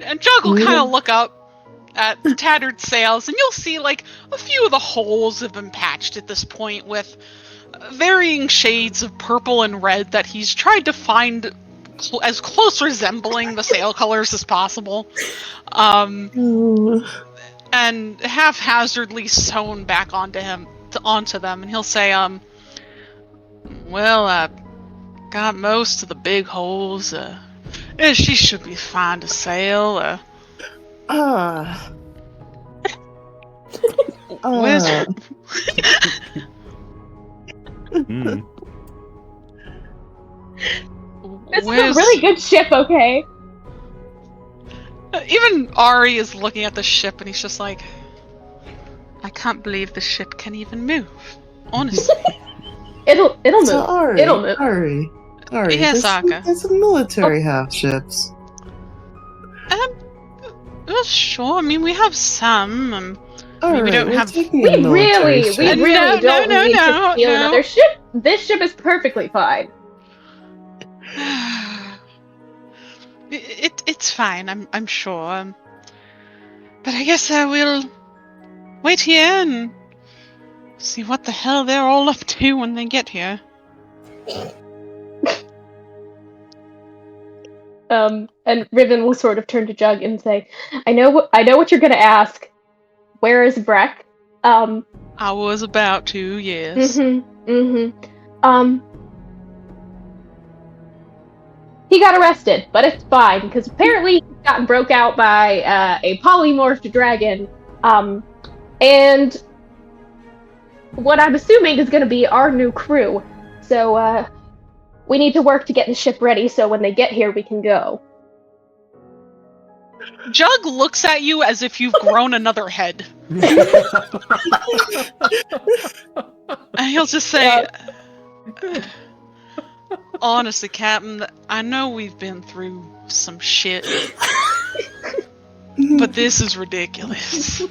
And Jug will kind of look up at the tattered sails, and you'll see a few of the holes have been patched at this point with varying shades of purple and red that he's tried to find as close resembling the sail colors as possible. And haphazardly sewn back onto them, and he'll say, well, I got most of the big holes. She should be fine to sail. Where's This is a really good ship, okay? Even Ari is looking at the ship and he's just like, I can't believe the ship can even move. Honestly. It'll move. So Ari, It'll move. Ari, Yes, Aka. there's some military half ships. Well, sure. I mean, we have some. All we right, don't we're have- taking We a military really ship. don't need to steal no. another ship. This ship is perfectly fine. It's fine. I'm sure. But I guess I will wait here and see what the hell they're all up to when they get here. And Riven will sort of turn to Jug and say, I know what you're gonna ask. Where is Breck? I was about to, yes. He got arrested, but it's fine, because apparently he got broke out by a polymorphed dragon, and what I'm assuming is gonna be our new crew. So, we need to work to get the ship ready so when they get here we can go. Jug looks at you as if you've grown another head. And he'll just say, honestly, Captain, I know we've been through some shit, but this is ridiculous.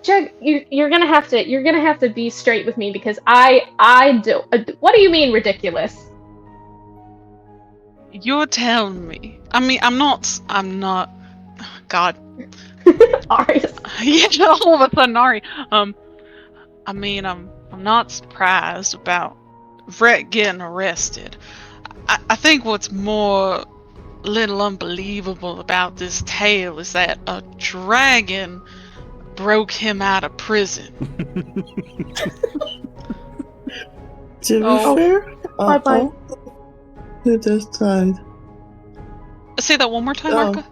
Jug, you're gonna have to be straight with me because I do. What do you mean ridiculous? You're telling me. I mean, I'm not. God. Arius. Yeah, all of a sudden, Ari. I mean, I'm not surprised about Vret getting arrested. I think what's more little unbelievable about this tale is that a dragon broke him out of prison. To be Oh. fair, Bye-bye. who just died? Say that one more time, Oh. Arca.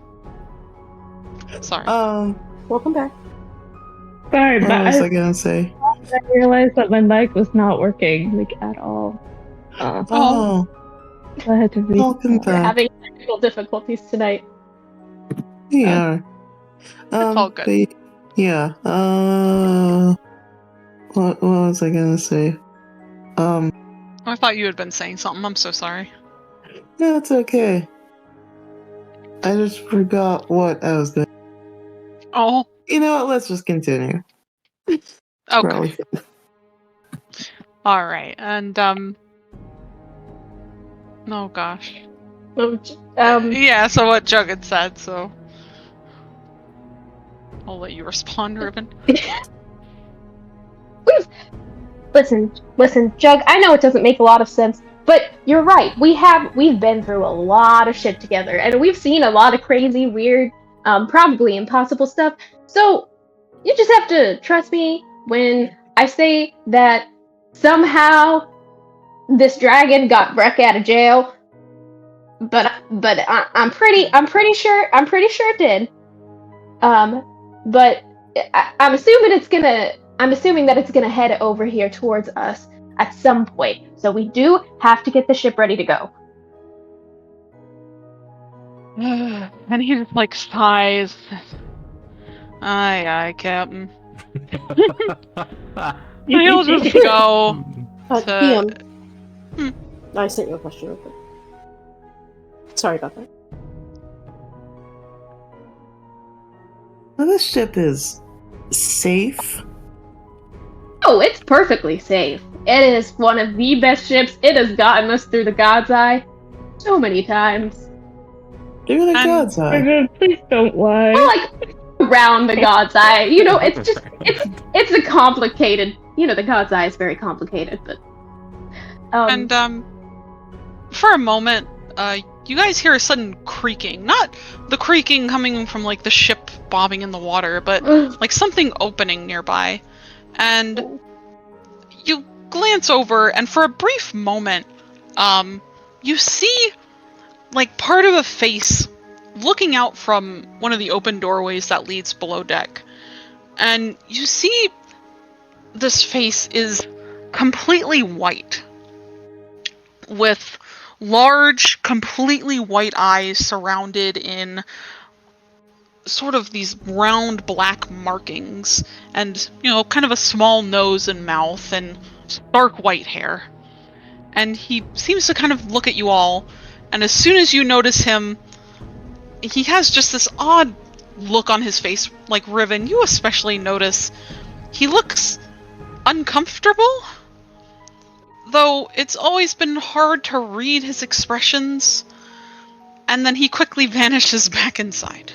Sorry. Welcome back. Sorry, What but was I I gonna say? realized that my mic was not working, like, at all. Oh, So I had to welcome We're back. having technical difficulties tonight. Yeah. all good. But, yeah. What was I gonna say? I thought you had been saying something. I'm so sorry. No, it's okay. I just forgot what I was going. Oh, You know what? Let's just continue. okay. Probably. All right. And oh gosh. Yeah. So what Jug had said. So I'll let you respond, Ribbon. Listen, Jug, I know it doesn't make a lot of sense, but you're right. We've been through a lot of shit together, and we've seen a lot of crazy, weird, probably impossible stuff. So you just have to trust me when I say that somehow this dragon got Breck out of jail. But I'm pretty sure it did. But I'm assuming that it's gonna head over here towards us at some point. So we do have to get the ship ready to go. And he just like sighs. Aye, Captain. He'll just go. PM. I sent you a question real quick. Sorry about that. Well, this ship is safe. Oh, it's perfectly safe. It is one of the best ships. It has gotten us through the God's Eye so many times. Through the And- God's eye. Please don't lie. Well, like around the God's Eye. You know, it's a complicated. You know, the God's Eye is very complicated, but. And for a moment, you guys hear a sudden creaking. Not the creaking coming from like the ship bobbing in the water, but like something opening nearby. And you glance over, and for a brief moment, you see like part of a face looking out from one of the open doorways that leads below deck. And you see this face is completely white, with large, completely white eyes surrounded in sort of these round black markings, and, you know, kind of a small nose and mouth, and stark white hair. And he seems to kind of look at you all, and as soon as you notice him, he has just this odd look on his face. Like, Riven, you especially notice he looks uncomfortable. Though it's always been hard to read his expressions. And then he quickly vanishes back inside.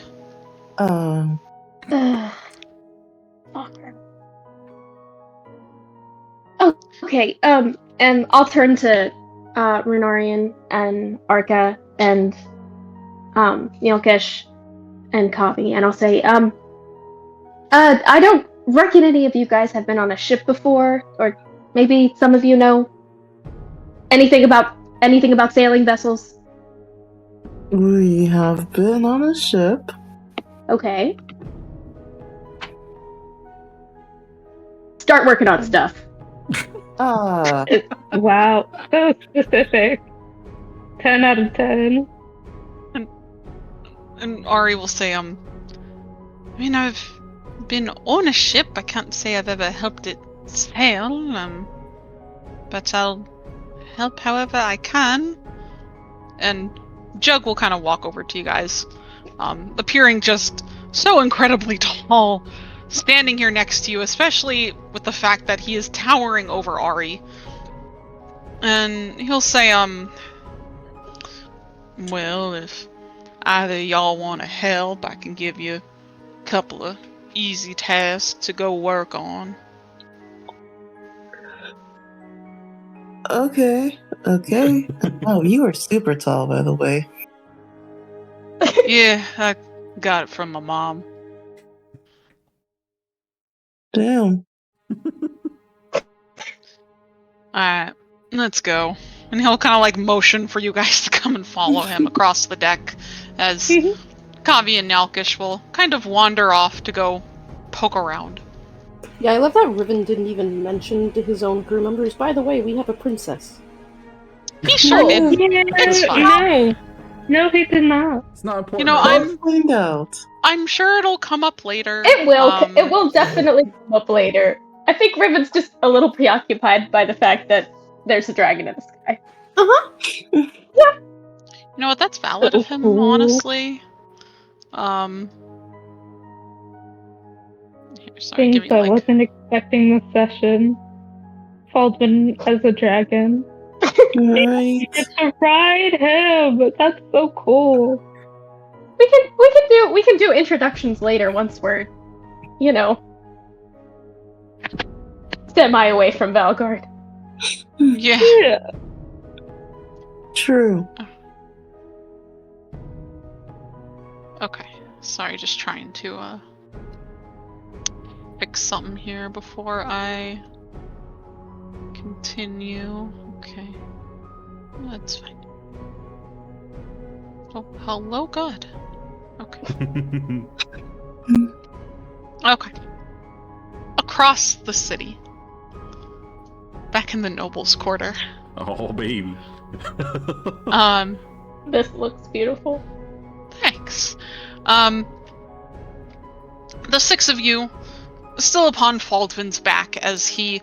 Fucker. Oh, okay. And I'll turn to Runorian and Arca and Neilkish and Kavi, and I'll say, I don't reckon any of you guys have been on a ship before, or maybe some of you know anything about sailing vessels. We have been on a ship. Okay. Start working on stuff. Wow, so specific. 10 out of 10. And Ari will say, I mean, I've been on a ship. I can't say I've ever helped it sail, but I'll help however I can. And Jug will kind of walk over to you guys, appearing just so incredibly tall, standing here next to you, especially with the fact that he is towering over Ari. And he'll say, well, if either y'all want to help, I can give you a couple of easy tasks to go work on. Okay. Oh, you are super tall, by the way. Yeah, I got it from my mom. Damn. Alright, let's go. And he'll kind of like motion for you guys to come and follow him across the deck as Kavi and Nalkish will kind of wander off to go poke around. Yeah, I love that Riven didn't even mention to his own crew members, by the way, we have a princess. He sure did. It's fine. No, he did not. It's not important. You know, Let's find out. I'm sure it'll come up later. It will. It will definitely come up later. I think Riven's just a little preoccupied by the fact that there's a dragon in the sky. You know what? That's valid of him, honestly. Here, sorry, give Things me I like... wasn't expecting this session. Baldwin as a dragon. Right. Get to ride him. That's so cool. We can do introductions later once we're, semi away from Valgard. Yeah. True. Okay. Sorry, just trying to fix something here before I continue. Okay. That's fine. Oh, hello, God. Okay. Okay. Across the city. Back in the Noble's Quarter. Oh, baby. This looks beautiful. Thanks. The six of you, still upon Faldvin's back as he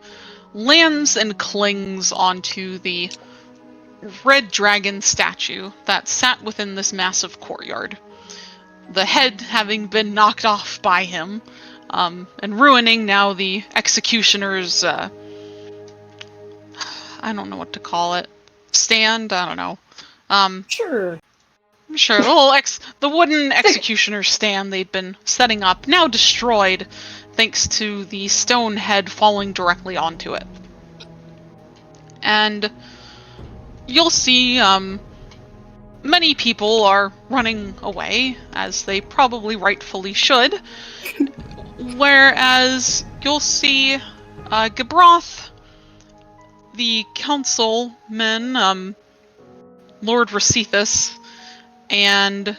lands and clings onto the red dragon statue that sat within this massive courtyard. The head having been knocked off by him, and ruining now the executioner's, I don't know what to call it. Stand? I don't know. Sure. Sure, the wooden executioner stand they'd been setting up, now destroyed, thanks to the stone head falling directly onto it. And you'll see, many people are running away, as they probably rightfully should, whereas you'll see, Gibroth, the councilman, Lord Racethus, and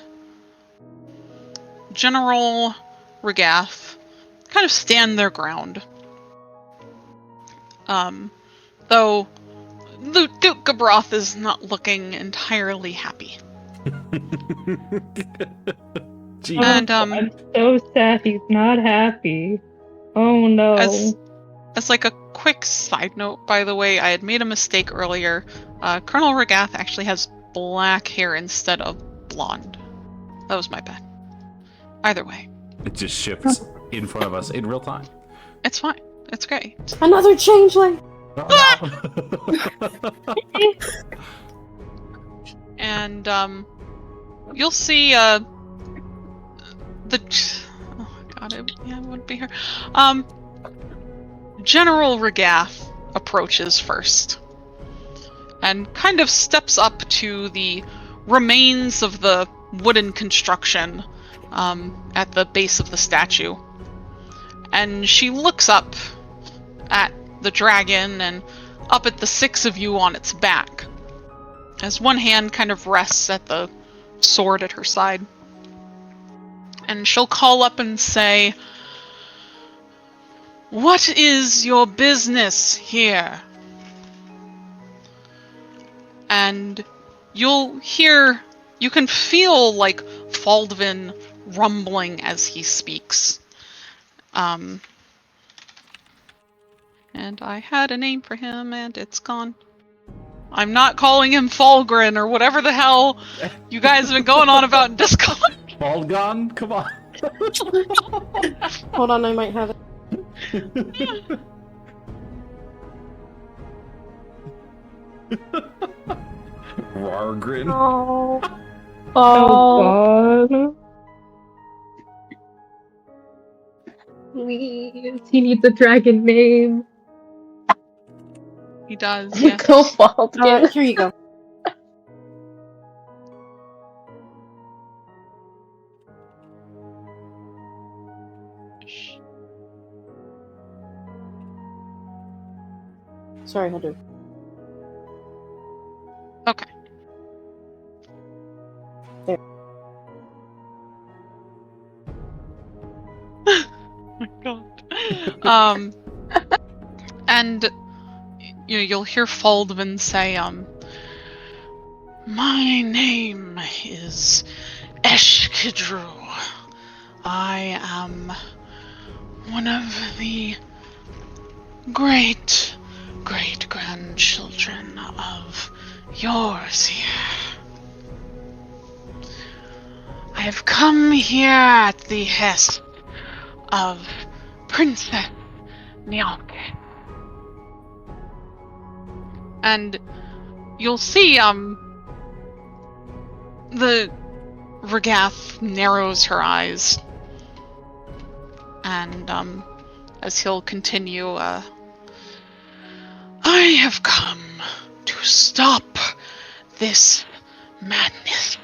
General Regath kind of stand their ground. Though Duke Gibroth is not looking entirely happy. Gee. And I'm so sad he's not happy. Oh no. as like a quick side note, by the way, I had made a mistake earlier. Colonel Regath actually has black hair instead of blonde. That was my bad. Either way, It just shifts in front of us in real time. it's fine. It's great. Another changeling. And you'll see the oh god, it wouldn't be here. General Regath approaches first and kind of steps up to the remains of the wooden construction at the base of the statue, and she looks up at the dragon and up at the 6 of you on its back, as one hand kind of rests at the sword at her side. And she'll call up and say, "What is your business here?" And you can feel like Faldvin rumbling as he speaks. And I had a name for him, and it's gone. I'm not calling him Falgren or whatever the hell you guys have been going on about in Discord. Falgon? Come on. Hold on, I might have it. Rargrin. Oh. Oh, God. Please. He needs a dragon name. He does, yeah. Go Falcon. Here you go. Sorry, I'll do. Okay. There. Oh my god. And you'll hear Faldvin say, "My name is Eshkidru. I am one of the great-grandchildren of yours here. I have come here at the behest of Princess Nyalke." And you'll see, the Regath narrows her eyes. And, as he'll continue, "I have come to stop this madness."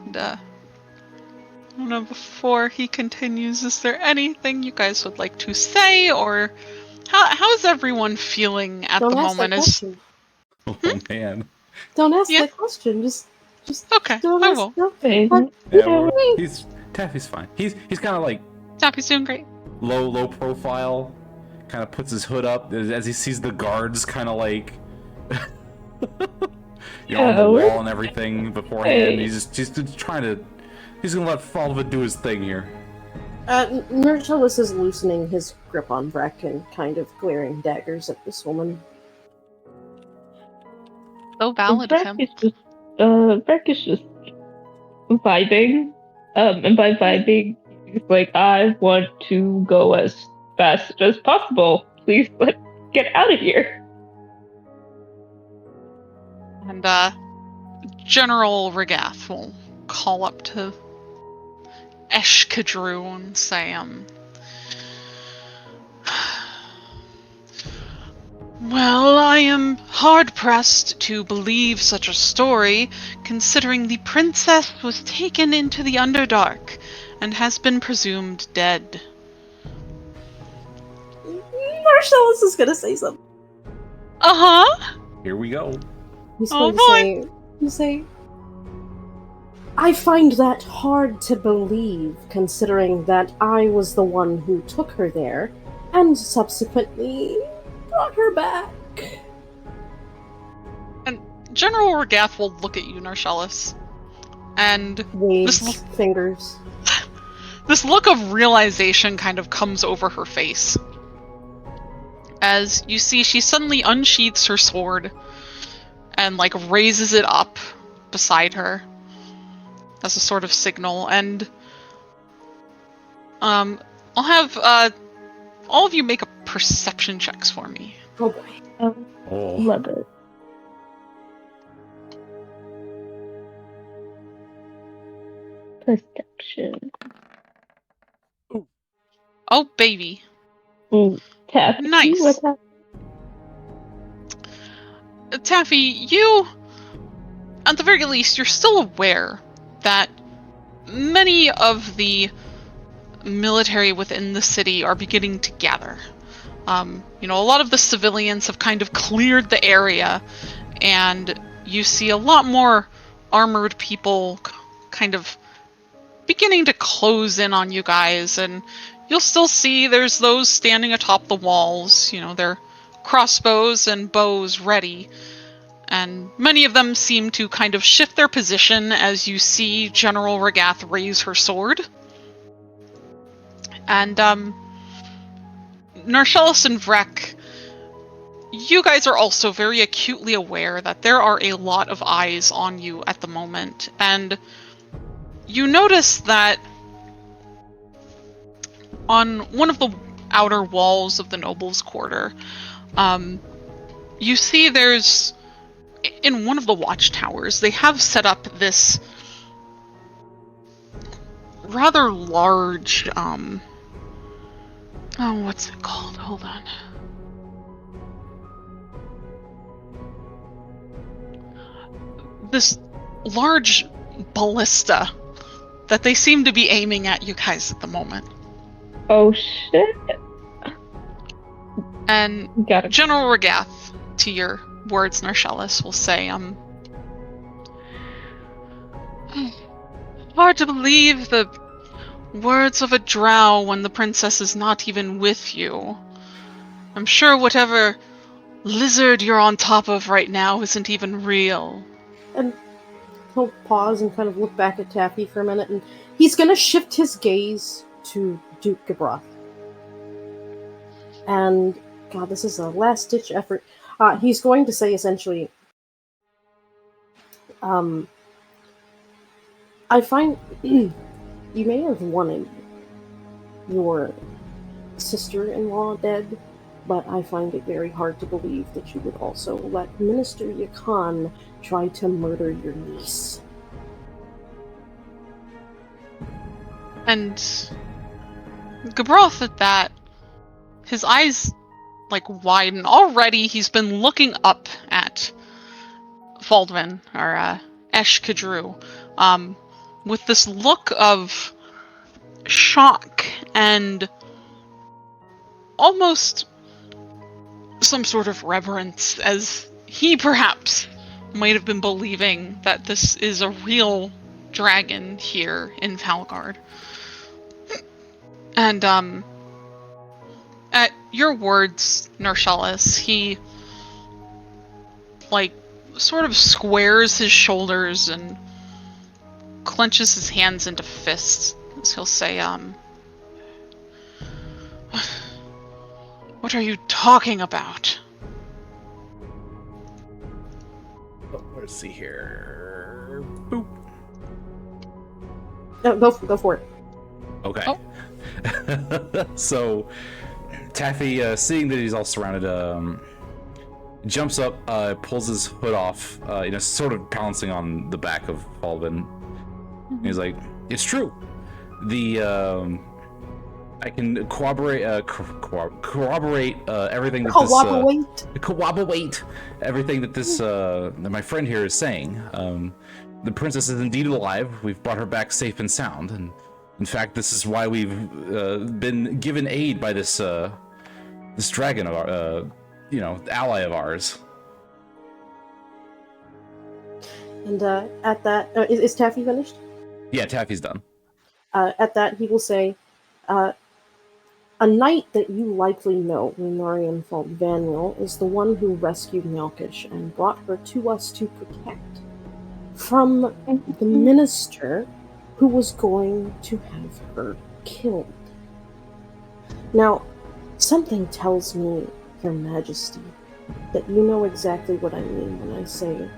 And, I don't know, before he continues, is there anything you guys would like to say, or how's everyone feeling at Don't the ask moment? that question. Oh man. Don't ask Yeah. that question. Just Okay, don't I ask. will. No. Yeah, Taffy's fine. He's kind of like Tappy's doing great. low profile. Kind of puts his hood up as he sees the guards kind of like on the wall and everything beforehand. He's just trying to. He's gonna let Falva do his thing here. Nurtulis is loosening his grip on Breck and kind of glaring daggers at this woman. So valid of him. Breck is just vibing. And by vibing, he's like, "I want to go as fast as possible. Please, let's get out of here." And, General Regath will call up to Eshkadru and say, "Well, I am hard-pressed to believe such a story, considering the princess was taken into the Underdark and has been presumed dead." Marcellus is gonna say something. Uh-huh. Here we go. He's Oh, going to say, "I find that hard to believe, considering that I was the one who took her there, and subsequently brought her back." And General Regath will look at you, Narcellus, and Waves fingers. this look of realization kind of comes over her face. As you see, she suddenly unsheaths her sword and, like, raises it up beside her as a sort of signal, and I'll have all of you make a perception checks for me. Oh boy. Oh. Love it. Perception. Oh, baby. Taffy, Nice. what's that? Taffy, you, at the very least, you're still aware that many of the military within the city are beginning to gather. A lot of the civilians have kind of cleared the area, and you see a lot more armored people kind of beginning to close in on you guys, and you'll still see there's those standing atop the walls, their crossbows and bows ready, and many of them seem to kind of shift their position as you see General Regath raise her sword. And Narcellis and Vrek, you guys are also very acutely aware that there are a lot of eyes on you at the moment, and you notice that on one of the outer walls of the Nobles' Quarter, you see there's, in one of the watchtowers, they have set up this rather large, what's it called? Hold on. This large ballista that they seem to be aiming at you guys at the moment. Oh shit. And Got it. General Regath, to your words, Narcellis, will say, hard to believe the words of a drow when the princess is not even with you. I'm sure whatever lizard you're on top of right now isn't even real. And he'll pause and kind of look back at Taffy for a minute, and he's going to shift his gaze to Duke Gabroth. And, God, this is a last-ditch effort. He's going to say, essentially, I find you may have wanted your sister-in-law dead, but I find it very hard to believe that you would also let Minister Yakan try to murder your niece. And Gabroth at that, his eyes widen. Already he's been looking up at Faldvin, or Esh Kadru, with this look of shock and almost some sort of reverence, as he perhaps might have been believing that this is a real dragon here in Falgard. And at your words, Narcellis, he sort of squares his shoulders and clenches his hands into fists as he'll say, what are you talking about? Let's see here. Boop. No, go for it. Okay. Oh. So, Taffy, seeing that he's all surrounded, jumps up, pulls his hood off, sort of pouncing on the back of Falvin. Mm-hmm. He's like, "It's true. I can corroborate everything that corroborate everything that this that my friend here is saying. The princess is indeed alive. We've brought her back safe and sound, and in fact, this is why we've been given aid by this dragon of our, ally of ours." And at that, is Taffy finished? Yeah, Taffy's done. At that, he will say, a knight that you likely know, Lunarian Faldvaniel, is the one who rescued Melkish and brought her to us to protect from the minister who was going to have her killed. Now, something tells me, Your Majesty, that you know exactly what I mean when I say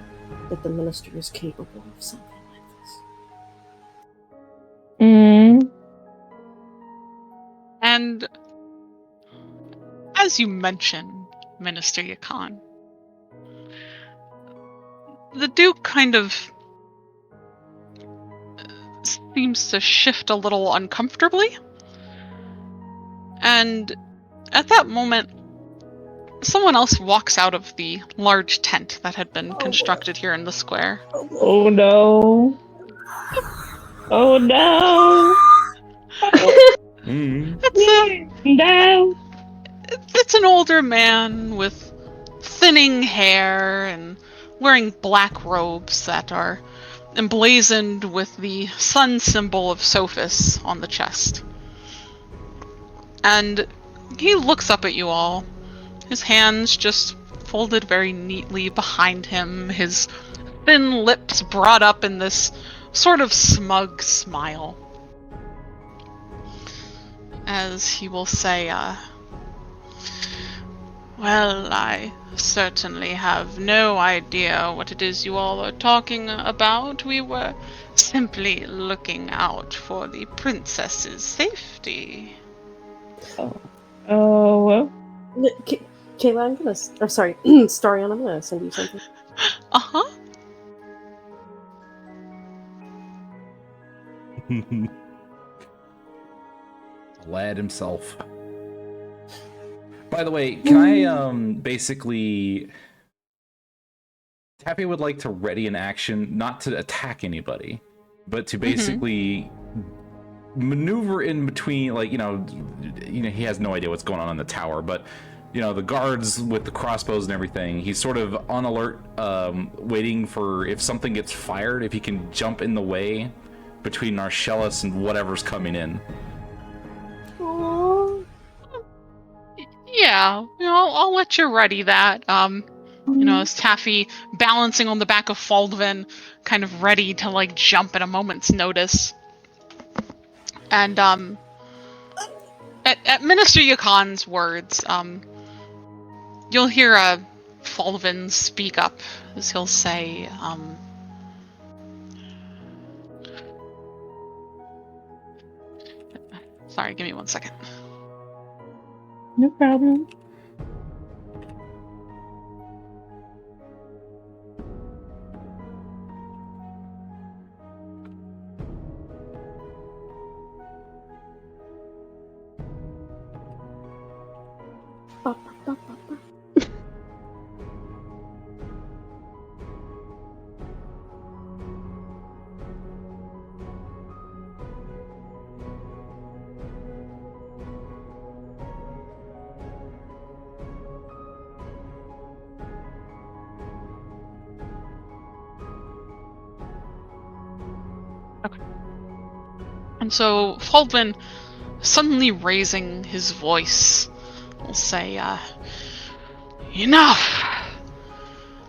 that the minister is capable of something like this. Mm. And as you mentioned, Minister Yakan, the Duke kind of seems to shift a little uncomfortably. And at that moment, someone else walks out of the large tent that had been constructed here in the square. Oh no. Oh no. No. It's an older man with thinning hair and wearing black robes that are emblazoned with the sun symbol of Sophis on the chest. And he looks up at you all, his hands just folded very neatly behind him, his thin lips brought up in this sort of smug smile. As he will say, well, I certainly have no idea what it is you all are talking about. We were simply looking out for the princess's safety. Oh. Kayla, I'm gonna. Or sorry, Starion, I'm gonna send you something. Uh-huh. Lad himself. By the way, can I basically... Tappy would like to ready an action, not to attack anybody, but to basically maneuver in between, like, you know, he has no idea what's going on in the tower, but, you know, the guards with the crossbows and everything, he's sort of on alert, waiting for if something gets fired, if he can jump in the way between Narcellus and whatever's coming in. Yeah, you know, I'll let you ready that. You know, as Taffy balancing on the back of Faldvin, kind of ready to, like, jump at a moment's notice. And, at Minister Yakan's words, you'll hear, Faldvin speak up, as he'll say, sorry, give me 1 second. No problem. And so Faldvin, suddenly raising his voice, will say, enough!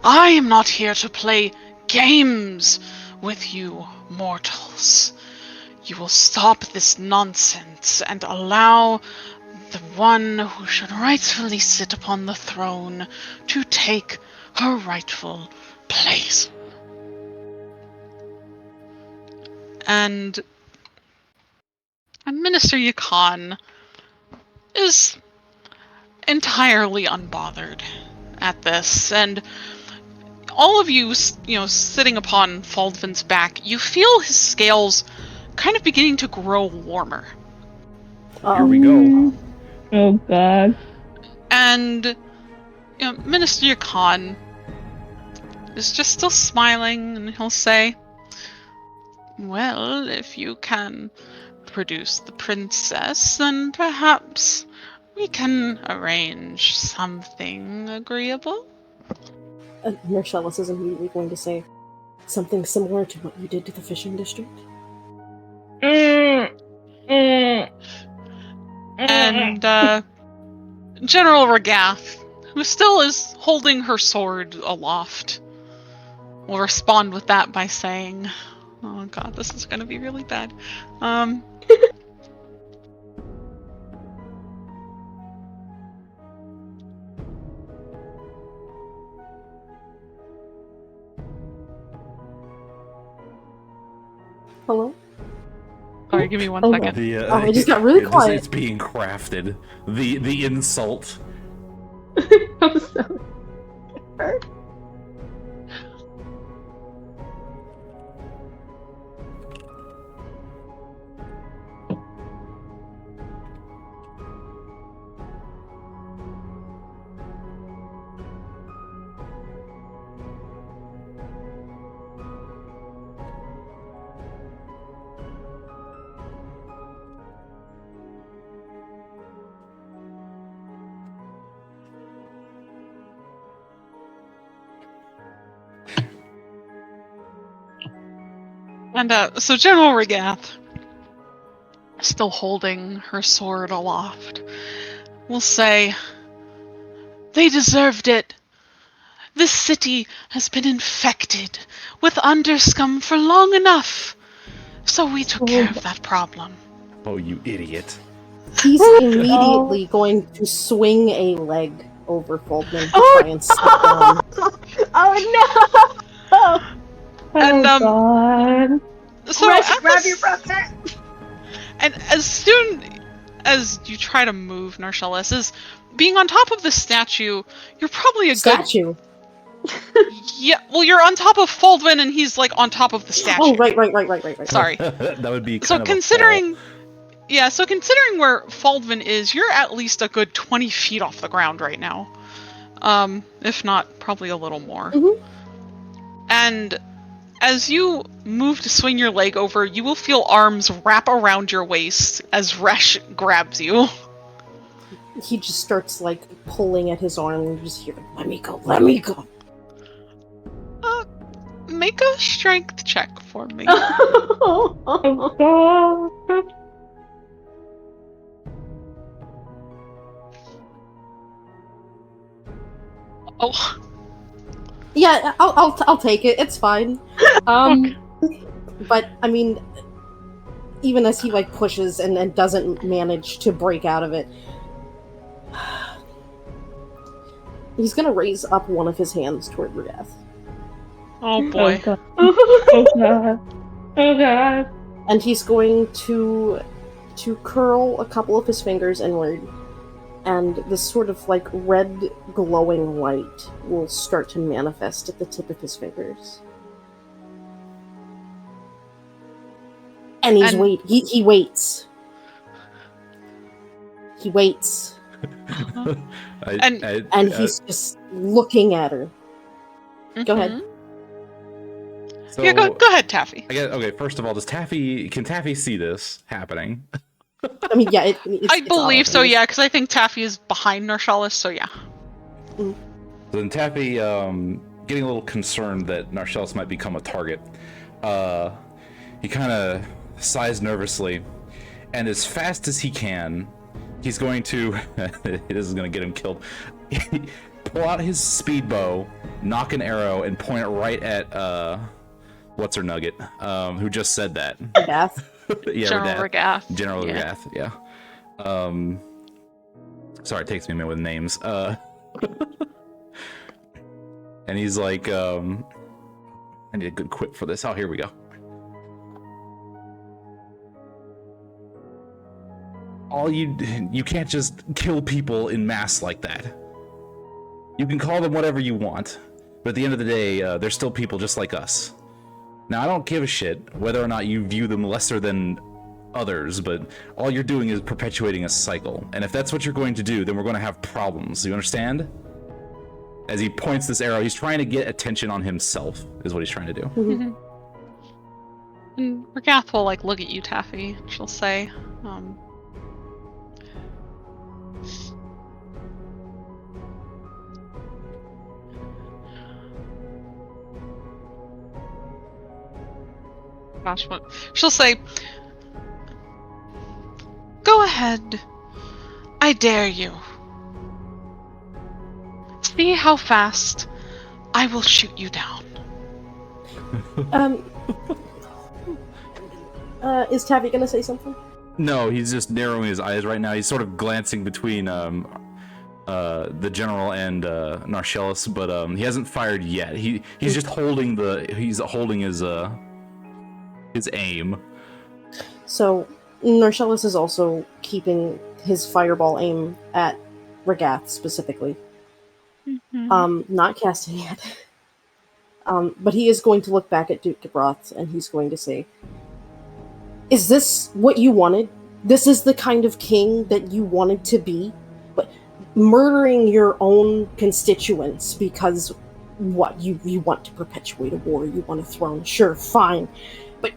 I am not here to play games with you mortals. You will stop this nonsense and allow the one who should rightfully sit upon the throne to take her rightful place. And Minister Yakan is entirely unbothered at this, and all of you, you know, sitting upon Faldvin's back, you feel his scales kind of beginning to grow warmer. Here we go. Oh god. And, you know, Minister Yakan is just still smiling, and he'll say, well, if you can produce the princess, then perhaps we can arrange something agreeable. Marcellus is immediately going to say something similar to what you did to the fishing district. And General Regath, who still is holding her sword aloft, will respond with that by saying, oh god, this is going to be really bad. Hello? Sorry, give me one Oh, second. The, Oh, it just got really quiet. It's being crafted. The insult. I'm so hurt. And so General Regath, still holding her sword aloft, will say, "They deserved it. This city has been infected with underscum for long enough, so we took care of that problem." Oh, you idiot. He's immediately going to swing a leg over Foldman to try and sit down. Oh no! And God. so Resh, at grab this- your brother! And as soon as you try to move, Narcellis, is being on top of the statue, you're probably a Statue. good... Yeah, well, you're on top of Foldman, and he's, like, on top of the statue. Oh, right. Sorry. That would be So kind of considering... Yeah, so considering where Foldman is, you're at least a good 20 feet off the ground right now. If not, probably a little more. Mhm. And as you move to swing your leg over, you will feel arms wrap around your waist as Resh grabs you. He just starts, like, pulling at his arm, and you just hear, let me go, let me go. Make a strength check for me. Oh God. Oh, Yeah, I'll take it, it's fine. But, I mean, even as he, like, pushes and doesn't manage to break out of it, he's gonna raise up one of his hands toward Regath. oh boy. Oh God. Oh God. Oh God. And he's going to curl a couple of his fingers inward, and this sort of, like, red glowing light will start to manifest at the tip of his fingers. And he waits. He waits. And he's just looking at her. Go ahead. So, Yeah, go ahead, Taffy. Okay, first of all, can Taffy see this happening? I mean, yeah, I believe obvious. so, yeah, because I think Taffy is behind Narcellis, so yeah. So then Taffy, getting a little concerned that Narcellis might become a target, he kind of sighs nervously, and as fast as he can, he's going to, this is going to get him killed, pull out his speed bow, knock an arrow, and point it right at, what's her nugget, who just said that. Regath. Yeah, General Regath. General Yeah. Regath, yeah. Sorry, it takes me a minute with names. And he's like, I need a good quip for this. Oh, here we go. You can't just kill people in mass like that. You can call them whatever you want, but at the end of the day, they're still people just like us. Now, I don't give a shit whether or not you view them lesser than others, but all you're doing is perpetuating a cycle. And if that's what you're going to do, then we're going to have problems. You understand? As he points this arrow, he's trying to get attention on himself, is what he's trying to do. Mm-hmm. And Regath will, like, look at you, Taffy. She'll say, gosh, what? She'll say, "Go ahead. I dare you. See how fast I will shoot you down." Is Taffy gonna say something? No, he's just narrowing his eyes right now. He's sort of glancing between the general and Narcellis, but he hasn't fired yet. He's just holding his his aim. So, Narcellus is also keeping his fireball aim at Regath specifically. Not casting it. But he is going to look back at Duke Gebroth and he's going to say, "Is this what you wanted? This is the kind of king that you wanted to be? But murdering your own constituents because what? You want to perpetuate a war, you want a throne, sure, fine. But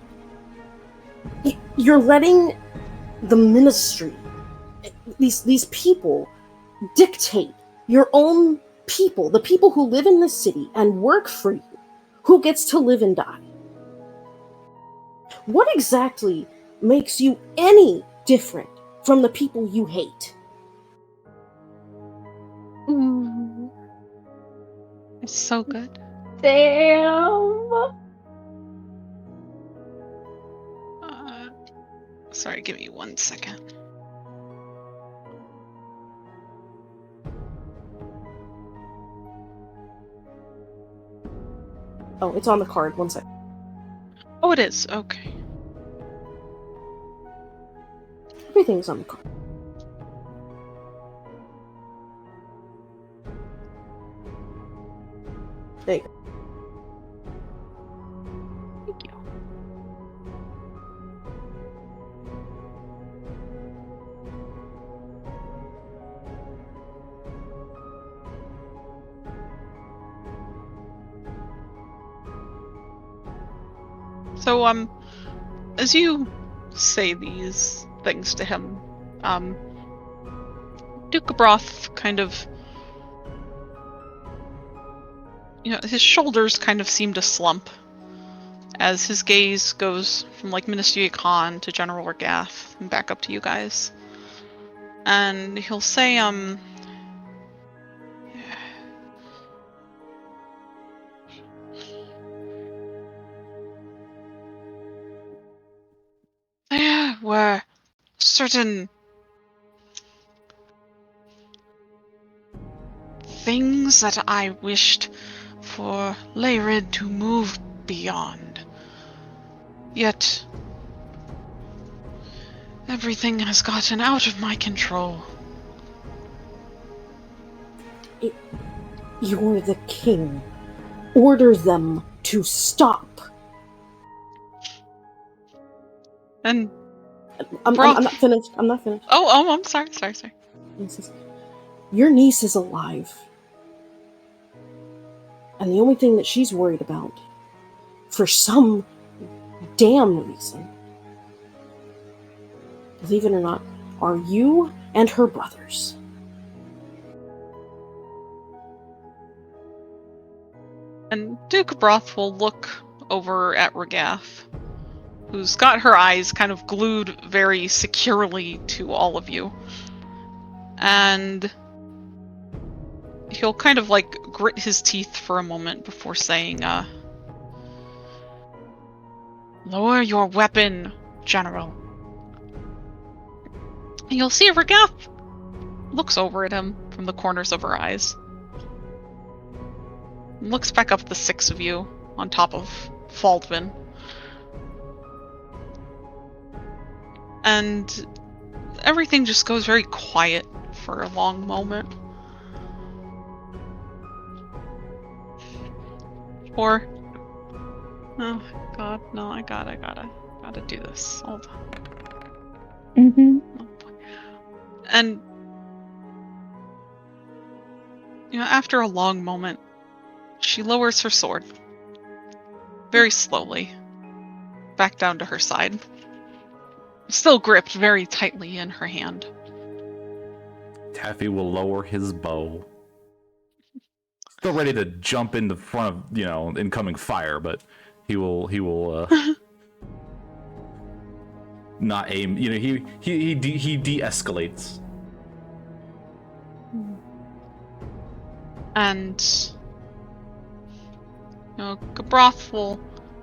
you're letting the ministry, these people, dictate your own people, the people who live in this city and work for you, who gets to live and die. What exactly makes you any different from the people you hate?" Ooh. It's so good. Damn. Sorry, give me 1 second. Oh, it's on the card. 1 second. Oh, it is. Okay. Everything's on the card. There you go. Thank you. So, as you say these things to him, Duke Gebroth kind of, his shoulders kind of seem to slump as his gaze goes from, like, Minister Khan to General Regath and back up to you guys. And he'll say, there were certain things that I wished for Leyrid to move beyond. Yet, everything has gotten out of my control. You're the king. Order them to stop. And I'm not finished. I'm not finished. Oh, I'm sorry. He says, "Your niece is alive. And the only thing that she's worried about, for some damn reason, believe it or not, are you and her brothers." And Duke Broth will look over at Regath, who's got her eyes kind of glued very securely to all of you. And he'll kind of, like, grit his teeth for a moment before saying, "Lower your weapon, General." And you'll see Regath looks over at him from the corners of her eyes. Looks back up at the 6 of you on top of Faldwin. And everything just goes very quiet for a long moment. Or, oh god, no, I gotta do this. Hold on. And, after a long moment, she lowers her sword. Very slowly. Back down to her side. Still gripped very tightly in her hand. Taffy will lower his bow. Still ready to jump in the front of, incoming fire, but he will not aim. He de-escalates. And Gebroth will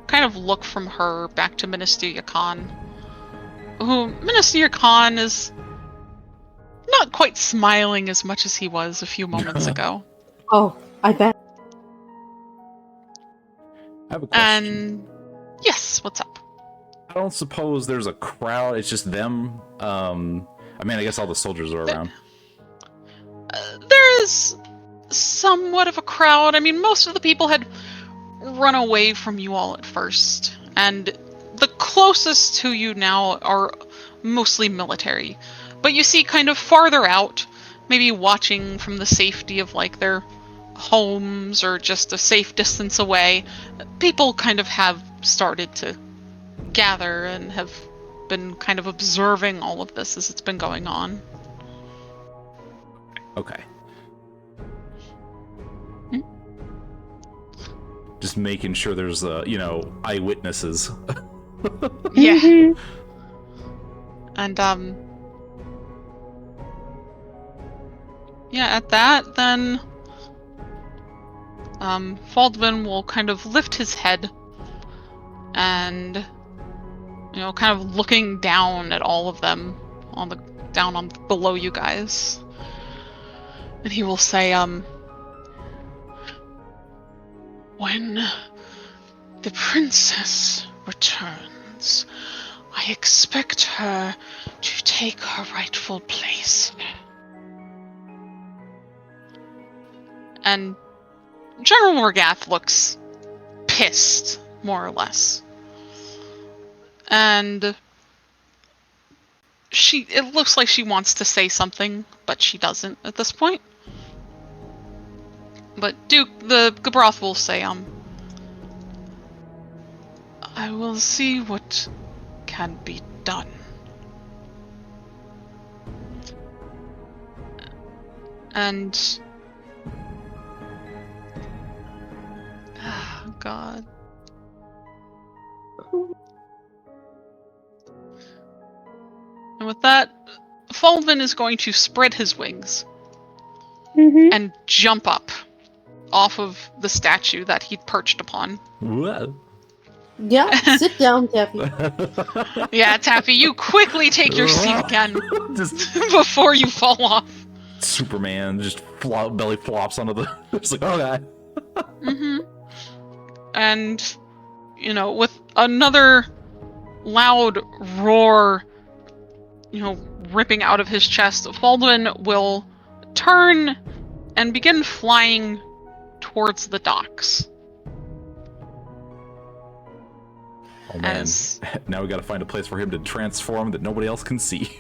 kind of look from her back to Minister Khan, who Minister Khan is not quite smiling as much as he was a few moments ago. Oh, I bet. I have a question. And yes, what's up? I don't suppose there's a crowd. It's just them. I mean, I guess all the soldiers are around. There is somewhat of a crowd. I mean, most of the people had run away from you all at first, and the closest to you now are mostly military. But you see kind of farther out, maybe watching from the safety of like their homes or just a safe distance away, people kind of have started to gather and have been kind of observing all of this as it's been going on. Okay. Just making sure there's, eyewitnesses. Yeah. And, yeah, at that, then, Faldvin will kind of lift his head and, kind of looking down at all of them down on below you guys. And he will say, when the princess returns, I expect her to take her rightful place. And General Morgath looks pissed, more or less. And it looks like she wants to say something, but she doesn't at this point. But the Gabroth will say, I will see what can be done. And... oh, God. And with that, Faldvin is going to spread his wings and jump up off of the statue that he'd perched upon. Whoa. Yeah, sit down, Taffy. Yeah, Taffy, you quickly take your seat again before you fall off. Superman just belly flops onto the... It's like, oh, God. And, with another loud roar, ripping out of his chest, Faldwin will turn and begin flying towards the docks. Oh man, now we gotta find a place for him to transform that nobody else can see.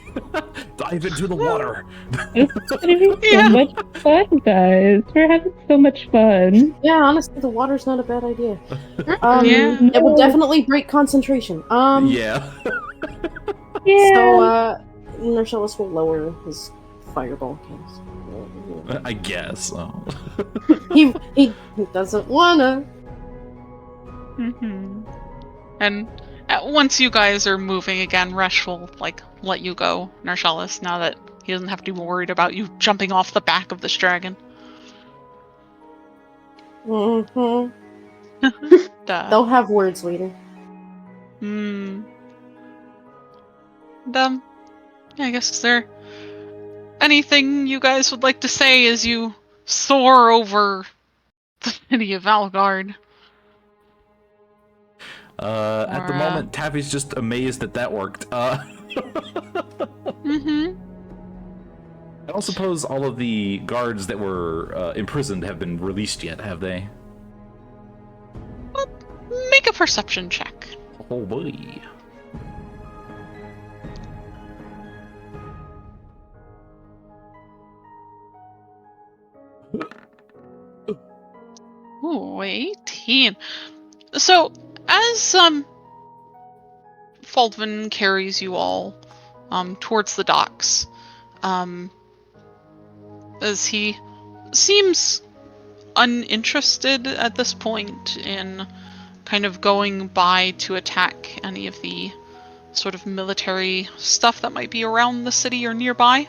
Dive into the water! It's gonna be so much fun, guys. We're having so much fun. Yeah, honestly, the water's not a bad idea. Yeah. It would definitely break concentration. Yeah. Yeah. So, Narcellus will lower his fireball case. I guess. Oh. he doesn't wanna. And once you guys are moving again, Resh will let you go, Narcellus, now that he doesn't have to be worried about you jumping off the back of this dragon. They'll have words later. And, I guess, is there anything you guys would like to say as you soar over the city of Valgard? At the moment, Taffy's just amazed that worked. I don't suppose all of the guards that were imprisoned have been released yet, have they? Well, make a perception check. Oh boy. Ooh, 18. So, as Faldvin carries you all towards the docks, as he seems uninterested at this point in kind of going by to attack any of the sort of military stuff that might be around the city or nearby,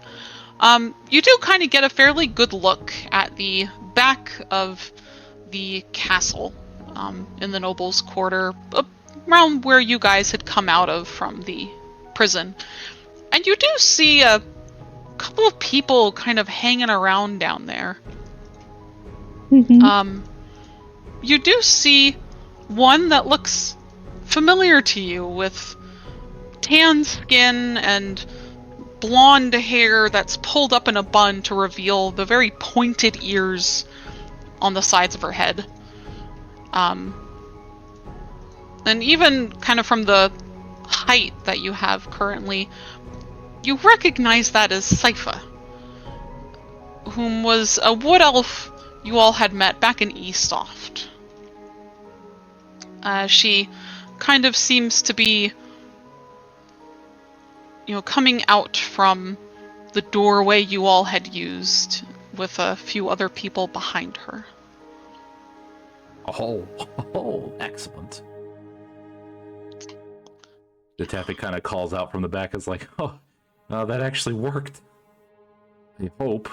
you do kind of get a fairly good look at the back of the castle in the nobles' quarter, around where you guys had come out of from the prison. And you do see a couple of people kind of hanging around down there. You do see one that looks familiar to you with tan skin and blonde hair that's pulled up in a bun to reveal the very pointed ears on the sides of her head. And even kind of from the height that you have currently, you recognize that as Sypha, whom was a wood elf you all had met back in Eastoft. She kind of seems to be, coming out from the doorway you all had used with a few other people behind her. Oh, excellent. The taffy kind of calls out from the back. It's like, that actually worked. I hope.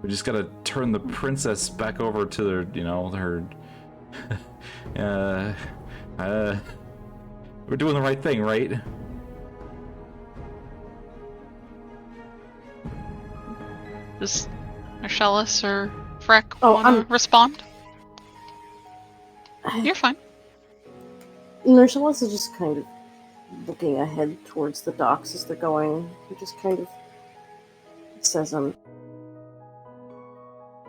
We just gotta turn the princess back over to her. We're doing the right thing, right? Does Marcellus or Freck Oh, want to respond? You're fine. Marcellus is just kind of looking ahead towards the docks as they're going. He just kind of says,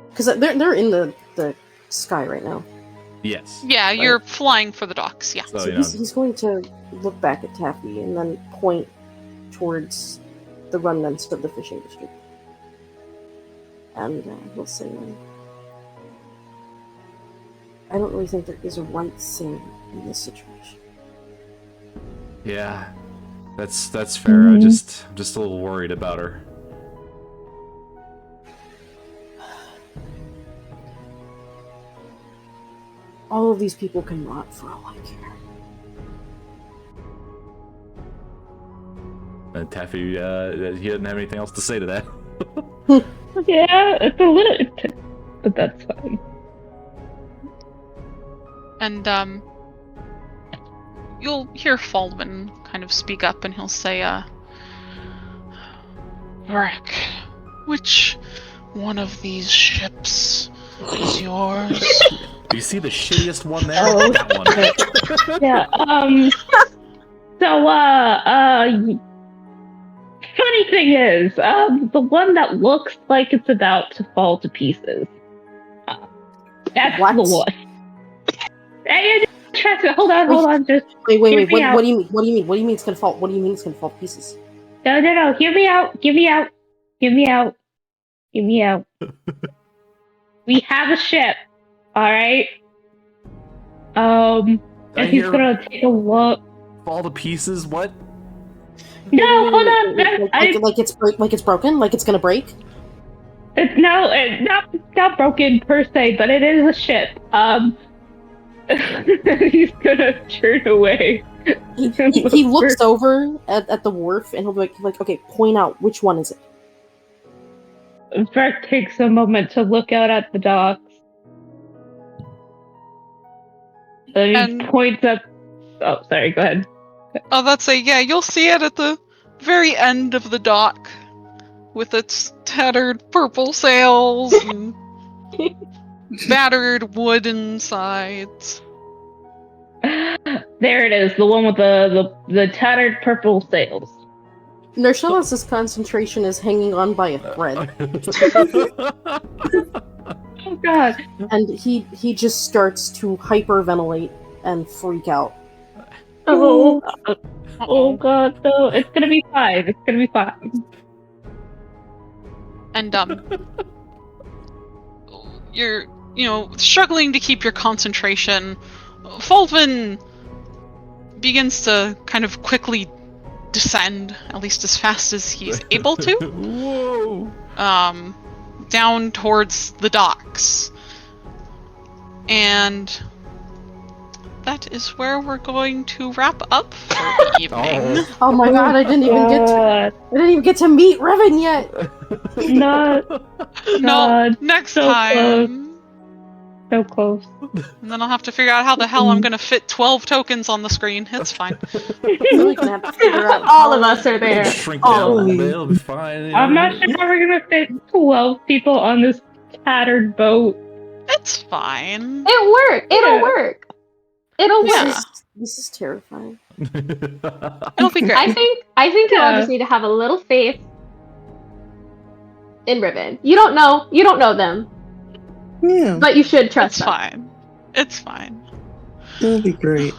because they're in the sky right now. Yes. Yeah, you're flying for the docks, yeah. So he's going to look back at Taffy and then point towards the remnants of the fishing district. And he'll say, I don't really think there is a right thing in this situation. Yeah, that's fair. I'm just a little worried about her. All of these people can rot for all I care. And Taffy, he didn't have anything else to say to that. Yeah, it's a little, but that's fine. And, you'll hear Faldman kind of speak up, and he'll say, Rick, which one of these ships is yours? Do you see the shittiest one there? Oh, That one. Yeah, so, funny thing is, the one that looks like it's about to fall to pieces. That's What? the one. Hey, hold on, just Wait, hear me what out. do you mean? What do you mean? What do you mean it's gonna fall? What do you mean it's gonna fall to pieces? No, hear me out. We have a ship, alright? And he's gonna take a look. Fall to pieces? What? No, hold on. Like it's broken? Like it's gonna break? No, it's not broken per se, but it is a ship. He's gonna turn away. He looks over at the wharf and he'll be like, okay, point out which one is it. Vert takes a moment to look out at the docks. And he points up. Oh, sorry, go ahead. Oh, you'll see it at the very end of the dock, with its tattered purple sails and battered wooden sides. There it is, the one with the tattered purple sails. Nershellus' concentration is hanging on by a thread. Oh god. And he just starts to hyperventilate and freak out. Oh god, no, it's gonna be fine. And, you're, struggling to keep your concentration. Fulvin begins to kind of quickly descend, at least as fast as he's able to. Whoa! Down towards the docks. And that is where we're going to wrap up for the evening. Oh my god, I didn't even get to meet Revan yet. No, next so time. So close. And then I'll have to figure out how the hell I'm gonna fit 12 tokens on the screen. It's fine. We're gonna have to figure out. All of us are there. Shrink down a little bit, it'll be fine. I'm not sure how we're gonna fit 12 people on this tattered boat. It's fine. It'll work. It'll This work. Yeah. this is terrifying. It'll be great. I think you all Yeah. just need to have a little faith in Riven. You don't know them, Yeah, but you should trust It's them. fine. It's fine. it'll be great.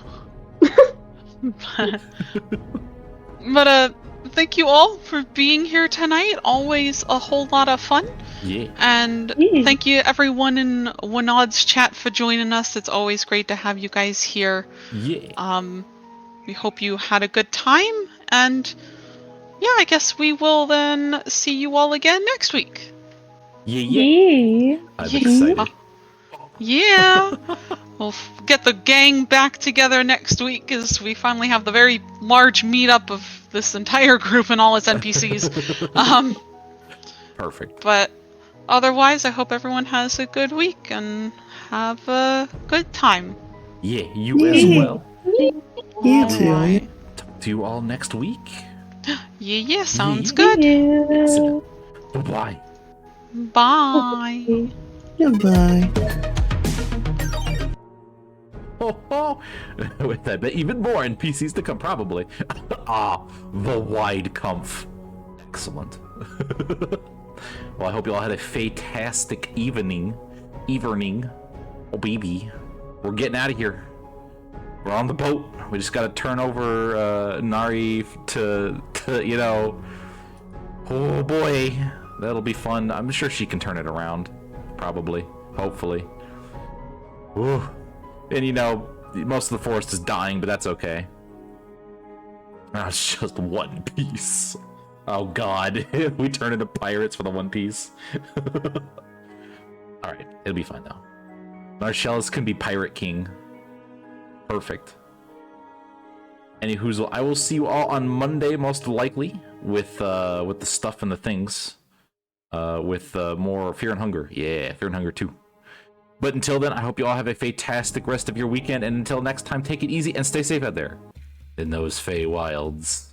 But thank you all for being here tonight. Always a whole lot of fun. Yeah. And Yeah. thank you everyone in Winod's chat for joining us. It's always great to have you guys here. Yeah. We hope you had a good time, and yeah, I guess we will then see you all again next week. Yeah. Yeah. Yeah. I'm Yeah. excited. Yeah. We'll get the gang back together next week as we finally have the very large meetup of this entire group and all its NPCs. Perfect. But otherwise, I hope everyone has a good week and have a good time. Yeah, you as Yeah. well. You too. Alright. Talk to you all next week. Yeah, sounds Yeah. good. Yeah. Bye-bye. Bye. Goodbye. Oh, with I bet even more NPCs to come, probably. The wide comf. Excellent. Well, I hope you all had a fantastic evening. Oh, baby. We're getting out of here. We're on the boat. We just gotta turn over Nari to you know. Oh boy, that'll be fun. I'm sure she can turn it around. Probably. Hopefully. Ooh. And you know, most of the forest is dying, but that's okay. Oh, it's just one piece. Oh god, we turn into pirates for the One Piece. Alright, it'll be fine though. Marcellus can be Pirate King. Perfect. Anywhoozle, I will see you all on Monday, most likely, with the stuff and the things. With more Fear and Hunger. Yeah, Fear and Hunger 2. But until then, I hope you all have a fantastic rest of your weekend, and until next time, take it easy and stay safe out there in those Fey Wilds.